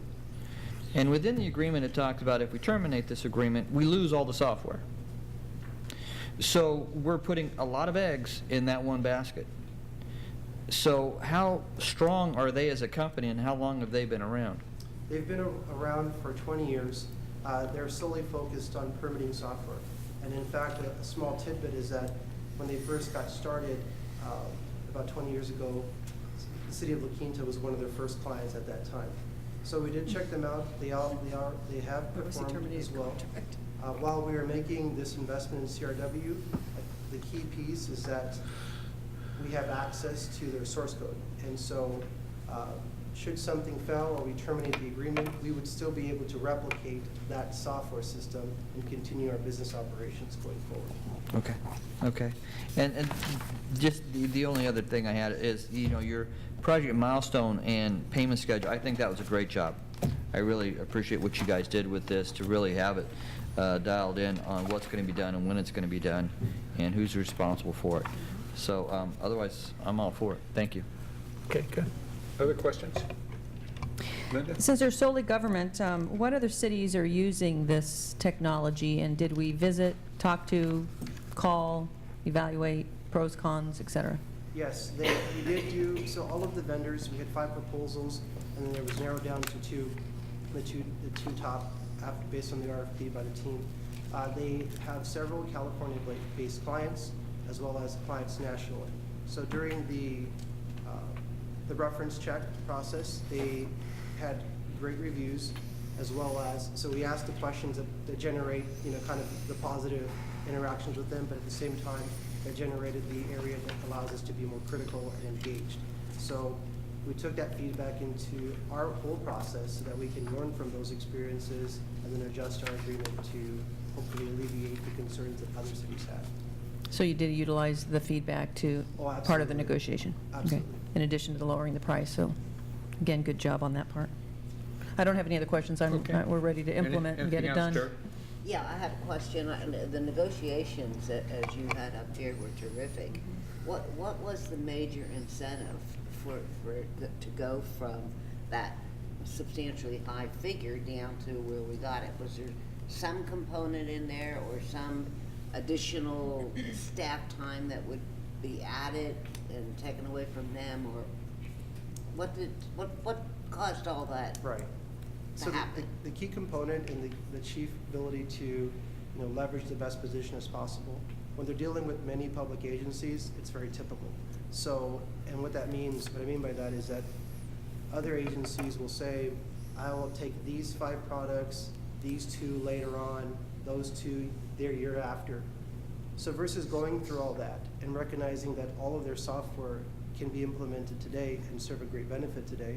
And within the agreement, it talks about if we terminate this agreement, we lose all the software. So we're putting a lot of eggs in that one basket. So how strong are they as a company, and how long have they been around? They've been around for 20 years. They're solely focused on permitting software. And in fact, a small tidbit is that when they first got started about 20 years ago, the city of La Quinta was one of their first clients at that time. So we did check them out. They have performed as well. While we are making this investment in CRW, the key piece is that we have access to their source code. And so should something fail or we terminate the agreement, we would still be able to replicate that software system and continue our business operations going forward. Okay. And just the only other thing I had is, your project milestone and payment schedule. I think that was a great job. I really appreciate what you guys did with this to really have it dialed in on what's going to be done and when it's going to be done and who's responsible for it. So otherwise, I'm all for it. Thank you. Okay, good. Other questions? Linda? Since they're solely government, what other cities are using this technology, and did we visit, talk to, call, evaluate, pros, cons, et cetera? Yes, we did do, so all of the vendors, we had 5 proposals, and then there was narrowed down to 2, the two top based on the RFP by the team. They have several California-based clients as well as clients nationally. So during the reference check process, they had great reviews as well as, so we asked the questions that generate, kind of the positive interactions with them, but at the same time, that generated the area that allows us to be more critical and engaged. So we took that feedback into our whole process so that we can learn from those experiences and then adjust our agreement to hopefully alleviate the concerns that other cities have. So you did utilize the feedback to part of the negotiation? Absolutely. Okay. In addition to the lowering the price, so again, good job on that part. I don't have any other questions. We're ready to implement and get it done. Yeah, I have a question. The negotiations, as you had up here, were terrific. What was the major incentive to go from that substantially high figure down to where we got it? Was there some component in there or some additional staff time that would be added and taken away from them, or what caused all that? Right. So the key component and the chief ability to leverage the best position as possible. When they're dealing with many public agencies, it's very typical. So, and what that means, what I mean by that is that other agencies will say, I will take these 5 products, these 2 later on, those 2 their year after. So versus going through all that and recognizing that all of their software can be implemented today and serve a great benefit today,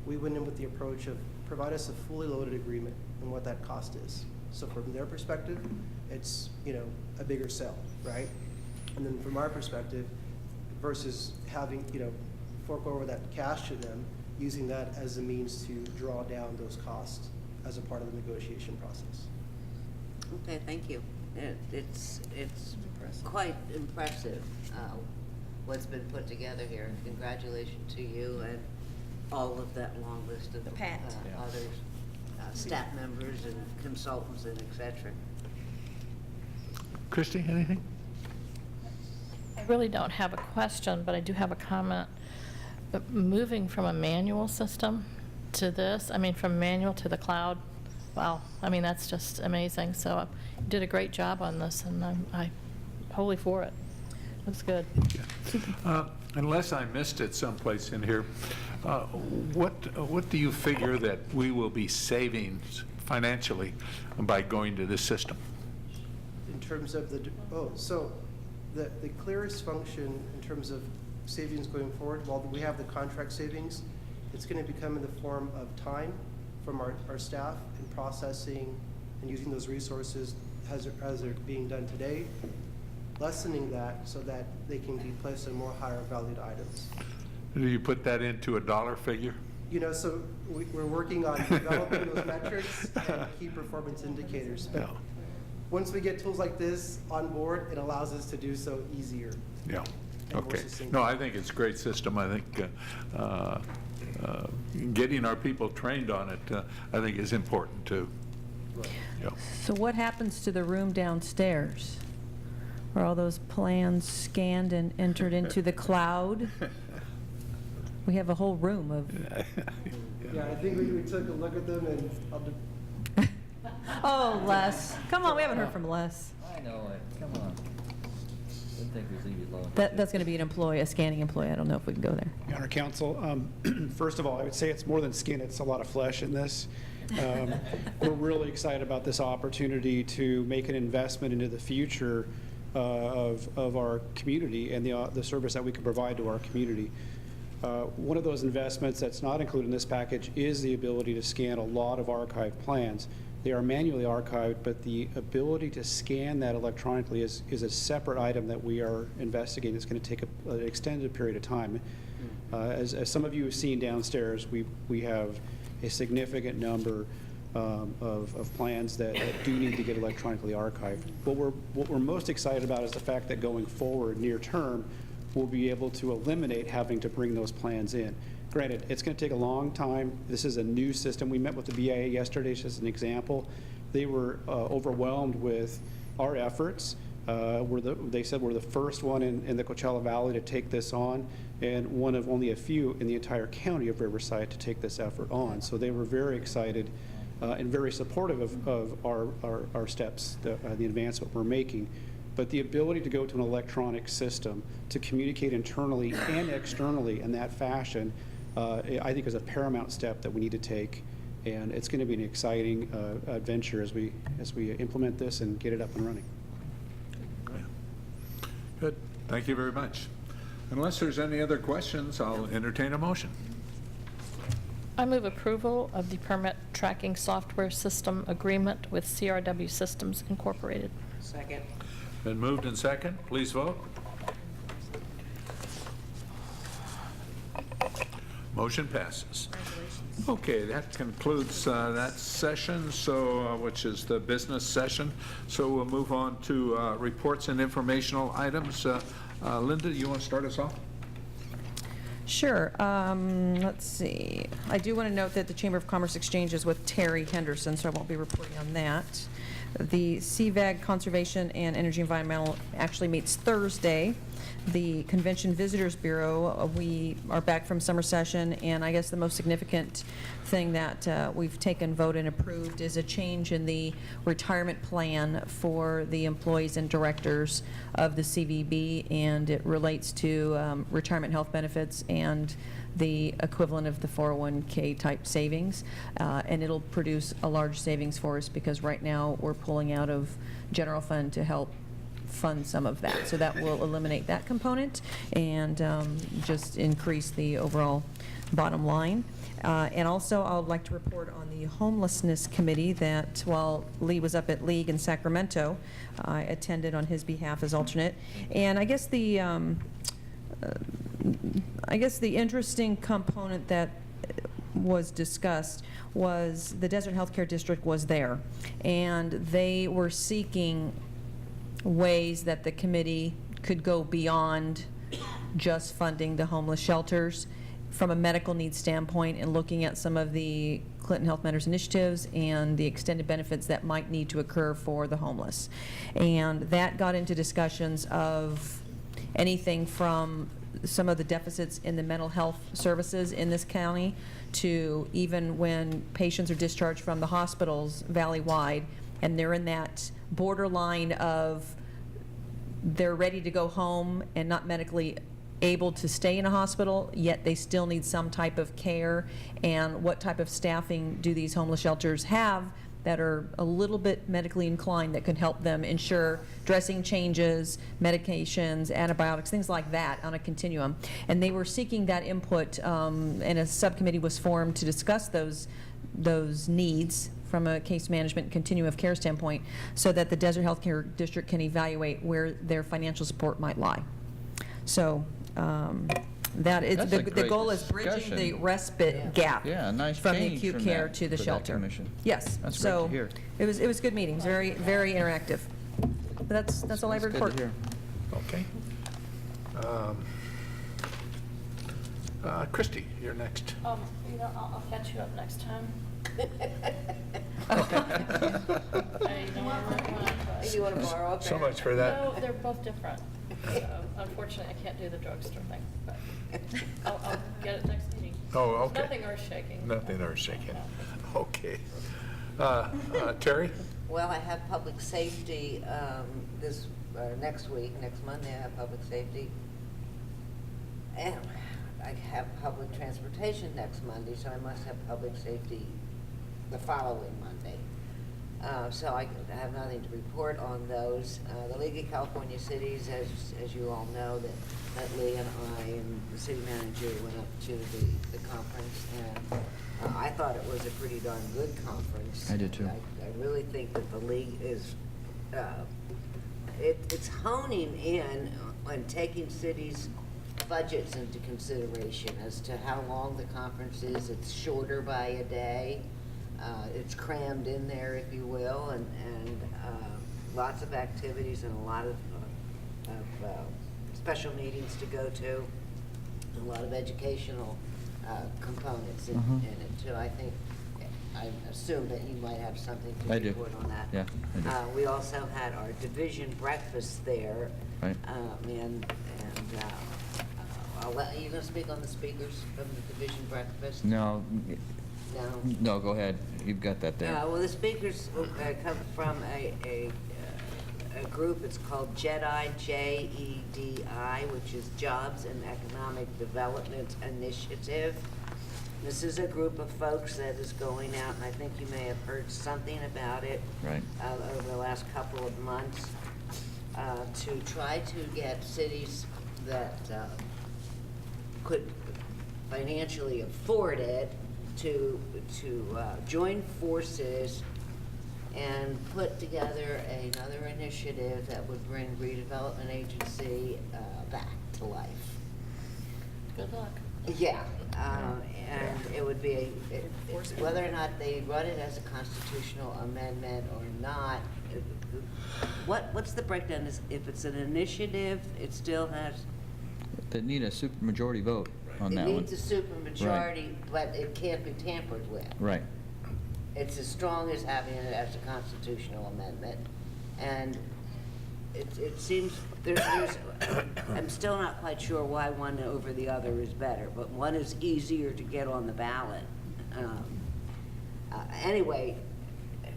we went in with the approach of provide us a fully loaded agreement and what that cost is. So from their perspective, it's a bigger sell, right? And then from our perspective, versus having fork over that cash to them, using that as a means to draw down those costs as a part of the negotiation process. Okay, thank you. It's quite impressive what's been put together here. Congratulations to you and all of that long list of other staff members and consultants and et cetera. Christy, anything? I really don't have a question, but I do have a comment. But moving from a manual system to this, from manual to the cloud, wow, that's just amazing. So you did a great job on this, and I'm wholly for it. Looks good. Unless I missed it someplace in here, what do you figure that we will be saving financially by going to this system? In terms of the clearest function in terms of savings going forward, while we have the contract savings, it's going to become in the form of time from our staff in processing and using those resources as they're being done today, lessening that so that they can be placed on more higher valued items. Do you put that into a dollar figure? So we're working on developing those metrics and key performance indicators. But once we get tools like this on board, it allows us to do so easier. Yeah. Okay. No, I think it's a great system. I think getting our people trained on it, I think, is important too. Right. Yeah. So what happens to the room downstairs? Are all those plans scanned and entered into the cloud? We have a whole room of... Yeah, I think we took a look at them and... Oh, Les. Come on, we haven't heard from Les. I know it. Come on. Didn't think it was even low. That's going to be an employee, a scanning employee. I don't know if we can go there. Your Honor, Counsel, first of all, I would say it's more than skin. It's a lot of flesh in this. We're really excited about this opportunity to make an investment into the future of our community and the service that we can provide to our community. One of those investments that's not included in this package is the ability to scan a lot of archived plans. They are manually archived, but the ability to scan that electronically is a separate item that we are investigating. It's going to take an extended period of time. As some of you have seen downstairs, we have a significant number of plans that do need to get electronically archived. What we're most excited about is the fact that going forward, near term, we'll be able to eliminate having to bring those plans in. Granted, it's going to take a long time. This is a new system. We met with the BIA yesterday, just as an example. They were overwhelmed with our efforts. They said we're the first one in the Coachella Valley to take this on, and one of only a few in the entire county of Riverside to take this effort on. So they were very excited and very supportive of our steps, the advancement we're making. But the ability to go to an electronic system to communicate internally and externally in that fashion, I think is a paramount step that we need to take. And it's going to be an exciting adventure as we implement this and get it up and running. Good. Thank you very much. Unless there's any other questions, I'll entertain a motion. I move approval of the permit tracking software system agreement with CRW Systems Incorporated. Second. Been moved and second. Please vote. Motion passes. Okay, that concludes that session, so which is the business session. So we'll move on to reports and informational items. Linda, you want to start us off? Sure. Let's see. I do want to note that the Chamber of Commerce exchanges with Terry Henderson, so I won't be reporting on that. The CVAG Conservation and Energy Environmental actually meets Thursday. The Convention Visitors Bureau, we are back from summer session, and I guess the most significant thing that we've taken vote and approved is a change in the retirement plan for the employees and directors of the CVB, and it relates to retirement health benefits and the equivalent of the 401k type savings, and it'll produce a large savings for us because right now we're pulling out of general fund to help fund some of that. So that will eliminate that component and just increase the overall bottom line. And also, I would like to report on the homelessness committee that while Lee was up at League in Sacramento, I attended on his behalf as alternate. And I guess the interesting component that was discussed was the Desert Healthcare District was there, and they were seeking ways that the committee could go beyond just funding the homeless shelters from a medical needs standpoint and looking at some of the Clinton Health Matters initiatives and the extended benefits that might need to occur for the homeless. And that got into discussions of anything from some of the deficits in the mental health services in this county to even when patients are discharged from the hospitals valley-wide and they're in that borderline of they're ready to go home and not medically able to stay in a hospital, yet they still need some type of care, and what type of staffing do these homeless shelters have that are a little bit medically inclined that can help them ensure dressing changes, medications, antibiotics, things like that on a continuum. And they were seeking that input, and a subcommittee was formed to discuss those needs from a case management continuum of care standpoint so that the Desert Healthcare District can evaluate where their financial support might lie. So that is the goal is bridging the respite gap from the acute care to the shelter. Yes. That's so great to hear. It was good meetings, very interactive. But that's all I That's good report. to hear. Okay. Christy, you're next. I'll catch you up next time. You want to borrow up So much for that. No, they're both different. So unfortunately, I can't do the drugstore thing, but I'll get it next meeting. Oh, okay. Nothing earth-shaking. Nothing earth-shaking. Okay. Terry? Well, I have public safety next week, next Monday I have public safety. And I have public transportation next Monday, so I must have public safety the following Monday. So I have nothing to report on those. The League of California Cities, as you all know, that Lee and I and the city manager went up to the conference, and I thought it was a pretty darn good conference. I did too. I really think that the league is, it's honing in on taking cities' budgets into consideration as to how long the conference is. It's shorter by a day. It's crammed in there, if you will, and lots of activities and a lot of special meetings to go to, and a lot of educational components in it too. I assume that you might have something to report on that. Yeah, I do. We also had our division breakfast there, Right. and are you going to speak on the speakers from the division breakfast? No, No. No, go ahead. You've got that there. Well, the speakers come from a group, it's called JEDI, J-E-D-I, which is Jobs and Economic Development Initiative. This is a group of folks that is going out, and I think you may have heard something about it Right. Over the last couple of months, to try to get cities that could financially afford it to join forces and put together another initiative that would bring redevelopment agency back to life. Good luck. Yeah, and it would be, whether or not they run it as a constitutional amendment or not, what's the breakdown? If it's an initiative, it still has, They need a supermajority vote on it that one. needs a supermajority, but it can't be tampered with. Right. It's as strong as having it as a constitutional amendment. And it seems, I'm still not quite sure why one over the other is better, but one is easier to get on the ballot. Anyway,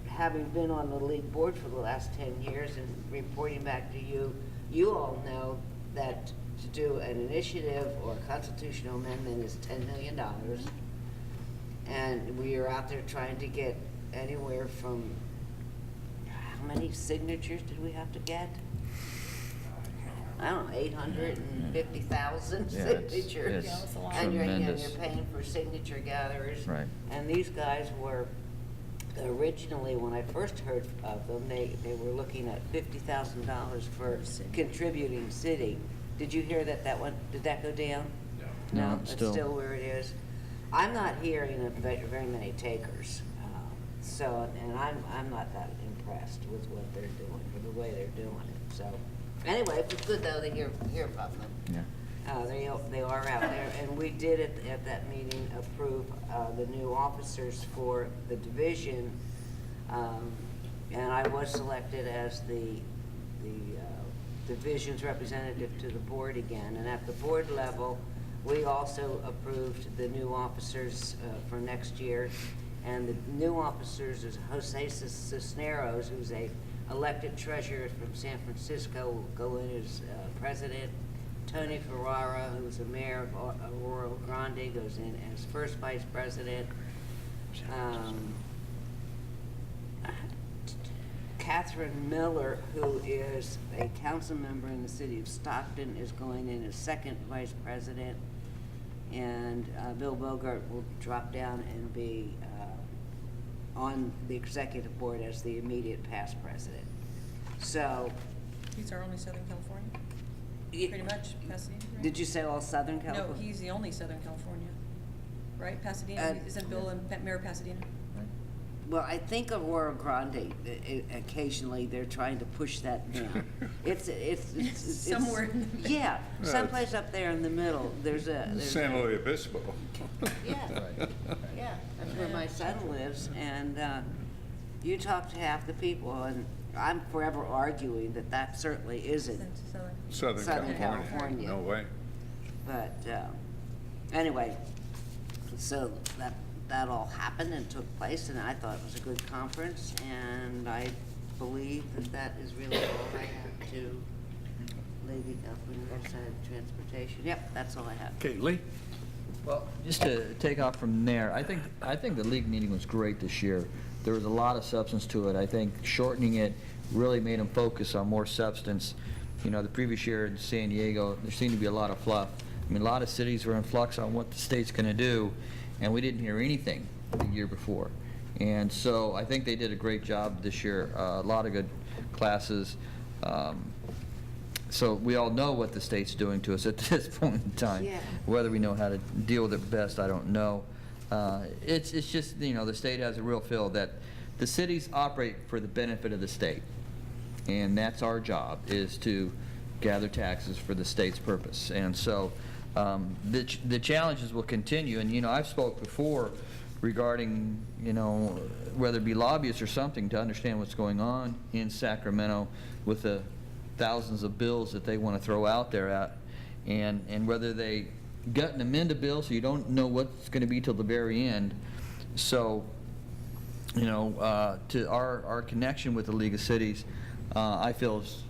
having been on the league board for the last 10 years and reporting back to you, you all know that to do an initiative or a constitutional amendment is $10 million. And we are out there trying to get anywhere from, how many signatures did we have to get? I don't know, 850,000 Yeah, signatures. it's And you're tremendous. paying for signature gatherers. Right. And these guys were, originally, when I first heard of them, they were looking at $50,000 for contributing city. Did you hear that one, did that go down? No. No, It's still. still where it is. I'm not hearing of very many takers, so, and I'm not that impressed with what they're doing, or the way they're doing it, so. Anyway, it was good though to hear from them. Yeah. They are out there, and we did at that meeting approve the new officers for the division, and I was selected as the division's representative to the board again, and at the board level, we also approved the new officers for next year, and the new officers is Jose Cisneros, who's a elected treasurer from San Francisco, will go in as president. Tony Ferrara, who's the mayor of Aurora Grande, goes in as first vice president. Catherine Miller, who is a council member in the city of Stockton, is going in as second vice president. And Bill Bogart will drop down and be on the executive board as the immediate past president. So. He's our only Southern California, pretty much, Pasadena, right? Did you say all Southern No, California? he's the only Southern California, right? Pasadena, isn't Bill and Mayor Pasadena? Well, I think Aurora Grande, occasionally they're trying to push that down. It's Somewhere in the middle. Yeah, someplace up there in the middle. There's San Luis Obispo. Yeah, yeah, that's where my son lives, and you talk to half the people, and I'm forever arguing that that certainly isn't Southern California. No way. But anyway, so that all happened and took place, and I thought it was a good conference, and I believe that is really all I have to Lady California Riverside Transportation. Yep, that's all I have. Okay, Lee? Well, just to take off from there, I think the league meeting was great this year. There was a lot of substance to it. I think shortening it really made them focus on more substance. You know, the previous year in San Diego, there seemed to be a lot of fluff. I mean, a lot of cities were in flux on what the state's going to do, and we didn't hear anything the year before. And so I think they did a great job this year. A lot of good classes. So we all know what the state's doing to us at this point in time. Yeah. Whether we know how to deal with it best, I don't know. It's just, you know, the state has a real feel that the cities operate for the benefit of the state. And that's our job, is to gather taxes for the state's purpose. And so the challenges will continue. And, you know, I've spoke before regarding, you know, whether it be lobbyists or something, to understand what's going on in Sacramento with the thousands of bills that they want to throw out there and whether they gut and amend a bill so you don't know what's going to be till the very end, So, you know, to our connection with the League of Cities, I feel is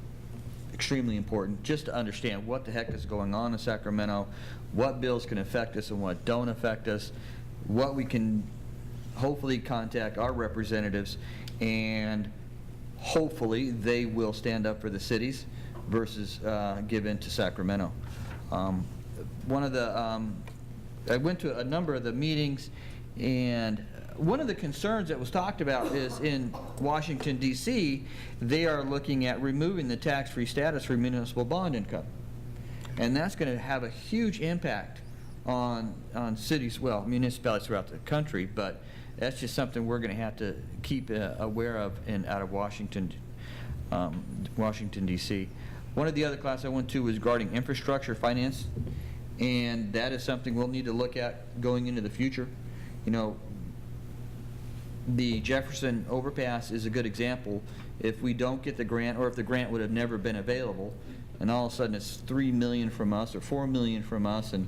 extremely important, just to understand what the heck is going on in Sacramento, what bills can affect us and what don't affect us, what we can hopefully contact our representatives, and hopefully they will stand up for the cities versus give in to Sacramento. I went to a number of the meetings, and one of the concerns that was talked about is in Washington, D.C., they are looking at removing the tax-free status for municipal bond income. And that's going to have a huge impact on cities, well, municipalities throughout the country, but that's just something we're going to have to keep aware of out of Washington, D.C. One of the other classes I went to was regarding infrastructure finance, and that is something we'll need to look at going into the future. You know, the Jefferson overpass is a good example. If we don't get the grant, or if the grant would have never been available, and all of a sudden it's $3 million from us, or $4 million from us, and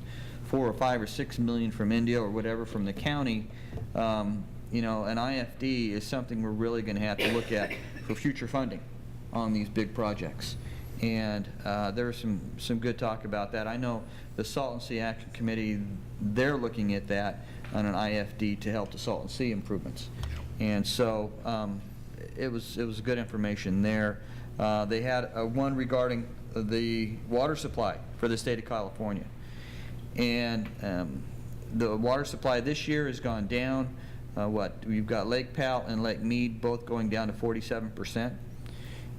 $4 or $5 or $6 million from India, or whatever from the county, you know, an IFD is something we're really going to have to look at for future funding on these big projects. And there was some good talk about that. I know the Salton Sea Action Committee, they're looking at that on an IFD to help the Salton Sea improvements. And so it was good information there. They had one regarding the water supply for the state of California. And the water supply this year has gone down. We've got Lake Powell and Lake Mead both going down to 47%.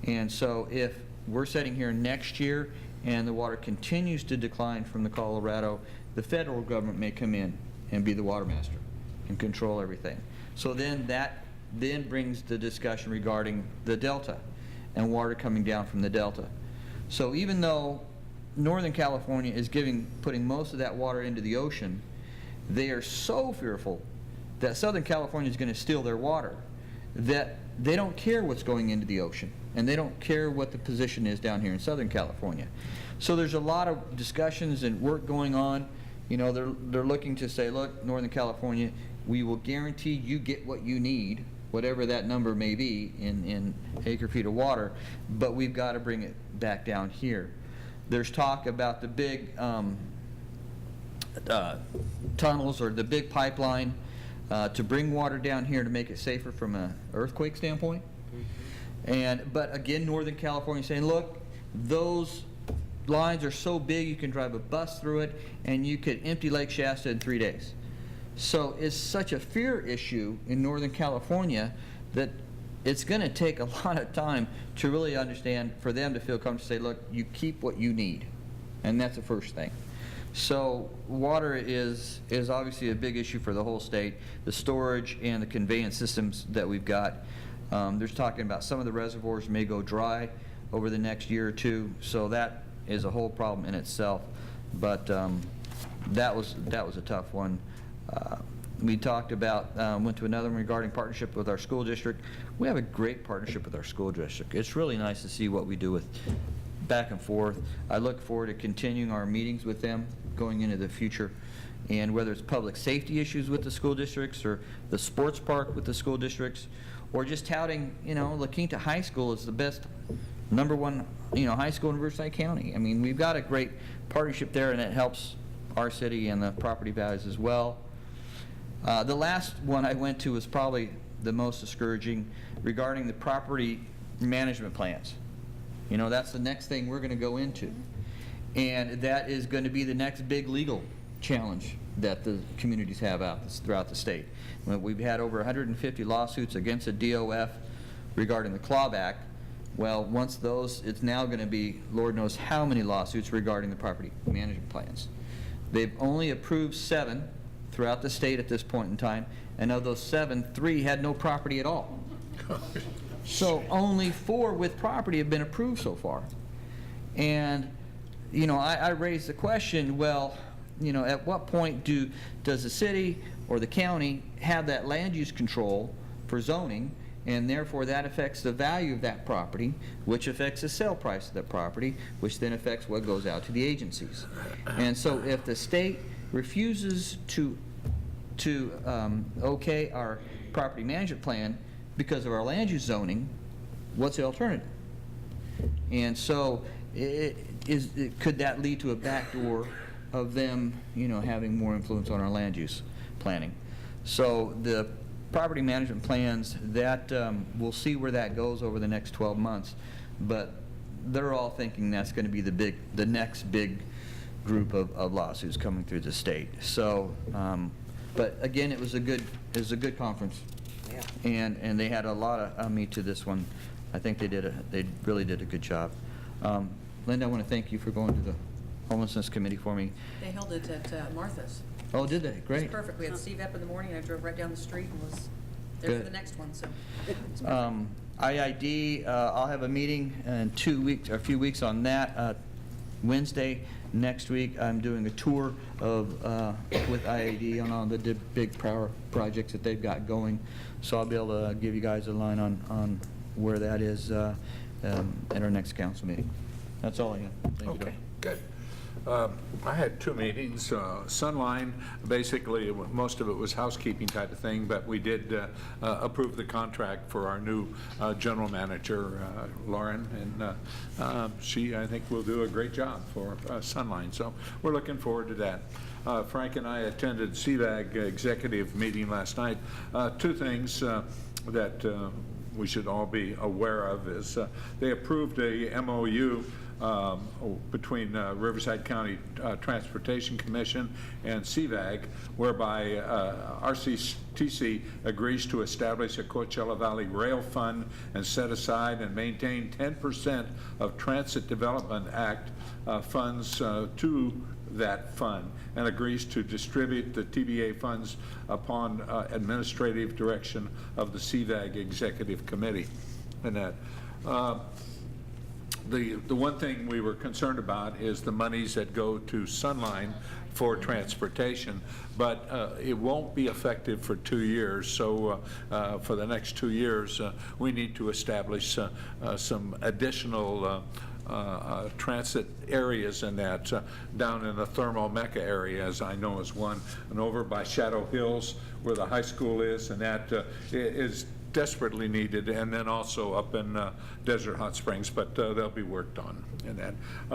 And so if we're sitting here next year and the water continues to decline from the Colorado, the federal government may come in and be the water master and control everything. So then that brings the discussion regarding the Delta and water coming down from the Delta. So even though Northern California is putting most of that water into the ocean, they are so fearful that Southern California is going to steal their water that they don't care what's going into the ocean, and they don't care what the position is down here in Southern California. So there's a lot of discussions and work going on. You know, they're looking to say, look, Northern California, we will guarantee you get what you need, whatever that number may be in acre-feet of water, but we've got to bring it back down here. There's talk about the big tunnels or the big pipeline to bring water down here to make it safer from an earthquake standpoint. But again, Northern California saying, look, those lines are so big you can drive a bus through it and you could empty Lake Shasta in 3 days. So it's such a fear issue in Northern California that it's going to take a lot of time to really understand, for them to feel comfortable to say, look, you keep what you need. And that's the first thing. So water is obviously a big issue for the whole state, the storage and the conveyance systems that we've got. There's talking about some of the reservoirs may go dry over the next year or two, so that is a whole problem in itself. But that was a tough one. We talked about, went to another one regarding partnership with our school district. We have a great partnership with our school district. It's really nice to see what we do with back and forth. I look forward to continuing our meetings with them going into the future. And whether it's public safety issues with the school districts, or the sports park with the school districts, or just touting, you know, La Quinta High School is the best #1, you know, high school in Riverside County. I mean, we've got a great partnership there, and it helps our city and the property values as well. The last one I went to was probably the most discouraging, regarding the property management plans. You know, that's the next thing we're going to go into. And that is going to be the next big legal challenge that the communities have throughout the state. We've had over 150 lawsuits against the DOF regarding the clawback. Well, once those, it's now going to be Lord knows how many lawsuits regarding the property management plans. They've only approved 7 throughout the state at this point in time, and of those 7, 3 had no property at all. So only 4 with property have been approved so far. And, you know, I raised the question, well, you know, at what point does the city or the county have that land use control for zoning, and therefore that affects the value of that property, which affects the sale price of that property, which then affects what goes out to the agencies. And so if the state refuses to to okay our property management plan because of our land use zoning, what's the alternative? And so could that lead to a backdoor of them, having more influence on our land use planning? So the property management plans, that we'll see where that goes over the next 12 months, but they're all thinking that's going to be the next big group of lawsuits coming through the state. So, but again, it was a good conference. Yeah. And they had a lot of meat to this one. I think they really did a good job. Linda, I want to thank you for going to the homelessness committee for me. They held it at Martha's. Oh, did they? It Great. was perfect. We had Steve up in the morning, and I drove right down the street and was there Good. for the next one, so. IID, I'll have a meeting in 2 weeks, or a few weeks on that. Wednesday next week, I'm doing a tour of with IID on all the big power projects that they've got going. So I'll be able to give you guys a line on where that is at our next council meeting. That's all I have. Thank you, Doc. Good. I had 2 meetings. Sunline, basically, most of it was housekeeping type of thing, but we did approve the contract for our new general manager, Lauren, and she, I think, will do a great job for Sunline. So we're looking forward to that. Frank and I attended CVAG executive meeting last night. 2 things that we should all be aware of is they approved a MOU between Riverside County Transportation Commission and CVAG, whereby RCTC agrees to establish a Coachella Valley Rail Fund and set aside and maintain 10% of Transit Development Act funds to that fund, and agrees to distribute the TBA funds upon administrative direction of the CVAG Executive Committee. And that the one thing we were concerned about is the monies that go to Sunline for transportation, but it won't be effective for 2 years. So for the next 2 years, we need to establish some additional transit areas in that, down in the Thermal Mecca area, as I know is one, and over by Shadow Hills where the high school is, and that is desperately needed, and then also up in Desert Hot Springs, but they'll be worked on in that.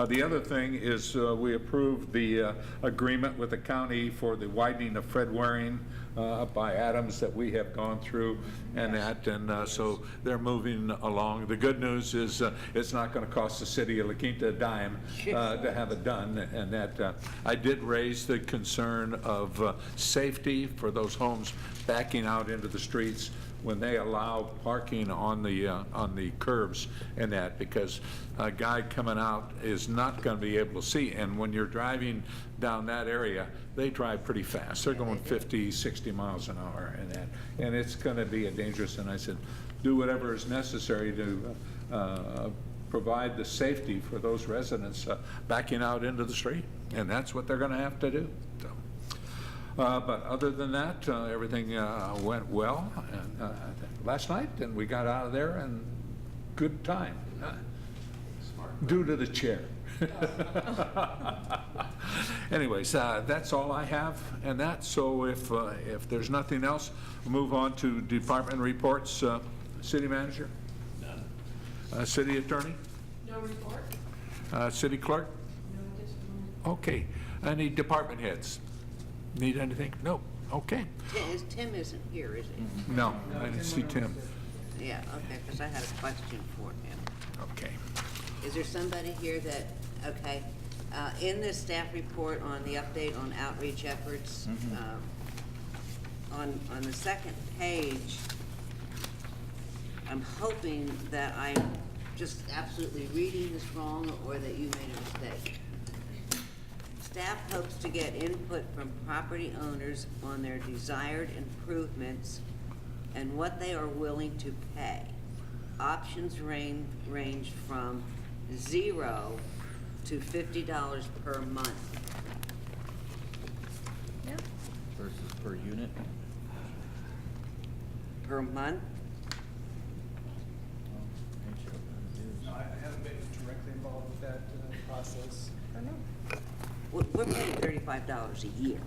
The other thing is we approved the agreement with the county for the widening of Fred Waring up by Adams that we have gone through, and that, and so they're moving along. The good news is it's not going to cost the city of La Quinta a dime to have it done, and that I did raise the concern of safety for those homes backing out into the streets when they allow parking on the curbs and that, because a guy coming out is not going to be able to see. And when you're driving down that area, they drive pretty fast. They're going 50, 60 miles an hour and that, and it's going to be a dangerous. And I said, do whatever is necessary to provide the safety for those residents backing out into the street, and that's what they're going to have to do. So. But other than that, everything went well last night, and we got out of there in good time, due to the chair. Anyways, that's all I have, and that. So if there's nothing else, we'll move on to department reports. City manager? None. City attorney? No report. City clerk? No. Okay. Any department heads? Need anything? No. Okay. Tim isn't here, is he? No, I didn't see Tim. Yeah, okay, because I had a question for him. Okay. Is there somebody here that, okay, in the staff report on the update on outreach efforts, on the second page, I'm hoping that I'm just absolutely reading this wrong or that you made a mistake. Staff hopes to get input from property owners on their desired improvements and what they are willing to pay. Options range from $0 to $50 per month. Yeah. Versus per unit? Per month? I haven't been directly involved with that process. We're paying $35 a year.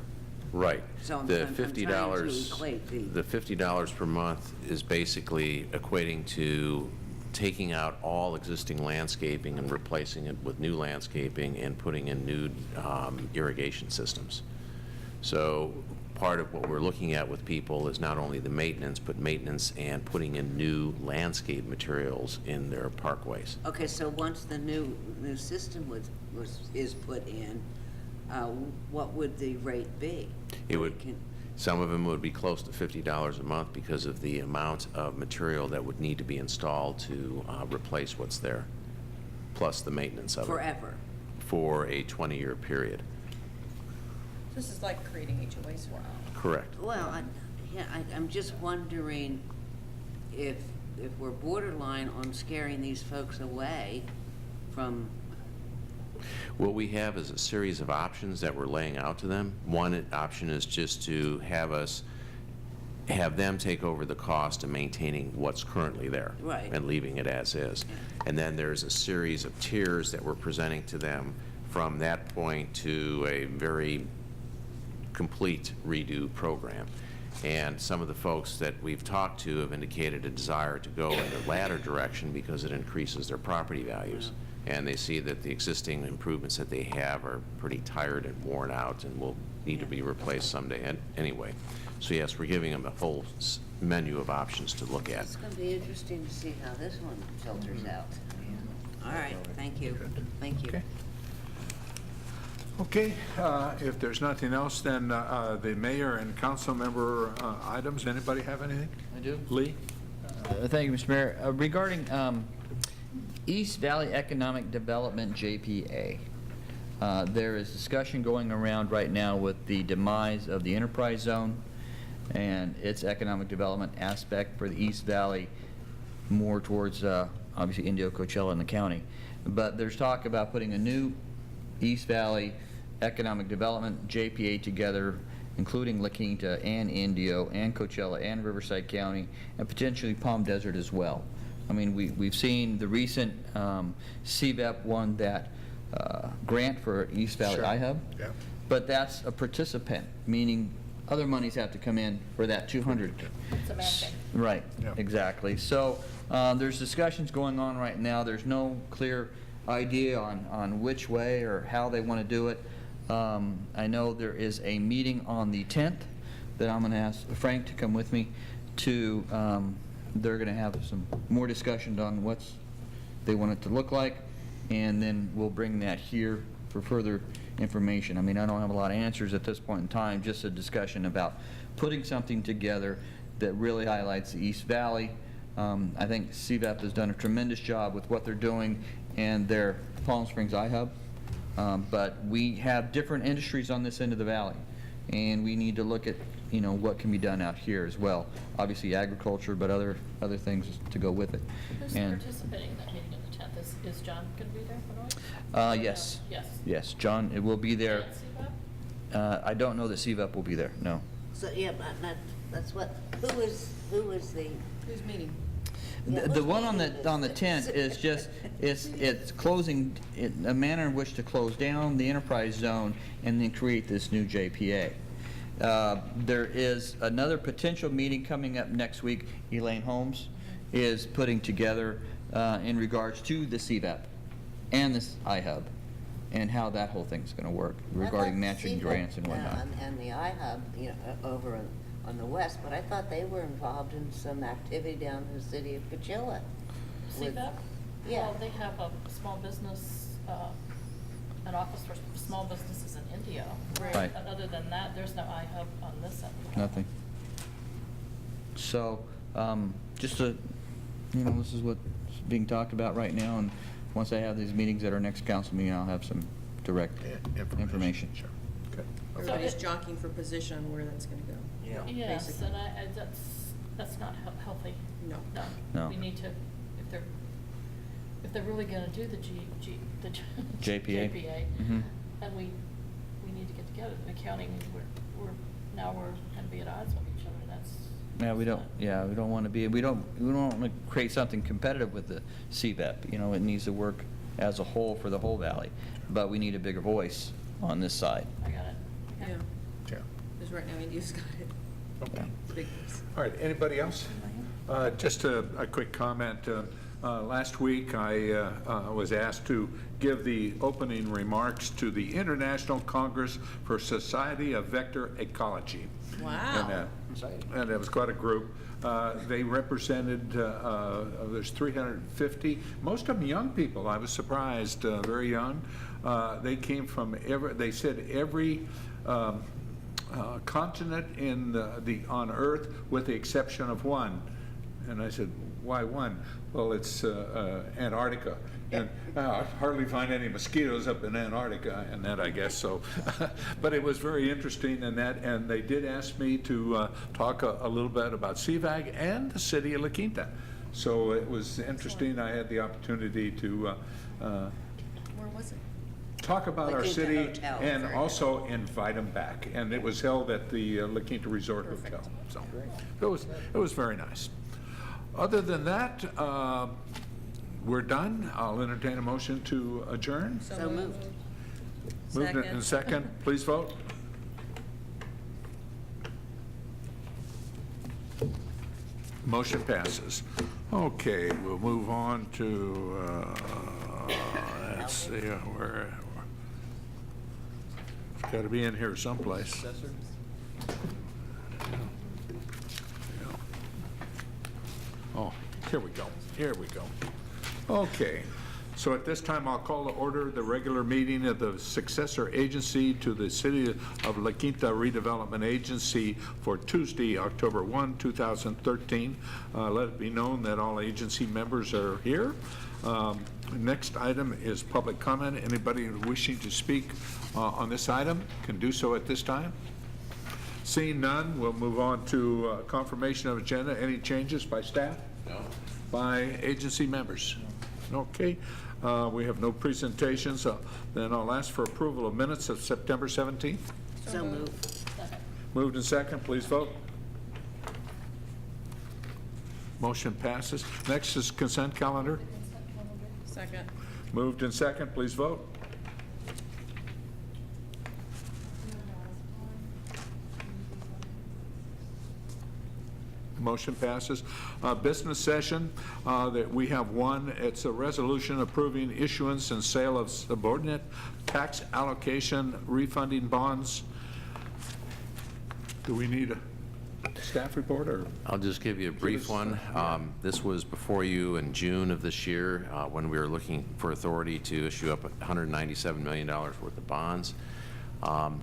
Right. So I'm The trying to equate the $50 per month is basically equating to taking out all existing landscaping and replacing it with new landscaping and putting in new irrigation systems. So part of what we're looking at with people is not only the maintenance, but maintenance and putting in new landscape materials in their parkways. Okay, so once the new system is put in, what would the rate be? It would, some of them would be close to $50 a month because of the amount of material that would need to be installed to replace what's there, plus the maintenance of it. Forever? For a 20-year period. This is like creating HOAs for Correct. Well, I'm just wondering if we're borderline on scaring these folks away from... What we have is a series of options that we're laying out to them. One option is just to have them take over the cost of maintaining what's currently there. Right. And leaving it as is. And then there's a series of tiers that we're presenting to them from that point to a very complete redo program. And some of the folks that we've talked to have indicated a desire to go in the latter direction because it increases their property values. And they see that the existing improvements that they have are pretty tired and worn out and will need to be replaced someday anyway. So yes, we're giving them a whole menu of options to look at. It's going to be interesting to see how this one filters out. All right, thank you. Thank you. Okay, if there's nothing else, then the mayor and council member items, anybody have anything? I do. Lee? Thank you, Mr. Mayor. Regarding East Valley Economic Development, JPA, there is discussion going around right now with the demise of the enterprise zone and its economic development aspect for the East Valley, more towards obviously Indio, Coachella, and the county. But there's talk about putting a new East Valley Economic Development, JPA, together, including La Quinta and Indio and Coachella and Riverside County, and potentially Palm Desert as well. I mean, we've seen the recent CVEP won that grant for East Valley IHUB, but that's a participant, meaning other monies have to come in for that 200. It's a matching. Right, exactly. So there's discussions going on right now. There's no clear idea on which way or how they want to do it. I know there is a meeting on the 10th that I'm going to ask Frank to come with me to. They're going to have some more discussion on what they want it to look like, and then we'll bring that here for further information. I mean, I don't have a lot of answers at this point in time, just a discussion about putting something together that really highlights the East Valley. I think CVEP has done a tremendous job with what they're doing and their Palm Springs iHub, but we have different industries on this end of the valley, and we need to look at what can be done out here as well. Obviously agriculture, but other things to go with it. Who's participating in that meeting on the 10th? Is John going to be there for noise? Yes. Yes. Yes, John, it will be there. I don't know that CVEP will be there, no. So, yeah, but that's what, who is the... Who's meeting? The one on the 10th is just, it's closing, a manner in which to close down the enterprise zone and then create this new JPA. There is another potential meeting coming up next week. Elaine Holmes is putting together in regards to the CVEP and this iHub and how that whole thing's going to work regarding matching grants and whatnot. And the iHub, over on the west, but I thought they were involved in some activity down in the city of Coachella. CVEP? Yeah. Well, they have a small business, an office for small businesses in India. Right. But other than that, there's no iHub on this end. Nothing. So, just to, this is what's being talked about right now, and once I have these meetings at our next council meeting, I'll have some direct information. Sure. Okay. Everybody's jockeying for position on where that's going to go. Yes, basically. and that's not healthy. No. No. We need to, if they're really going to do the JPA. Mm-hmm. And we need to get together. The county, we're going to be at odds with each other. We don't want to be. We don't want to create something competitive with the CVEP. It needs to work as a whole for the whole valley, but we need a bigger voice on this side. I got it. Okay. Yeah. Yeah. Because right now India's got it. Okay. It's a big piece. All right, anybody else? Just a quick comment. Last week, I was asked to give the opening remarks to the International Congress for Society of Vector Ecology. Wow. And it was quite a group. They represented, there's 350, most of them young people. I was surprised, very young. They came from they said every continent on Earth with the exception of one. And I said, why one? Well, it's Antarctica. And I hardly find any mosquitoes up in Antarctica and that, I guess, so. But it was very interesting in that, and they did ask me to talk a little bit about CVAG and the city of La Quinta. So it was interesting. I had the opportunity to Where was it? talk about La our Quinta city Hotel. and also invite them back. And it was held at the La Quinta Resort Hotel. So it was very nice. Other than that, we're done. I'll entertain a motion to adjourn. So moved. Moved and second. Please vote. Motion passes. Okay, we'll move on to, let's see, where, it's got to be in here someplace. Oh, here we go. Here we go. Okay. So at this time, I'll call to order the regular meeting of the successor agency to the City of La Quinta Redevelopment Agency for Tuesday, October 1, 2013. Let it be known that all agency members are here. Next item is public comment. Anybody wishing to speak on this item can do so at this time. Seeing none, we'll move on to confirmation of agenda. Any changes by staff? No. By agency members? Okay. We have no presentations. Then I'll ask for approval of minutes of September 17th. So moved. Moved and second. Please vote. Motion passes. Next is consent calendar. Second. Moved and second. Please vote. Motion passes. Business session, that we have one. It's a resolution approving issuance and sale of subordinate tax allocation refunding bonds. Do we need a staff report, or? I'll just give you a brief one. This was before you in June of this year when we were looking for authority to issue up $197 million worth of bonds.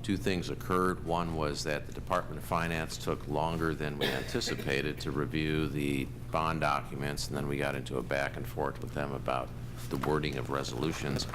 Two things occurred. One was that the Department of Finance took longer than we anticipated to review the bond documents, and then we got into a back and forth with them about the wording of resolutions.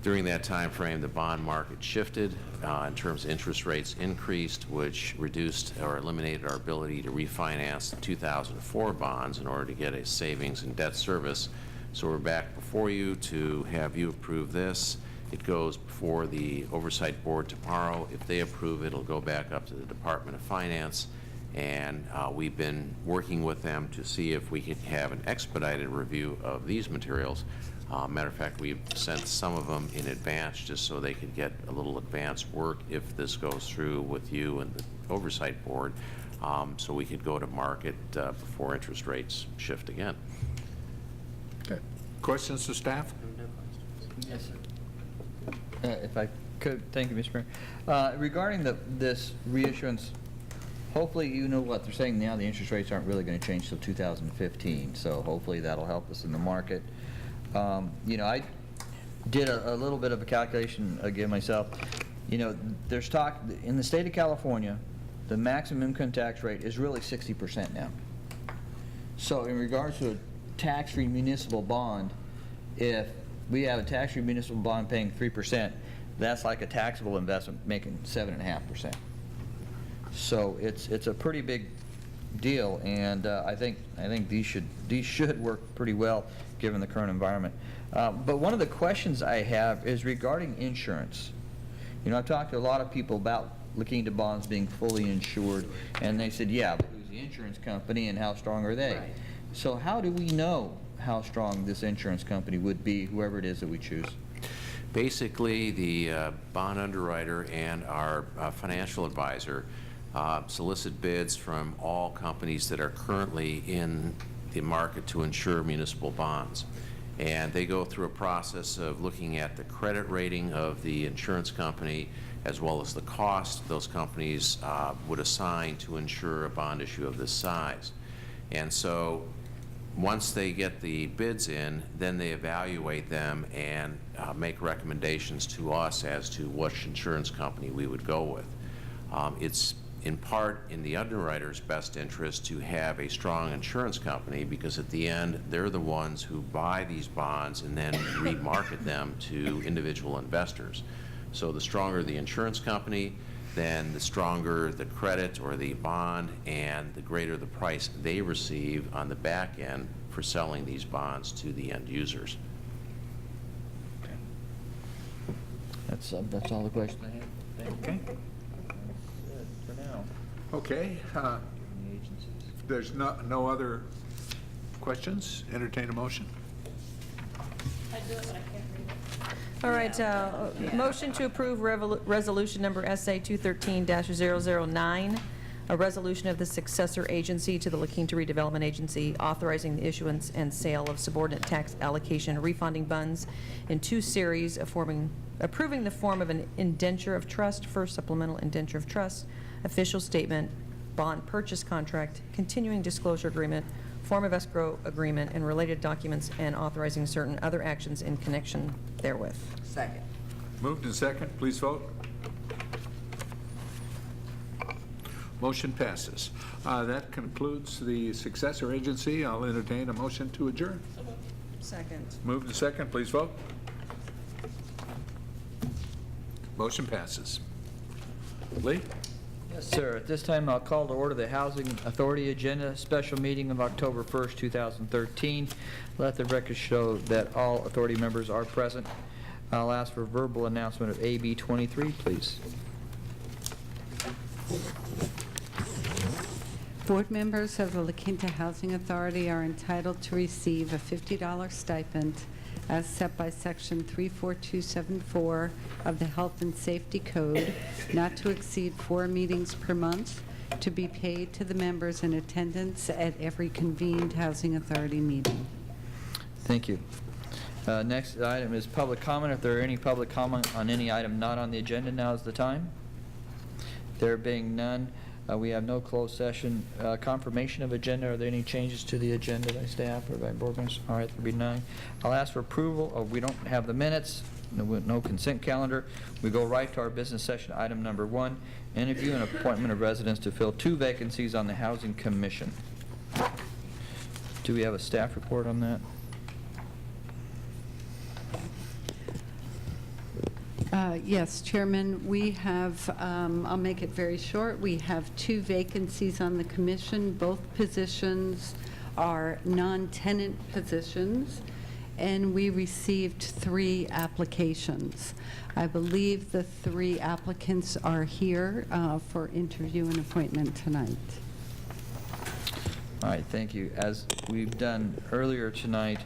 During that time frame, the bond market shifted in terms of interest rates increased, which reduced or eliminated our ability to refinance the 2004 bonds in order to get a savings in debt service. So we're back before you to have you approve this. It goes before the Oversight Board tomorrow. If they approve it, it'll go back up to the Department of Finance. And we've been working with them to see if we could have an expedited review of these materials. Matter of fact, we've sent some of them in advance just so they could get a little advance work if this goes through with you and the Oversight Board, so we could go to market before interest rates shift again. Okay. Questions to staff? Yes, sir. If I could, thank you, Mr. Mayor. Regarding this reissuance, hopefully you know what they're saying now, the interest rates aren't really going to change till 2015, so hopefully that'll help us in the market. You know, I did a little bit of a calculation again myself. You know, there's talk, in the state of California, the maximum income tax rate is really 60% now. So in regards to a tax-free municipal bond, if we have a tax-free municipal bond paying 3%, that's like a taxable investment making 7.5%. So it's a pretty big deal, and I think these should work pretty well given the current environment. But one of the questions I have is regarding insurance. You know, I've talked to a lot of people about La Quinta bonds being fully insured, and they said, yeah, but who's the insurance company and how strong are they? Right. So how do we know how strong this insurance company would be, whoever it is that we choose? Basically, the bond underwriter and our financial advisor solicit bids from all companies that are currently in the market to insure municipal bonds. And they go through a process of looking at the credit rating of the insurance company as well as the cost those companies would assign to insure a bond issue of this size. And so once they get the bids in, then they evaluate them and make recommendations to us as to which insurance company we would go with. It's in part in the underwriter's best interest to have a strong insurance company, because at the end, they're the ones who buy these bonds and then remarket them to individual investors. So the stronger the insurance company, then the stronger the credit or the bond, and the greater the price they receive on the back end for selling these bonds to the end users. That's all the questions I have. Okay. For now. Okay. There's no other questions? Entertain a motion. I do it, but I can't read it. All right, motion to approve resolution number SA 213-009, a resolution of the successor agency to the La Quinta Redevelopment Agency authorizing the issuance and sale of subordinate tax allocation refunding bonds in 2 series, approving the form of an indenture of trust, first supplemental indenture of trust, official statement, bond purchase contract, continuing disclosure agreement, form of escrow agreement, and related documents, and authorizing certain other actions in connection therewith. Second. Moved and second, please vote. Motion passes. That concludes the successor agency. I'll entertain a motion to adjourn. Second. Moved and second, please vote. Motion passes. Lee? Yes, sir. At this time, I'll call to order the Housing Authority Agenda Special Meeting of October 1st, 2013. Let the record show that all authority members are present. I'll ask for verbal announcement of AB 23, please. Board members of the La Quinta Housing Authority are entitled to receive a $50 stipend as set by Section 34274 of the Health and Safety Code, not to exceed 4 meetings per month, to be paid to the members in attendance at every convened Housing Authority meeting. Thank you. Next item is public comment. If there are any public comment on any item not on the agenda, now is the time. There being none, we have no closed session. Confirmation of agenda. Are there any changes to the agenda by staff or by board members? All right, there'll be none. I'll ask for approval. We don't have the minutes. No consent calendar. We go right to our business session. Item number 1, interview and appointment of residents to fill 2 vacancies on the Housing Commission. Do we have a staff report on that? Yes, Chairman, we have, I'll make it very short, we have 2 vacancies on the commission. Both positions are non-tenant positions, and we received 3 applications. I believe the 3 applicants are here for interview and appointment tonight. All right, thank you. As we've done earlier tonight,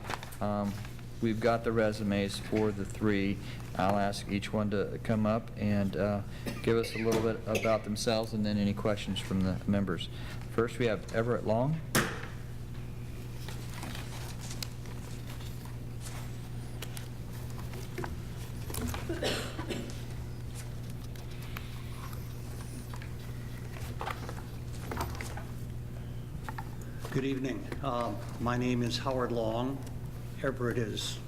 we've got the resumes for the 3. I'll ask each one to come up and give us a little bit about themselves, and then any questions from the members. First, we have Everett Long. Good evening. My name is Howard Long. Everett is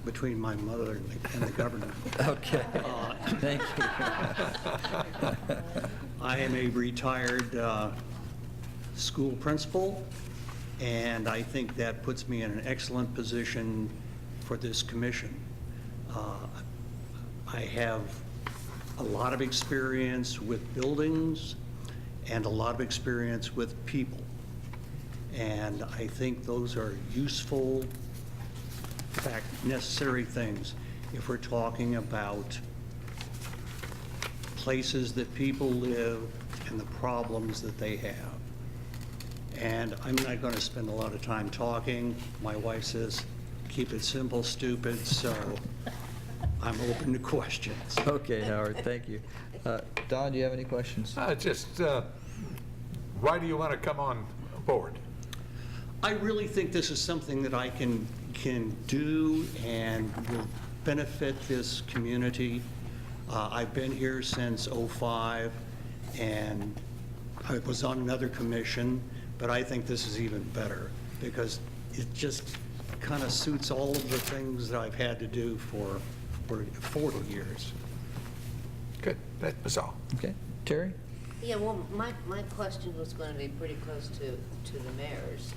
between my mother and the governor. Okay. Thank you. I am a retired school principal, and I think that puts me in an excellent position for this commission. I have a lot of experience with buildings and a lot of experience with people. And I think those are useful, in fact, necessary things if we're talking about places that people live and the problems that they have. And I'm not going to spend a lot of time talking. My wife says, keep it simple, stupid, so I'm open to questions. Okay, Howard, thank you. Don, do you have any questions? Why do you want to come on board? I really think this is something that I can do and will benefit this community. I've been here since '05, and I was on another commission, but I think this is even better because it just kind of suits all of the things that I've had to do for 40 years. Good, that was all. Okay, Terry? Yeah, well, my question was going to be pretty close to the mayor's.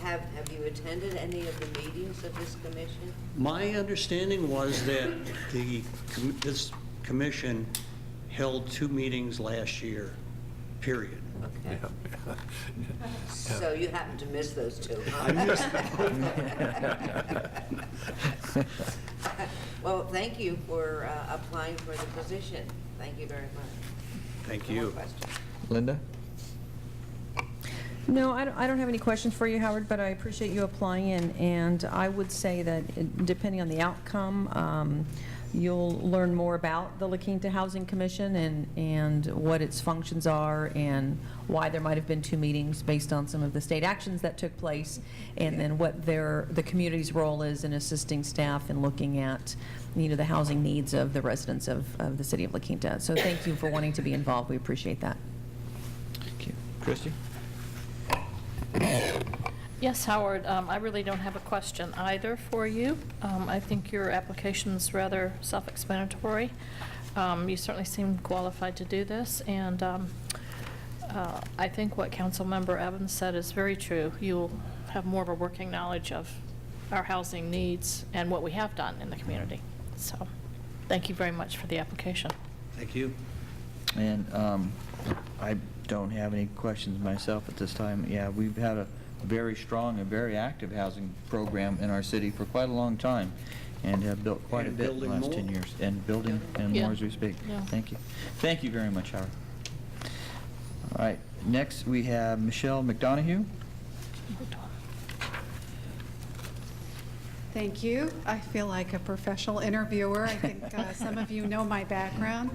Have you attended any of the meetings of this commission? My understanding was that this commission held 2 meetings last year, period. Okay. So you happened to miss those 2, huh? I missed them. Well, thank you for applying for the position. Thank you very much. Thank No more you. questions. Linda? No, I don't have any questions for you, Howard, but I appreciate you applying, and I would say that depending on the outcome, you'll learn more about the La Quinta Housing Commission and what its functions are and why there might have been 2 meetings based on some of the state actions that took place, and then what the community's role is in assisting staff in looking at the housing needs of the residents of the city of La Quinta. So thank you for wanting to be involved. We appreciate that. Thank you. Christie? Yes, Howard, I really don't have a question either for you. I think your application's rather self-explanatory. You certainly seem qualified to do this, and I think what Councilmember Evans said is very true. You'll have more of a working knowledge of our housing needs and what we have done in the community. So, thank you very much for the application. Thank you. And I don't have any questions myself at this time. Yeah, we've had a very strong and very active housing program in our city for quite a long time and have built quite a bit in the last 10 years. And building and more as we speak. Yeah. Thank you. Thank you very much, Howard. All right, next we have Michelle McDonough. Thank you. I feel like a professional interviewer. I think some of you know my background.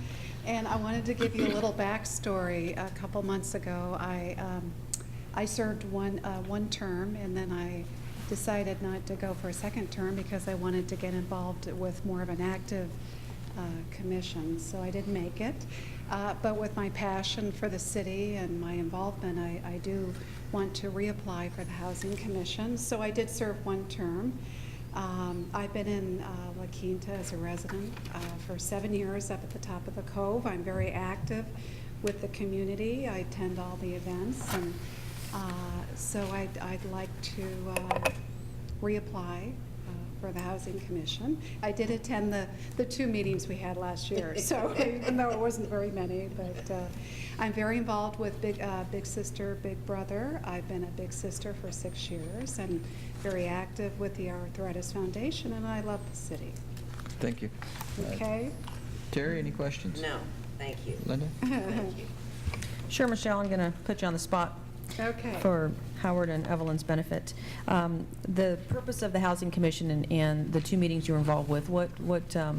And I wanted to give you a little backstory. A couple months ago, I served one term, and then I decided not to go for a second term because I wanted to get involved with more of an active commission. So I didn't make it. But with my passion for the city and my involvement, I do want to reapply for the Housing Commission. So I did serve one term. I've been in La Quinta as a resident for 7 years up at the top of the Cove. I'm very active with the community. I attend all the events, and so I'd like to reapply for the Housing Commission. I did attend the 2 meetings we had last year, so even though it wasn't very many, but I'm very involved with Big Sister, Big Brother. I've been a Big Sister for 6 years and very active with the Arthritis Foundation, and I love the city. Thank you. Okay? Terry, any questions? No, thank you. Linda? Thank you. Sure, Michelle, I'm going to put you on the spot. Okay. For Howard and Evelyn's benefit. The purpose of the Housing Commission and the 2 meetings you were involved with, what do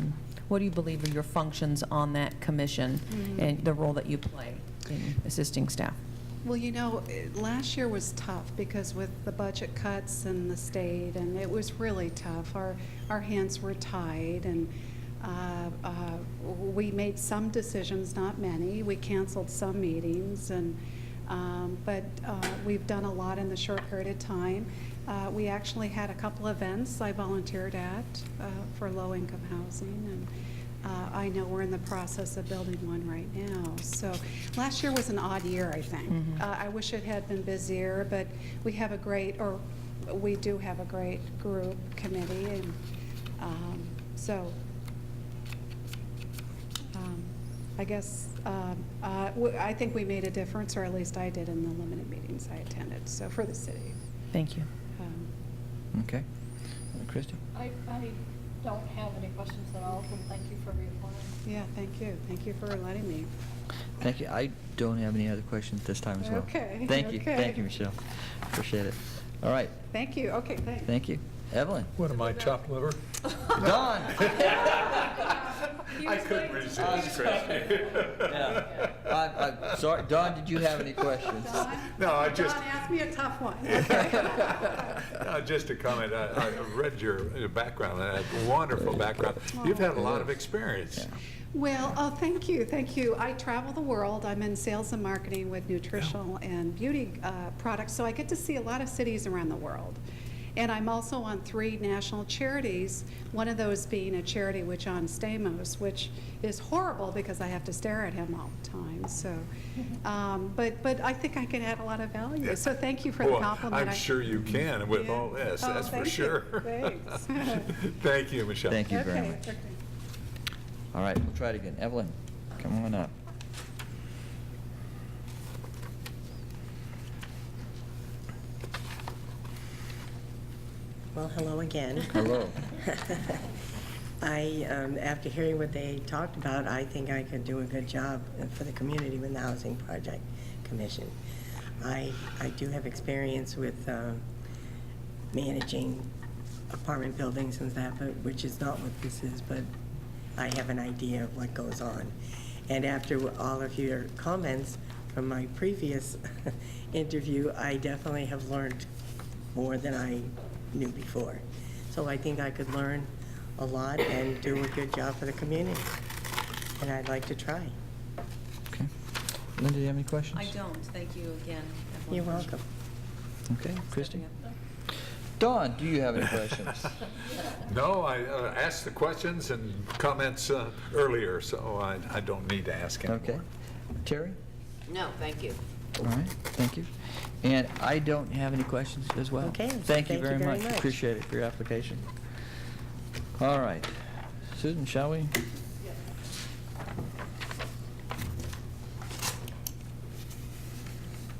you believe are your functions on that commission and the role that you play in assisting staff? Well, last year was tough because with the budget cuts and the state, and it was really tough. Our hands were tied, and we made some decisions, not many. We canceled some meetings, and but we've done a lot in the short period of time. We actually had a couple events I volunteered at for low-income housing, and I know we're in the process of building one right now. So last year was an odd year, I think. I wish it had been busier, but we have we do have a great group committee, and so I guess I think we made a difference, or at least I did in the limited meetings I attended, so for the city. Thank you. Okay. Christie? I don't have any questions at all, and thank you for reapplying. Yeah, thank you. Thank you for letting me. Thank you. I don't have any other questions this time as well. Okay. Thank you. Okay. Thank you, Michelle. Appreciate it. All right. Thank you. Okay, thanks. Thank you. Evelyn? What am I, chopped liver? Don. I couldn't resist, Christie. Yeah. I'm sorry. Don, did you have any questions? No, I just, Don, ask me a tough one. just a comment. I read your background, a wonderful background. You've had a lot of experience. Well, oh, thank you, thank you. I travel the world. I'm in sales and marketing with nutritional and beauty products, so I get to see a lot of cities around the world. And I'm also on 3 national charities, one of those being a charity with John Stamos, which is horrible because I have to stare at him all the time. So, but I think I can add a lot of value. Yeah. So thank you for the Well, compliment. I'm sure you can with Yeah. all this, Oh, that's for thank you. sure. Thanks. Thank you, Michelle. Thank you very Okay, much. okay. All right, we'll try it again. Evelyn, come on up. Well, hello again. Hello. After hearing what they talked about, I think I could do a good job for the community with the Housing Project Commission. I do have experience with managing apartment buildings and that, which is not what this is, but I have an idea of what goes on. And after all of your comments from my previous interview, I definitely have learned more than I knew before. So I think I could learn a lot and do a good job for the community. And I'd like to try. Okay. Linda, do you have any questions? I don't. Thank you again. You're welcome. Okay, Christie? Don, do you have any questions? No, I asked the questions and comments earlier, so I don't need to ask anymore. Okay. Terry? No, thank you. All right, thank you. And I don't have any questions as well. Okay, Thank you very much. much. Appreciate it for your application. All right. Susan, shall we?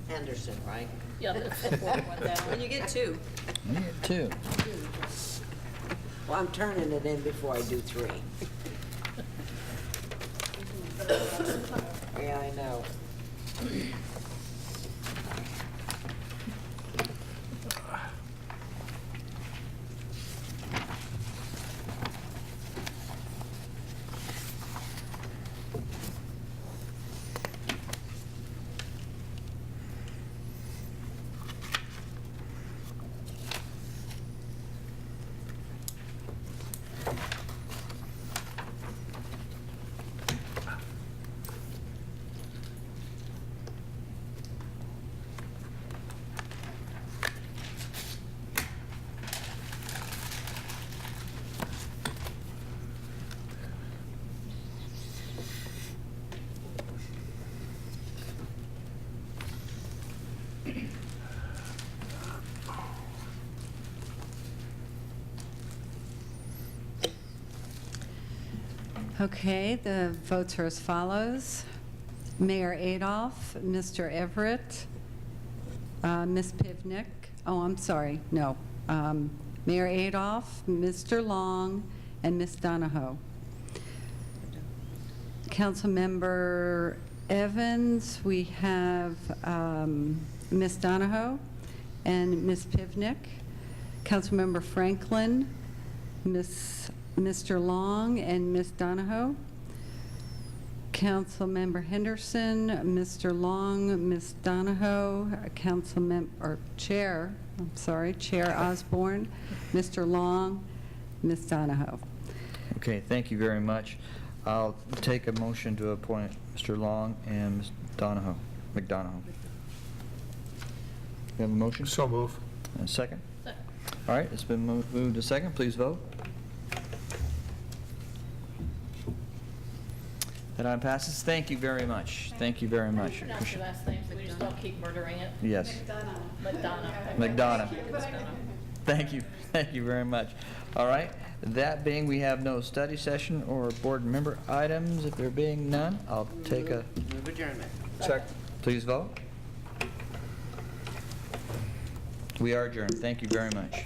Anderson, right? Yeah, that's the fourth one down. And you get 2. We get 2. Well, I'm turning it in before I do 3. Yeah, I know. Okay, the votes are as follows. Mayor Adolph, Mr. Everett, Ms. Pivnik, oh, I'm sorry, no. Mayor Adolph, Mr. Long, and Ms. Donahoe. Councilmember Evans, we have Ms. Donahoe and Ms. Pivnik. Councilmember Franklin, Mr. Long and Ms. Donahoe. Councilmember Henderson, Mr. Long, Ms. Donahoe, Chair Osborne, Mr. Long, Ms. Donahoe. Okay, thank you very much. I'll take a motion to appoint Mr. Long and Ms. McDonough. You have a motion? So move. And a second? All right, it's been moved to second. Please vote. That item passes. Thank you very much. Thank you very much. Pronounce your last name, so we just don't keep murdering it. Yes. McDonough. Thank you. Thank you very much. All right. That being, we have no study session or board member items. If there being none, I'll take a... Move adjournment. Check. Please vote. We are adjourned. Thank you very much.